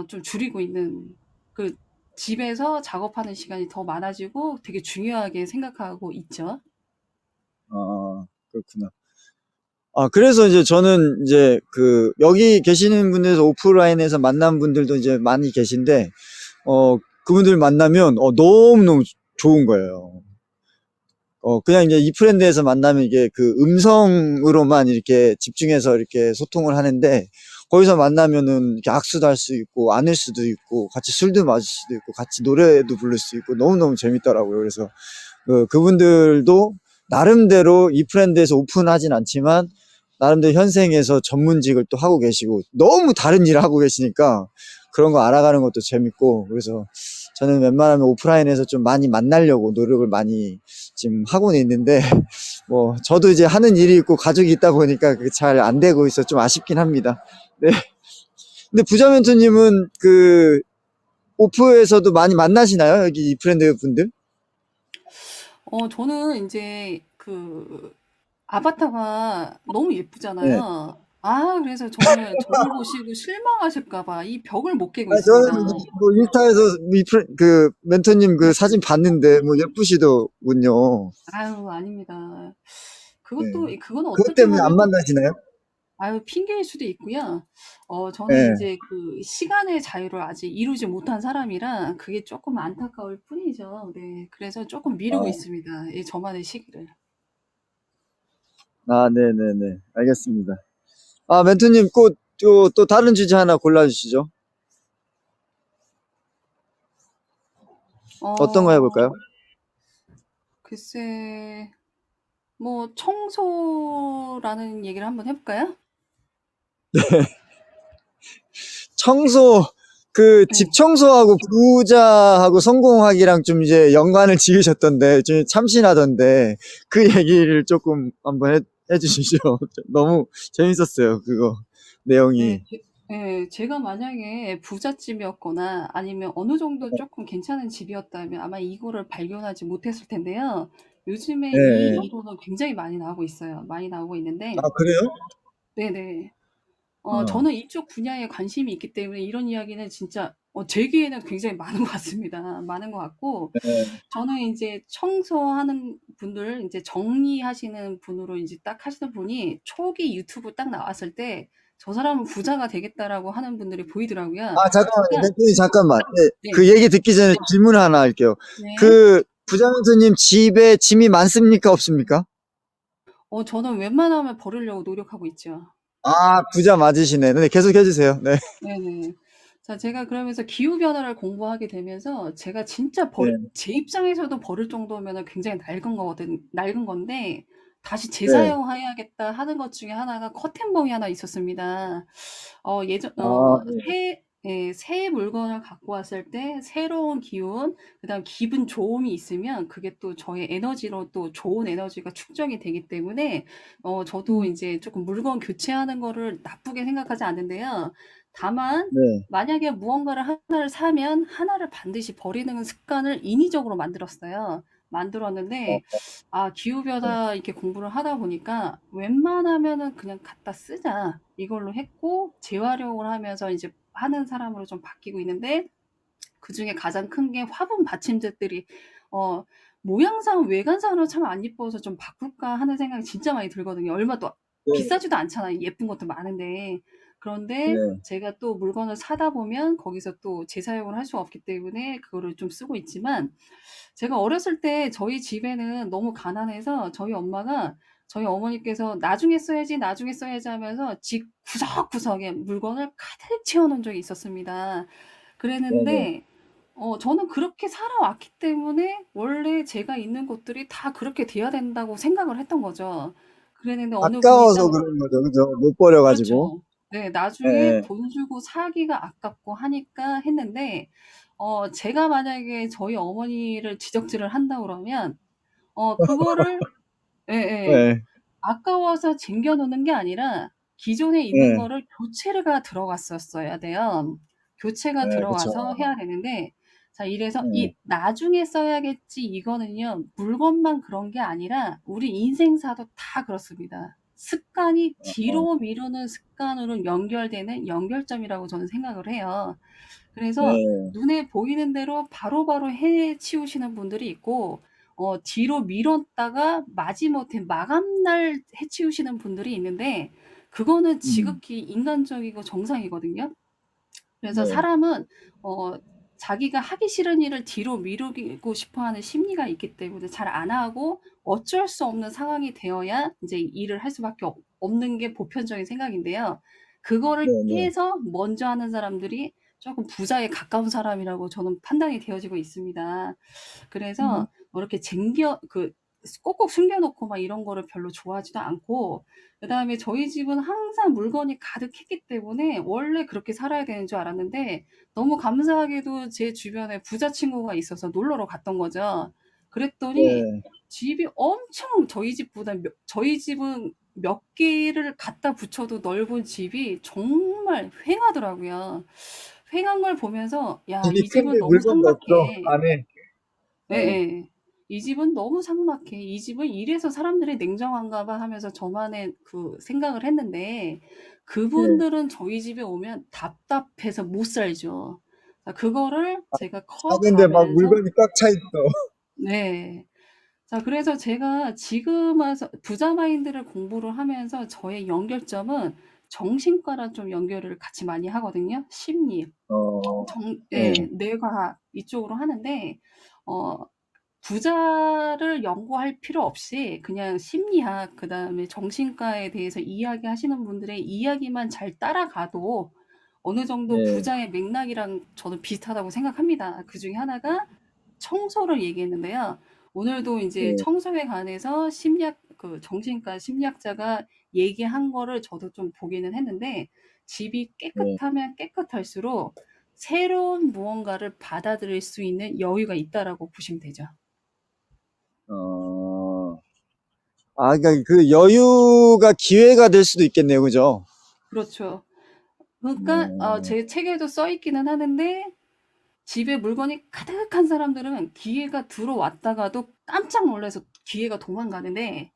좀 줄이고 있는 그 집에서 작업하는 시간이 더 많아지고 되게 중요하게 생각하고 있죠. 그렇구나. 그래서 이제 저는 이제 여기 계시는 분들에서 오프라인에서 만난 분들도 이제 많이 계신데, 그분들 만나면, 너무너무 좋은 거예요. 그냥 이제 이 프렌드에서 만나면 이게 음성으로만 이렇게 집중해서 이렇게 소통을 하는데, 거기서 만나면은 이렇게 악수도 할 수 있고, 안을 수도 있고, 같이 술도 마실 수도 있고, 같이 노래도 부를 수 있고, 너무너무 재밌더라고요. 그래서, 그분들도 나름대로 이 프렌드에서 오픈하진 않지만, 나름대로 현생에서 전문직을 또 하고 계시고, 너무 다른 일을 하고 계시니까, 그런 거 알아가는 것도 재밌고, 그래서 저는 웬만하면 오프라인에서 좀 많이 만나려고 노력을 많이 지금 하고는 있는데, 뭐, 저도 이제 하는 일이 있고 가족이 있다 보니까 그게 잘 안 되고 있어 좀 아쉽긴 합니다. 네. 근데 부자 멘토님은 오프에서도 많이 만나시나요? 여기 이 프렌드 분들? 저는 인제 아바타가 너무 네. 예쁘잖아요. 그래서 저는 저를 보시고 실망하실까 봐 이 벽을 못 깨고 저는 있습니다. 뭐 인스타에서 멘토님 네. 사진 봤는데, 뭐 예쁘시더군요. 아유, 아닙니다. 네. 그거는 그것 어떻게 때문에 안 보면은 만나시나요? 핑계일 수도 있고요. 저는 네. 인제 시간의 자유를 아직 이루지 못한 사람이라 그게 쪼끔 안타까울 뿐이죠. 네. 그래서 쪼끔 미루고 아, 있습니다, 이 저만의 시기를. 네네네. 알겠습니다. 멘토님, 또 다른 주제 하나 골라주시죠. 어떤 거 어 해볼까요? 글쎄 뭐 청소라는 얘기를 한번 해 볼까요? 청소, 집 네. 청소하고 부자하고 성공하기랑 좀 이제 연관을 지으셨던데, 좀 참신하던데, 그 얘기를 조금 한번 해주시죠. 너무 재밌었어요, 그거, 네. 내용이. 예, 제가 만약에 부잣집이었거나 아니면 어느 정도 조금 괜찮은 집이었다면 아마 이거를 발견하지 못했을 텐데요. 요즘에 예, 이 예. 이론은 굉장히 많이 나오고 있어요. 많이 나오고 있는데, 아, 그래요? 네네. 어, 저는 이쪽 분야에 관심이 있기 때문에 이런 이야기는 진짜 제기에는 굉장히 많은 것 같습니다. 많은 것 같고, 예. 저는 이제 청소하는 분들, 이제 정리하시는 분으로 이제 딱 하시는 분이 초기 유튜브 딱 나왔을 때, 저 사람은 부자가 되겠다라고 하는 분들이 보이더라고요. 아, 잠깐만요. 그러니까, 대표님, 잠깐만. 네, 네, 그 얘기 듣기 전에 질문 하나 할게요. 네. 그, 부자연수님 집에 짐이 많습니까? 없습니까? 저는 웬만하면 버리려고 노력하고 있죠. 아, 부자 맞으시네. 네, 계속 해주세요. 네. 네네. 자, 제가 그러면서 기후변화를 공부하게 되면서 제가 진짜 네. 제 입장에서도 버릴 정도면 굉장히 낡은 건데, 다시 네. 재사용해야겠다 하는 것 중에 하나가 커튼봉이 하나 있었습니다. 아, 네. 새 물건을 갖고 왔을 때 새로운 기운, 그다음 기분 좋음이 있으면 그게 또 저의 에너지로 또 좋은 에너지가 축적이 되기 때문에 저도 이제 조금 물건 교체하는 거를 나쁘게 생각하지 않는데요. 다만 네. 만약에 무언가를 하나를 사면 하나를 반드시 버리는 습관을 인위적으로 만들었어요. 어, 만들었는데 네. 기후변화 이렇게 공부를 하다 보니까 웬만하면은 그냥 갖다 쓰자 이걸로 했고 재활용을 하면서 이제 하는 사람으로 좀 바뀌고 있는데 그중에 가장 큰 게 화분 받침대들이 어 모양상 외관상으로 참 안 이뻐서 좀 바꿀까 하는 생각이 진짜 많이 들거든요. 얼마 또 네. 비싸지도 않잖아요. 예쁜 것도 많은데. 그런데 네. 제가 또 물건을 사다 보면 거기서 또 재사용을 할 수가 없기 때문에 그거를 좀 쓰고 있지만 제가 어렸을 때 저희 집에는 너무 가난해서 저희 엄마가 저희 어머니께서 나중에 써야지, 나중에 써야지 하면서 집 구석구석에 물건을 가득 채워 놓은 적이 있었습니다. 네네. 그랬는데 저는 그렇게 살아왔기 때문에 원래 제가 있는 곳들이 다 그렇게 돼야 된다고 생각을 했던 거죠. 그랬는데 어느 분이 아까워서 딱 그런 거죠. 그죠? 못 버려가지고. 그렇죠. 네. 예, 나중에 예. 돈 주고 사기가 아깝고 하니까 했는데 제가 만약에 저희 어머니를 지적질을 한다 그러면 그거를 예예. 네. 아까워서 쟁겨 놓는 게 아니라 기존에 있는 예. 거를 교체가 들어갔었어야 돼요. 교체가 네, 그쵸. 들어와서 해야 되는데 자 이래서 예. 이 '나중에 써야겠지.' 이거는요. 물건만 그런 게 아니라 우리 인생사도 다 그렇습니다. 습관이 어, 뒤로 미루는 습관으로 연결되는 연결점이라고 저는 생각을 해요. 그래서 네. 눈에 보이는 대로 바로바로 해치우시는 분들이 있고 뒤로 미뤘다가 마지못해 마감날 해치우시는 분들이 있는데 그거는 음, 지극히 인간적이고 정상이거든요. 그래서 네. 사람은 어 자기가 하기 싫은 일을 뒤로 미루고 싶어 하는 심리가 있기 때문에 잘 안 하고 어쩔 수 없는 상황이 되어야 이제 일을 할 수밖에 없는 게 보편적인 생각인데요. 그거를 네네. 깨서 먼저 하는 사람들이 조금 부자에 가까운 사람이라고 저는 판단이 되어지고 있습니다. 음, 그래서 뭐 이렇게 꼭꼭 숨겨 놓고 막 이런 거를 별로 좋아하지도 않고 그다음에 저희 집은 항상 물건이 가득했기 때문에 원래 그렇게 살아야 되는 줄 알았는데 너무 감사하게도 제 주변에 부자 친구가 있어서 놀러를 갔던 거죠. 그랬더니 네. 집이 엄청 저희 집은 몇 개를 갖다 붙여도 넓은 집이 정말 휑하더라고요. 휑한 걸 보면서 '야 집이 이 집은 큰데 너무 물건도 없어, 삭막해.' 안에. 네. 예예. '이 집은 너무 삭막해. 이 집은 이래서 사람들이 냉정한가 봐.' 하면서 저만의 그 생각을 했는데 네. 그분들은 저희 집에 오면 답답해서 못 살죠. 그거를 제가 작은데 막 커가면서 물건이 꽉 차 있어. 네. 자 그래서 제가 지금 와서 부자 마인드를 공부를 하면서 저의 연결점은 정신과랑 좀 연결을 같이 많이 하거든요. 심리, 네. 뇌과학 이쪽으로 하는데 어 부자를 연구할 필요 없이 그냥 심리학 그다음에 정신과에 대해서 이야기하시는 분들의 이야기만 잘 따라가도 어느 정도 네. 부자의 맥락이랑 저는 비슷하다고 생각합니다. 그중에 하나가 청소를 얘기했는데요. 오늘도 이제 네. 청소에 관해서 정신과 심리학자가 얘기한 거를 저도 좀 보기는 했는데 집이 네. 깨끗하면 깨끗할수록 새로운 무언가를 받아들일 수 있는 여유가 있다라고 보시면 되죠. 어, 그러니까 그 여유가 기회가 될 수도 있겠네요. 그죠? 그렇죠. 그러니까 제 책에도 써 있기는 하는데 집에 물건이 가득한 사람들은 기회가 들어왔다가도 깜짝 놀라서 기회가 도망가는데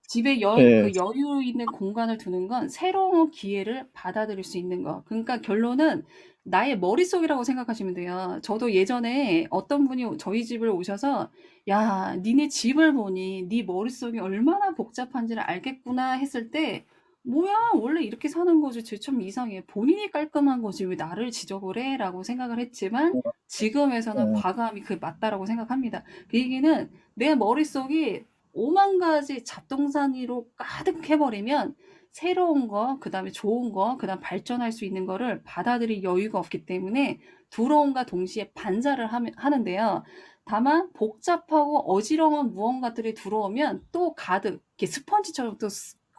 집에 예. 그 여유 있는 공간을 두는 건 새로운 기회를 받아들일 수 있는 거. 그러니까 결론은 나의 머릿속이라고 생각하시면 돼요. 저도 예전에 어떤 분이 저희 집을 오셔서 야, 니네 집을 보니 네 머릿속이 얼마나 복잡한지를 알겠구나 했을 때 뭐야, 원래 이렇게 사는 거지. 쟤 참 이상해. 본인이 깔끔한 거지. 왜 나를 지적을 해? 라고 생각을 했지만 지금에서는 예. 과감히 그게 맞다라고 생각합니다. 그 얘기는 내 머릿속이 오만 가지 잡동사니로 가득해버리면 새로운 거, 그 다음에 좋은 거, 그 다음 발전할 수 있는 거를 받아들일 여유가 없기 때문에 두려움과 동시에 반사를 하는데요. 다만 복잡하고 어지러운 무언가들이 들어오면 또 가득, 이렇게 스펀지처럼 또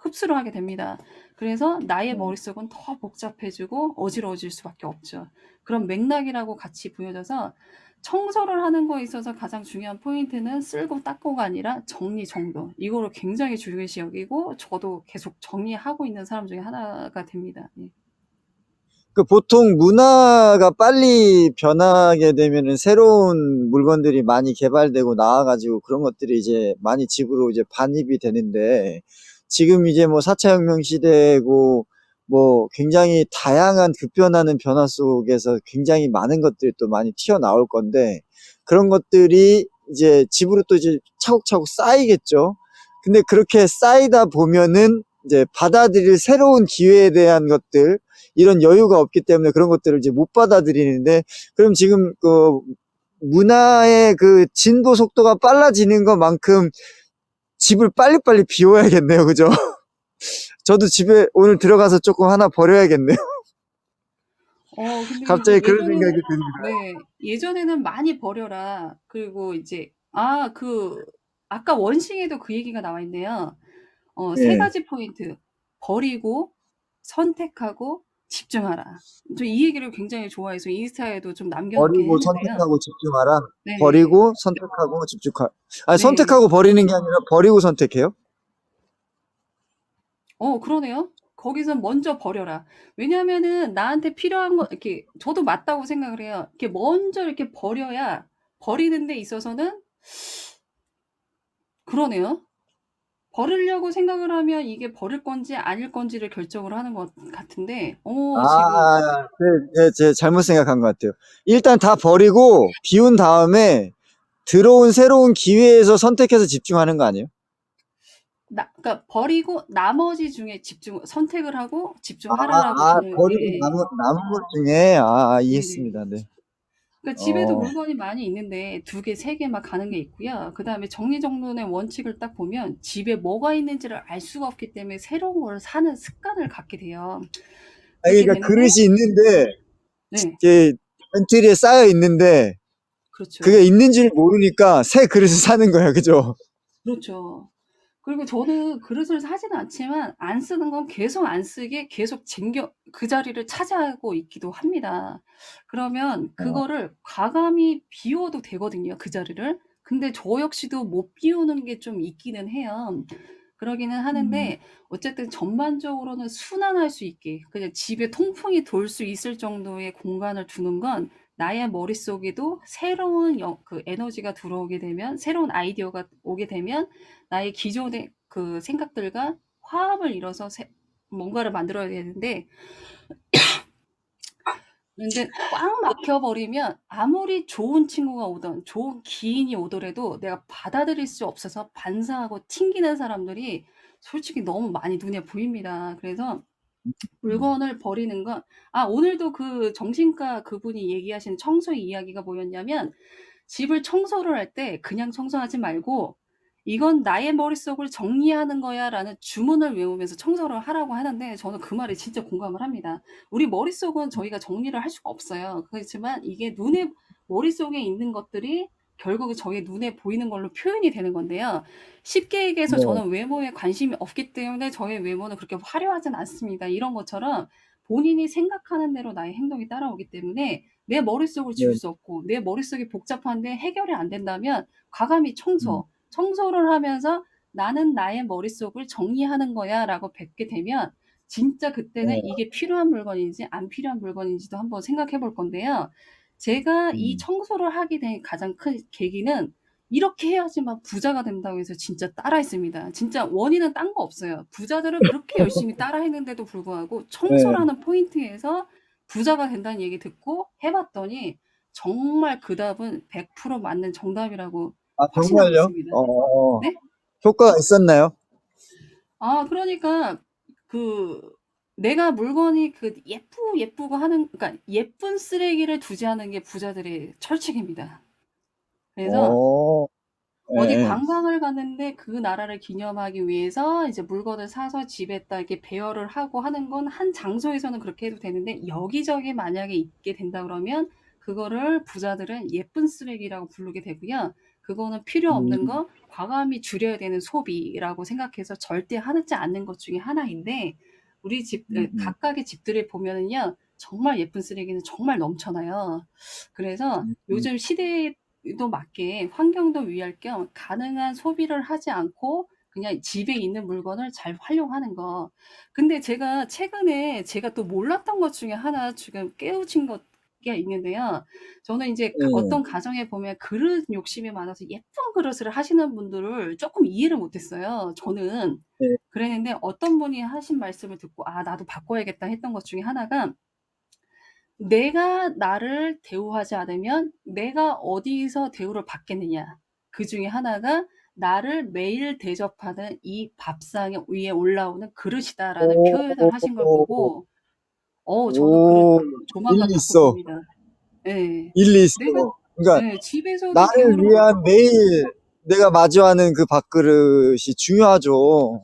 흡수를 하게 됩니다. 그래서 나의 머릿속은 더 복잡해지고 어지러워질 수밖에 없죠. 그런 맥락이라고 같이 보여져서 청소를 하는 거에 있어서 가장 중요한 포인트는 쓸고 닦고가 아니라 정리정돈. 이거를 굉장히 중요시 여기고 저도 계속 정리하고 있는 사람 중에 하나가 됩니다. 예. 그 보통 문화가 빨리 변하게 되면은 새로운 물건들이 많이 개발되고 나와가지고 그런 것들이 이제 많이 집으로 이제 반입이 되는데 지금 이제 뭐 4차 혁명 시대고 뭐 굉장히 다양한 급변하는 변화 속에서 굉장히 많은 것들이 또 많이 튀어나올 건데 그런 것들이 이제 집으로 또 이제 차곡차곡 쌓이겠죠. 근데 그렇게 쌓이다 보면은 이제 받아들일 새로운 기회에 대한 것들 이런 여유가 없기 때문에 그런 것들을 이제 못 받아들이는데 그럼 지금 그 문화의 그 진보 속도가 빨라지는 것만큼 집을 빨리빨리 비워야겠네요. 그죠? 저도 집에 오늘 들어가서 조금 하나 버려야겠네요. 근데 갑자기 이게 그런 생각이 듭니다. 네, 예전에는 많이 버려라. 그리고 이제, 아까 원싱에도 그 얘기가 나와 있네요. 세 예. 가지 포인트. 버리고, 선택하고, 집중하라. 저 이 얘기를 굉장히 좋아해서 인스타에도 좀 남겨놓긴 버리고 했는데요. 선택하고 집중하라. 네, 버리고 선택하고 집중하. 아니 네. 선택하고 버리는 게 아니라 버리고 선택해요? 그러네요. 거기서 먼저 버려라. 왜냐하면은 나한테 필요한 거, 이렇게, 저도 맞다고 생각을 해요. 이렇게 먼저 이렇게 버려야, 버리는 데 있어서는, 그러네요. 버리려고 생각을 하면 이게 버릴 건지 아닐 건지를 결정을 하는 것 같은데, 지금, 제 잘못 생각한 것 같아요. 일단 다 버리고 비운 다음에 들어온 새로운 기회에서 선택해서 집중하는 거 아니에요? 그러니까 버리고 나머지 중에 선택을 하고 집중하라라고 저는, 버리고 예, 남은 것 중에, 네네. 이해했습니다. 네. 그러니까 집에도 어, 물건이 많이 있는데 두 개, 세 개 막 가는 게 있고요. 그다음에 정리정돈의 원칙을 딱 보면 집에 뭐가 있는지를 알 수가 없기 때문에 새로운 걸 사는 습관을 갖게 돼요. 그렇게 그러니까 되는데, 그릇이 있는데, 네, 이게 벤트리에 쌓여 있는데, 그게 그렇죠. 있는 줄 모르니까 새 그릇을 사는 거예요. 그죠? 그렇죠. 그리고 저는 그릇을 사지는 않지만 안 쓰는 건 계속 안 쓰게 계속 그 자리를 차지하고 있기도 합니다. 그러면 어, 그거를 과감히 비워도 되거든요, 그 자리를. 근데 저 역시도 못 비우는 게 좀 있기는 해요. 그러기는 음, 하는데 어쨌든 전반적으로는 순환할 수 있게 그냥 집에 통풍이 돌 수 있을 정도의 공간을 두는 건 나의 머릿속에도 새로운 그 에너지가 들어오게 되면 새로운 아이디어가 오게 되면 나의 기존의 그 생각들과 화합을 이뤄서 뭔가를 만들어야 되는데 근데 꽉 막혀버리면 아무리 좋은 친구가 오든 좋은 기인이 오더라도 내가 받아들일 수 없어서 반사하고 튕기는 사람들이 솔직히 너무 많이 눈에 보입니다. 그래서 물건을 버리는 건 오늘도 그 정신과 그분이 얘기하신 청소의 이야기가 뭐였냐면 집을 청소를 할 때 그냥 청소하지 말고 "이건 나의 머릿속을 정리하는 거야."라는 주문을 외우면서 청소를 하라고 하는데 저는 그 말에 진짜 공감을 합니다. 우리 머릿속은 저희가 정리를 할 수가 없어요. 그렇지만 이게 머릿속에 있는 것들이 결국은 저희 눈에 보이는 걸로 표현이 되는 건데요. 쉽게 얘기해서 네, 저는 외모에 관심이 없기 때문에 저의 외모는 그렇게 화려하진 않습니다. 이런 것처럼 본인이 생각하는 대로 나의 행동이 따라오기 때문에 내 머릿속을 지울 네, 수 없고 내 머릿속이 복잡한데 해결이 안 된다면 과감히 음, 청소를 하면서 '나는 나의 머릿속을 정리하는 거야.'라고 뱉게 되면 진짜 그때는 네. 이게 필요한 물건인지 안 필요한 물건인지도 한번 생각해 볼 건데요. 제가 이 청소를 하게 된 가장 큰 계기는 이렇게 해야지만 부자가 된다고 해서 진짜 따라했습니다. 진짜 원인은 딴 거 없어요. 부자들은 그렇게 열심히 따라했는데도 불구하고 네. 청소라는 포인트에서 부자가 된다는 얘기 듣고 해봤더니 정말 그 답은 100% 맞는 정답이라고 아, 확신하고 정말요? 있습니다. 어, 네? 효과가 있었나요? 그러니까 그 내가 물건이 그 예쁘고 하는, 그러니까 예쁜 쓰레기를 두지 않은 게 부자들의 철칙입니다. 그래서 어, 어디 예, 관광을 갔는데 그 나라를 기념하기 위해서 이제 물건을 사서 집에다 이렇게 배열을 하고 하는 건 한 장소에서는 그렇게 해도 되는데 여기저기 만약에 있게 된다 그러면 그거를 부자들은 예쁜 쓰레기라고 부르게 되고요. 그거는 필요 없는 거, 과감히 줄여야 되는 소비라고 생각해서 절대 하지 않는 것 중에 하나인데 우리 집, 각각의 집들을 보면은요. 정말 예쁜 쓰레기는 정말 넘쳐나요. 그래서 요즘 시대에 도 맞게 환경도 위할 겸 가능한 소비를 하지 않고 그냥 집에 있는 물건을 잘 활용하는 거. 근데 제가 최근에 제가 또 몰랐던 것 중에 하나 지금 깨우친 것가 있는데요. 저는 이제 예. 어떤 가정에 보면 그릇 욕심이 많아서 예쁜 그릇을 하시는 분들을 조금 이해를 못했어요. 저는 예. 그랬는데 어떤 분이 하신 말씀을 듣고 나도 바꿔야겠다 했던 것 중에 하나가 내가 나를 대우하지 않으면 내가 어디서 대우를 받겠느냐. 그 중에 하나가 나를 매일 대접하는 이 밥상 위에 올라오는 그릇이다라는 오, 표현을 하신 걸 보고, 저는 그릇 오, 조만간 일리 바꿀 있어. 겁니다. 예. 일리 있어. 내가, 그러니까 집에서도 나를 대우를, 위한 매일 내가 마주하는 그 밥그릇이 중요하죠.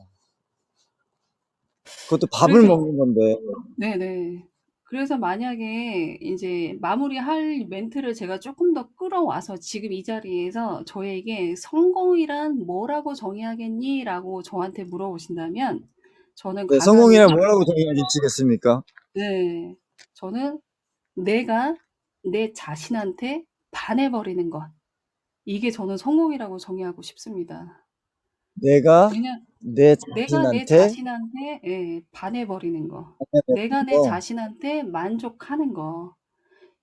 그것도 밥을 그래서 먹는 건데. 네네. 그래서 만약에 이제 마무리할 멘트를 제가 조금 더 끌어와서 지금 이 자리에서 저에게 "성공이란 뭐라고 정의하겠니?"라고 저한테 물어보신다면 저는 네, 가감히 성공이란 뭐라고 정의하시겠습니까? 네. 저는 내가 내 자신한테 반해버리는 것. 이게 저는 성공이라고 정의하고 싶습니다. 내가 왜냐 내 내가 내 자신한테 자신한테 반해버리는 거. 내가 하는 내 거. 자신한테 만족하는 거.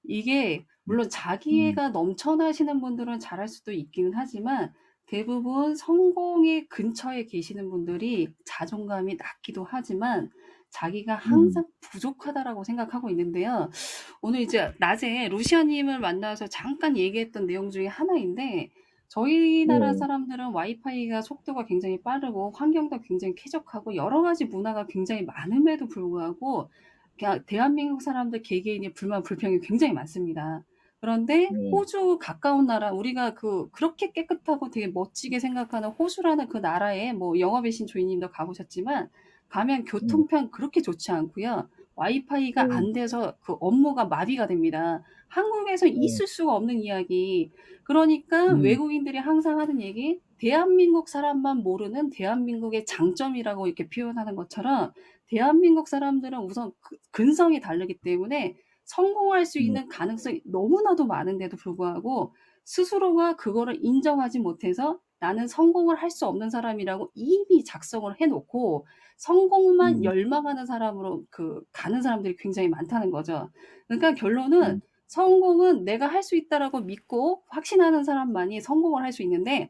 이게 물론 음, 자기애가 넘쳐나시는 분들은 잘할 수도 있기는 하지만 대부분 성공의 근처에 계시는 분들이 자존감이 낮기도 하지만 자기가 음, 항상 부족하다라고 생각하고 있는데요. 오늘 이제 낮에 루시아님을 만나서 잠깐 얘기했던 내용 중에 하나인데 저희 나라 네. 사람들은 와이파이가 속도가 굉장히 빠르고 환경도 굉장히 쾌적하고 여러 가지 문화가 굉장히 많음에도 불구하고 그냥 대한민국 사람들 개개인의 불만 불평이 굉장히 많습니다. 그런데 네. 호주 가까운 나라 우리가 그렇게 깨끗하고 되게 멋지게 생각하는 호주라는 그 나라에 뭐 영업의 신 조이님도 가보셨지만 가면 네. 교통편 그렇게 좋지 않고요. 와이파이가 네. 안 돼서 그 업무가 마비가 됩니다. 한국에서 네. 있을 수가 없는 이야기. 그러니까 음, 외국인들이 항상 하는 얘기, 대한민국 사람만 모르는 대한민국의 장점이라고 이렇게 표현하는 것처럼 대한민국 사람들은 우선 근성이 다르기 때문에 성공할 수 네. 있는 가능성이 너무나도 많은데도 불구하고 스스로가 그거를 인정하지 못해서 나는 성공을 할 수 없는 사람이라고 이미 작성을 해놓고 성공만 음, 열망하는 사람으로 가는 사람들이 굉장히 많다는 거죠. 그러니까 결론은 음, 성공은 내가 할 수 있다라고 믿고 확신하는 사람만이 성공을 할 수 있는데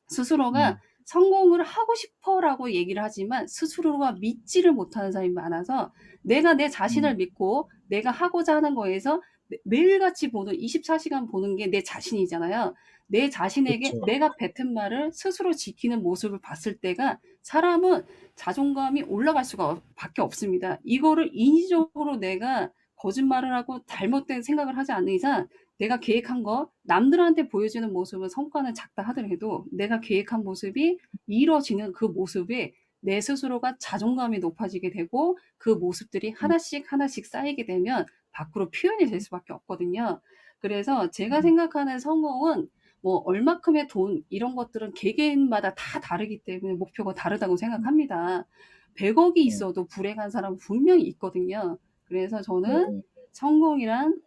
스스로가 음, 성공을 하고 싶어라고 얘기를 하지만 스스로가 믿지를 못하는 사람이 많아서 내가 내 자신을 음. 믿고 내가 하고자 하는 거에서 매일같이 보는 24시간 보는 게 내 자신이잖아요. 내 자신에게 그쵸. 내가 뱉은 말을 스스로 지키는 모습을 봤을 때가 사람은 자존감이 올라갈 수가 밖에 없습니다. 이거를 인위적으로 내가 거짓말을 하고 잘못된 생각을 하지 않는 이상 내가 계획한 거 남들한테 보여주는 모습은 성과는 작다 하더라도 내가 계획한 모습이 이루어지는 그 모습에 내 스스로가 자존감이 높아지게 되고 그 모습들이 음, 하나씩 쌓이게 되면 밖으로 표현이 될 수밖에 없거든요. 그래서 제가 음, 생각하는 성공은 뭐 얼마큼의 돈 이런 것들은 개개인마다 다 다르기 때문에 목표가 다르다고 생각합니다. 100억이 네. 있어도 불행한 사람은 분명히 있거든요. 그래서 저는 네. 성공이란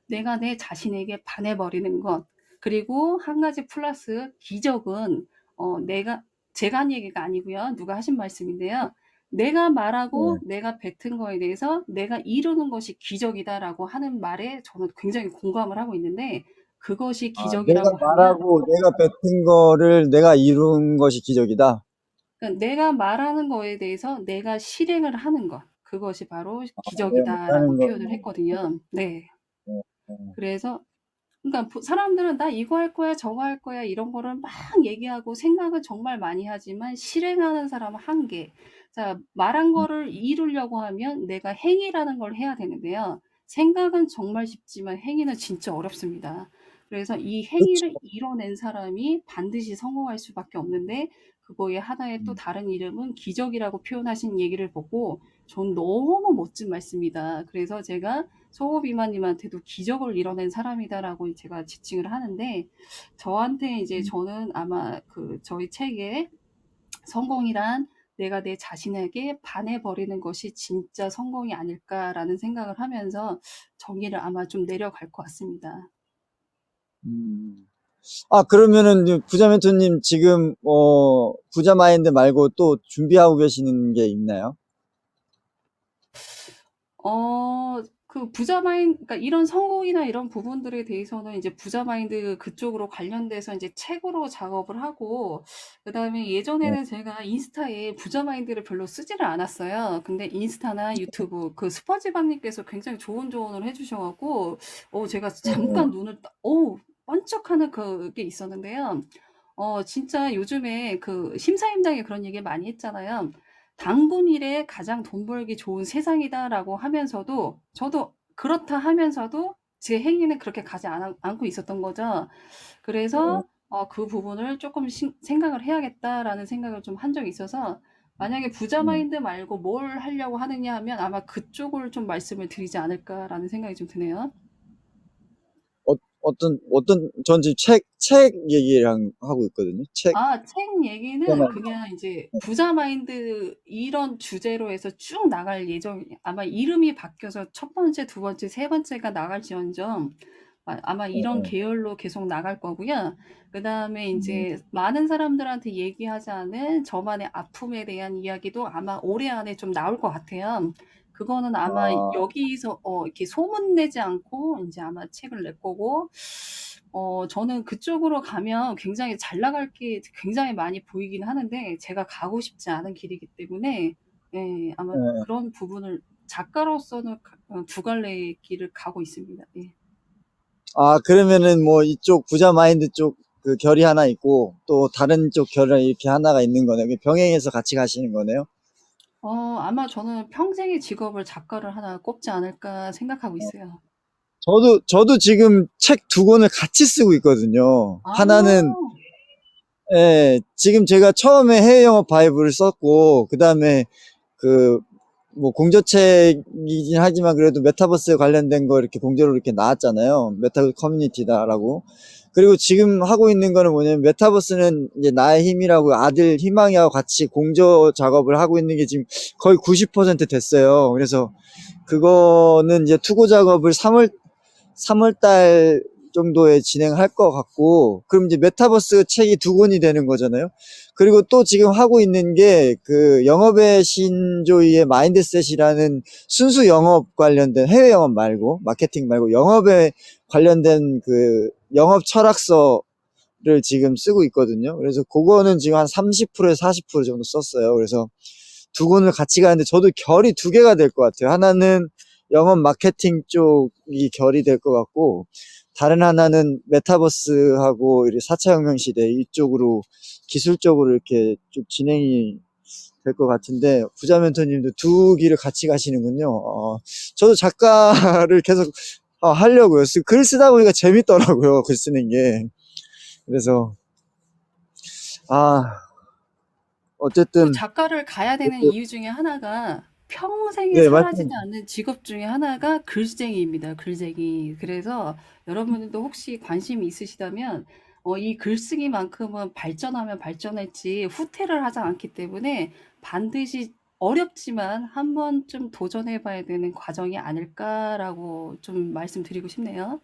내가 내 자신에게 반해버리는 것. 그리고 한 가지 플러스 기적은 제가 한 얘기가 아니고요. 누가 하신 말씀인데요. 내가 말하고 네. 내가 뱉은 거에 대해서 내가 이루는 것이 기적이다라고 하는 말에 저는 굉장히 공감을 하고 있는데 그것이 내가 기적이라고 하면 말하고 내가 뱉은 거를 내가 이룬 것이 기적이다. 그러니까 내가 말하는 거에 대해서 내가 실행을 하는 것 그것이 바로 내가 기적이다라고 못하는 표현을 거를. 했거든요. 네. 네, 네. 그래서 그러니까 사람들은 나 이거 할 거야, 저거 할 거야 이런 거를 막 얘기하고 생각은 정말 많이 하지만 실행하는 사람은 한계. 자, 말한 거를 이루려고 하면 내가 행위라는 걸 해야 되는데요. 생각은 정말 쉽지만 행위는 진짜 어렵습니다. 그래서 이 그렇죠. 행위를 이뤄낸 사람이 반드시 성공할 수밖에 없는데 그거의 하나의 또 다른 이름은 기적이라고 표현하신 얘기를 보고 전 너무 멋진 말씀이다. 그래서 제가 소호비마님한테도 기적을 이뤄낸 사람이다라고 제가 지칭을 하는데 저한테 이제 저는 아마 그 저희 책에 성공이란 내가 내 자신에게 반해버리는 것이 진짜 성공이 아닐까라는 생각을 하면서 정의를 아마 좀 내려갈 것 같습니다. 음. 그러면은 부자 멘토님 지금 부자 마인드 말고 또 준비하고 계시는 게 있나요? 그 부자 마인드, 그러니까 이런 성공이나 이런 부분들에 대해서는 이제 부자 마인드 그쪽으로 관련돼서 이제 책으로 작업을 하고, 그 다음에 네. 예전에는 제가 인스타에 부자 마인드를 별로 쓰지를 않았어요. 근데 인스타나 유튜브, 그 스퍼지방님께서 굉장히 좋은 조언을 해주셔갖고, 제가 잠깐 눈을, 번쩍하는 그게 있었는데요. 진짜 요즘에 그 심사임당에 그런 얘기 많이 했잖아요. 당군 일에 가장 돈 벌기 좋은 세상이다라고 하면서도 저도 그렇다 하면서도 제 행위는 그렇게 가지 않고 있었던 거죠. 그래서 그 부분을 조금 생각을 해야겠다라는 생각을 좀 한 적이 있어서 만약에 부자 네. 마인드 말고 뭘 하려고 하느냐 하면 아마 그쪽을 좀 말씀을 드리지 않을까라는 생각이 좀 드네요. 전 지금 책 얘기랑 하고 있거든요. 책. 책 얘기는 그냥 이제 부자 마인드 이런 주제로 해서 쭉 나갈 아마 이름이 바뀌어서 첫 번째, 두 번째, 세 번째가 나갈지언정 아마 이런 계열로 계속 나갈 거고요. 그 다음에 이제 많은 사람들한테 얘기하지 않은 저만의 아픔에 대한 이야기도 아마 올해 안에 좀 나올 것 같아요. 그거는 아마 여기서 이렇게 소문내지 않고 이제 아마 책을 낼 거고, 저는 그쪽으로 가면 굉장히 잘 나갈 게 굉장히 많이 보이긴 하는데 제가 가고 싶지 않은 길이기 때문에 예, 아마 그런 부분을 작가로서는 두 갈래의 길을 가고 있습니다. 예. 그러면은 뭐 이쪽 부자 마인드 쪽 그 결이 하나 있고 또 다른 쪽 결이 이렇게 하나가 있는 거네요. 병행해서 같이 가시는 거네요. 아마 저는 평생의 직업을 작가를 하나 꼽지 않을까 생각하고 있어요. 저도 지금 책 두 권을 같이 쓰고 있거든요. 아, 하나는 지금 제가 처음에 해외 영어 바이블을 썼고 그다음에 그 뭐 공저책이긴 하지만 그래도 메타버스에 관련된 거 이렇게 공저로 이렇게 나왔잖아요. 메타버스 커뮤니티다라고. 그리고 지금 하고 있는 거는 뭐냐면 메타버스는 이제 나의 힘이라고 아들 희망이하고 같이 공저 작업을 하고 있는 게 지금 거의 90% 됐어요. 그래서 그거는 이제 투고 작업을 3월 달 정도에 진행할 것 같고, 그럼 이제 메타버스 책이 두 권이 되는 거잖아요. 그리고 또 지금 하고 있는 게 그 영업의 신조이의 마인드셋이라는 순수 영업 관련된 해외 영업 말고 마케팅 말고 영업에 관련된 그 영업 철학서를 지금 쓰고 있거든요. 그래서 그거는 지금 한 30%에서 40% 정도 썼어요. 그래서 두 권을 같이 가는데 저도 결이 두 개가 될 것 같아요. 하나는 영업 마케팅 쪽이 결이 될 것 같고, 다른 하나는 메타버스하고 4차 혁명 시대 이쪽으로 기술적으로 이렇게 쭉 진행이 될 것 같은데, 부자 멘토님도 두 길을 같이 가시는군요. 저도 작가를 계속 하려고요. 글 쓰다 보니까 재밌더라고요. 글 쓰는 게. 그래서, 그 어쨌든, 작가를 가야 되는 이유 중에 하나가 평생에 네, 사라지지 말씀, 않는 직업 중에 하나가 글쟁이입니다. 글쟁이. 그래서 여러분들도 혹시 관심이 있으시다면 이 글쓰기만큼은 발전하면 발전했지 후퇴를 하지 않기 때문에 반드시 어렵지만 한 번쯤 도전해 봐야 되는 과정이 아닐까라고 좀 말씀드리고 싶네요.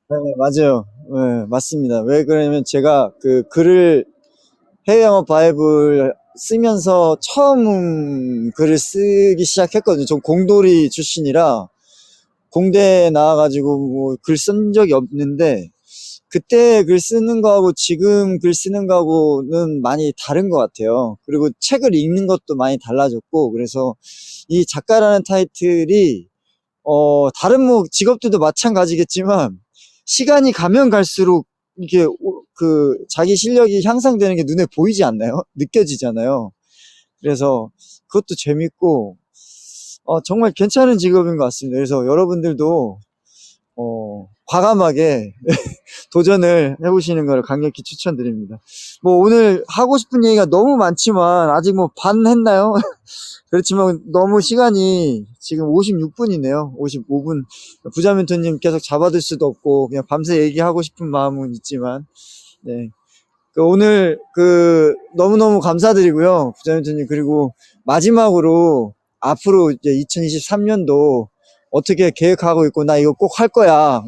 네, 맞아요. 네, 맞습니다. 왜 그러냐면 제가 그 글을 해외 영어 바이블 쓰면서 처음 글을 쓰기 시작했거든요. 좀 공돌이 출신이라 공대 나와가지고 뭐 글 쓴 적이 없는데 그때 글 쓰는 거하고 지금 글 쓰는 거하고는 많이 다른 것 같아요. 그리고 책을 읽는 것도 많이 달라졌고 그래서 이 작가라는 타이틀이 다른 뭐 직업들도 마찬가지겠지만 시간이 가면 갈수록 이게 그 자기 실력이 향상되는 게 눈에 보이지 않나요? 느껴지잖아요. 그래서 그것도 재밌고 정말 괜찮은 직업인 것 같습니다. 그래서 여러분들도 과감하게 도전을 해보시는 걸 강력히 추천드립니다. 뭐 오늘 하고 싶은 얘기가 너무 많지만 아직 뭐 반 했나요? 그렇지만 너무 시간이 지금 56분이네요. 55분. 부자 멘토님 계속 잡아둘 수도 없고 그냥 밤새 얘기하고 싶은 마음은 있지만 네. 오늘 너무너무 감사드리고요. 부자 멘토님. 그리고 마지막으로 앞으로 이제 2023년도 어떻게 계획하고 있고 나 이거 꼭 할 거야.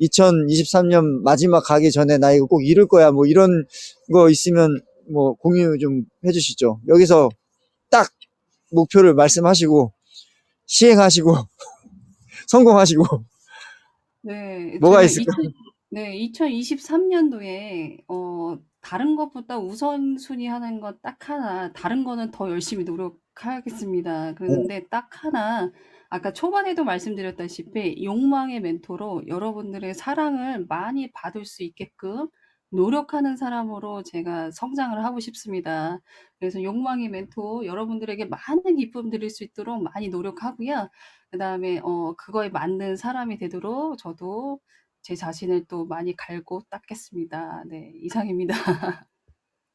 2023년 마지막 가기 전에 나 이거 꼭 이룰 거야. 뭐 이런 거 있으면 뭐 공유 좀 해주시죠. 여기서 딱 목표를 말씀하시고 시행하시고 성공하시고 네. 뭐가 제가 있을까? 2023년도에 다른 것보다 우선순위 하는 것 딱 하나, 다른 거는 더 열심히 노력하겠습니다. 그러는데 딱 하나, 아까 초반에도 말씀드렸다시피 욕망의 멘토로 여러분들의 사랑을 많이 받을 수 있게끔 노력하는 사람으로 제가 성장을 하고 싶습니다. 그래서 욕망의 멘토 여러분들에게 많은 기쁨 드릴 수 있도록 많이 노력하고요. 그다음에 그거에 맞는 사람이 되도록 저도 제 자신을 또 많이 갈고 닦겠습니다. 네, 이상입니다.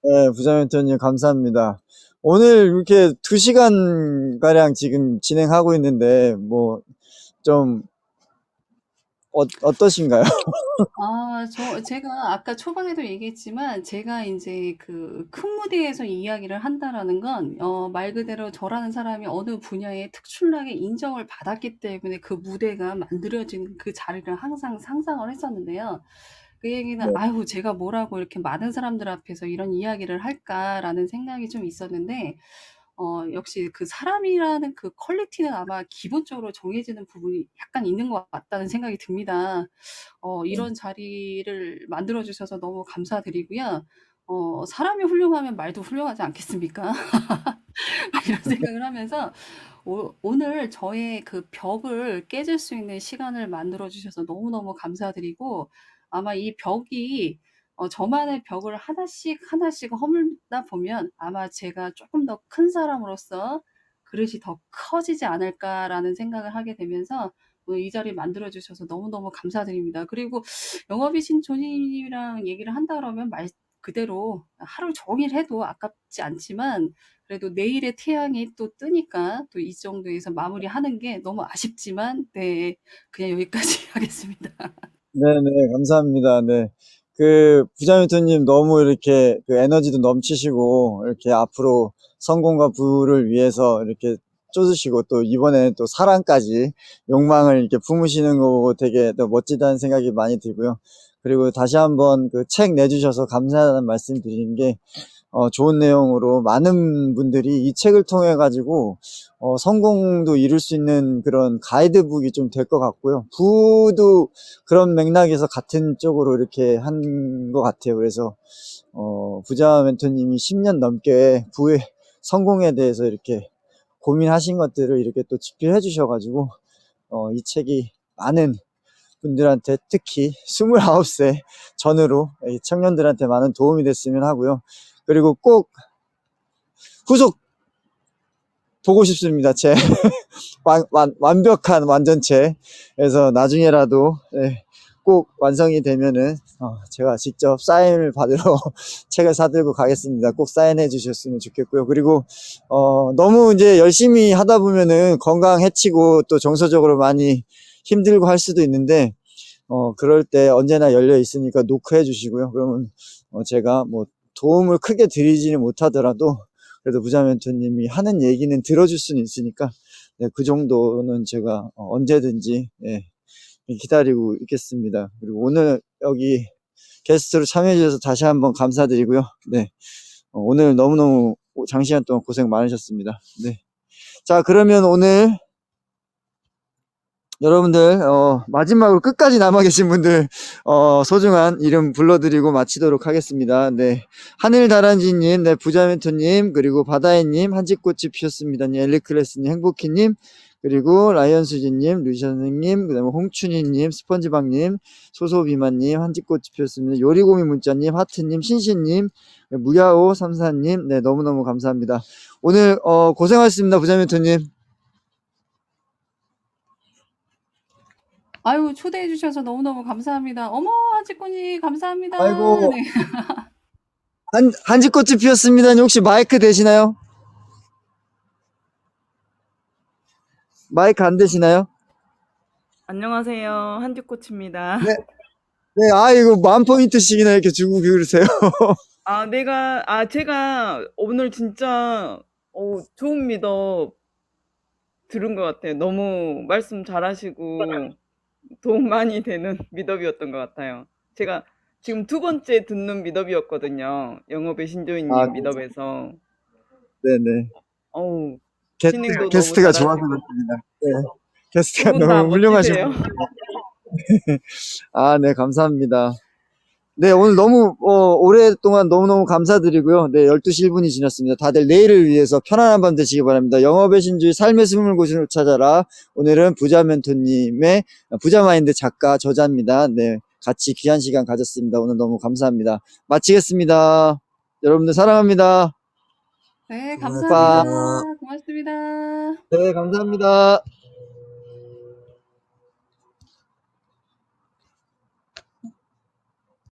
네, 부자 멘토님 감사합니다. 오늘 이렇게 2시간 가량 지금 진행하고 있는데 뭐 좀 어떠신가요? 제가 아까 초반에도 얘기했지만 제가 이제 그 큰 무대에서 이야기를 한다라는 건 말 그대로 저라는 사람이 어느 분야에 특출나게 인정을 받았기 때문에 그 무대가 만들어진 그 자리를 항상 상상을 했었는데요. 그 얘기는 네. '아유 제가 뭐라고 이렇게 많은 사람들 앞에서 이런 이야기를 할까.'라는 생각이 좀 있었는데 역시 그 사람이라는 그 퀄리티는 아마 기본적으로 정해지는 부분이 약간 있는 것 같다는 생각이 듭니다. 이런 자리를 만들어 주셔서 너무 감사드리고요. 사람이 훌륭하면 말도 훌륭하지 않겠습니까? 이런 생각을 하면서 오늘 저의 그 벽을 깨질 수 있는 시간을 만들어 주셔서 너무너무 감사드리고 아마 이 벽이 저만의 벽을 하나씩 하나씩 허물다 보면 아마 제가 조금 더 큰 사람으로서 그릇이 더 커지지 않을까라는 생각을 하게 되면서 오늘 이 자리 만들어 주셔서 너무너무 감사드립니다. 그리고 영업이 신존이랑 얘기를 한다 그러면 말 그대로 하루 종일 해도 아깝지 않지만 그래도 내일의 태양이 또 뜨니까 또 이 정도에서 마무리하는 게 너무 아쉽지만 네, 그냥 여기까지 하겠습니다. 네네, 감사합니다. 네. 부자 멘토님 너무 이렇게 에너지도 넘치시고, 이렇게 앞으로 성공과 부를 위해서 이렇게 쫓으시고, 또 이번에는 또 사랑까지 욕망을 이렇게 품으시는 거 보고 되게 또 멋지다는 생각이 많이 들고요. 그리고 다시 한번 그 책 내주셔서 감사하다는 말씀 드리는 게, 좋은 내용으로 많은 분들이 이 책을 통해 가지고 성공도 이룰 수 있는 그런 가이드북이 좀 될 것 같고요. 부도 그런 맥락에서 같은 쪽으로 이렇게 한 것 같아요. 그래서 부자 멘토님이 10년 넘게 부의 성공에 대해서 이렇게 고민하신 것들을 이렇게 또 집필해 주셔가지고 이 책이 많은 분들한테 특히 29세 전후로 이 청년들한테 많은 도움이 됐으면 하고요. 그리고 꼭 후속 보고 싶습니다. 제 완벽한 완전체. 그래서 나중에라도 꼭 완성이 되면은 제가 직접 사인을 받으러 책을 사들고 가겠습니다. 꼭 사인해 주셨으면 좋겠고요. 그리고 너무 이제 열심히 하다 보면은 건강 해치고 또 정서적으로 많이 힘들고 할 수도 있는데 그럴 때 언제나 열려 있으니까 노크해 주시고요. 그러면 제가 뭐 도움을 크게 드리지는 못하더라도 그래도 부자 멘토님이 하는 얘기는 들어줄 수는 있으니까 네, 그 정도는 제가 언제든지 기다리고 있겠습니다. 그리고 오늘 여기 게스트로 참여해 주셔서 다시 한번 감사드리고요. 네, 오늘 너무너무 장시간 동안 고생 많으셨습니다. 네. 자, 그러면 오늘 여러분들, 마지막으로 끝까지 남아 계신 분들, 소중한 이름 불러드리고 마치도록 하겠습니다. 네. 하늘다란쥐님, 네, 부자멘토님, 그리고 바다애님, 한집꽃이 피었습니다님, 엘리클래스님, 행복희님, 그리고 라이언수지님, 루시아님, 그 다음에 홍춘희님, 스펀지박님, 소소비만님, 한집꽃이 피었습니다. 요리고미 문자님, 하트님, 신신님, 무야호 삼사님, 네, 너무너무 감사합니다. 오늘, 고생하셨습니다, 부자멘토님. 아유, 초대해 주셔서 너무너무 감사합니다. 어머, 한치꾼이 감사합니다. 아이고. 네. 한지꽃이 피었습니다. 혹시 마이크 되시나요? 마이크 안 되시나요? 안녕하세요. 한듀꽃입니다. 네. 네, 이거 10,000포인트씩이나 이렇게 주고 그러세요. 제가 오늘 진짜, 좋은 미덕 들은 것 같아요. 너무 말씀 잘하시고 도움 많이 되는 미덕이었던 것 같아요. 제가 지금 2번째 듣는 미덕이었거든요. 영업의 신조인님 아, 미덕에서. 네네. 어우, 진행도 너무 게스트가 잘하시고. 좋아서 그렇습니다. 네. 게스트가 2분 다 너무 훌륭하시고. 멋지세요. 네, 감사합니다. 네, 오늘 너무, 오랫동안 너무너무 감사드리고요. 네, 12시 1분이 지났습니다. 다들 내일을 위해서 편안한 밤 되시기 바랍니다. 영업의 신주의 삶의 스물 곳을 찾아라. 오늘은 부자멘토님의 부자마인드 작가 저자입니다. 네, 같이 귀한 시간 가졌습니다. 오늘 너무 감사합니다. 마치겠습니다. 여러분들 사랑합니다. 네, 고맙습니다. 감사합니다. 고맙습니다. 네, 감사합니다.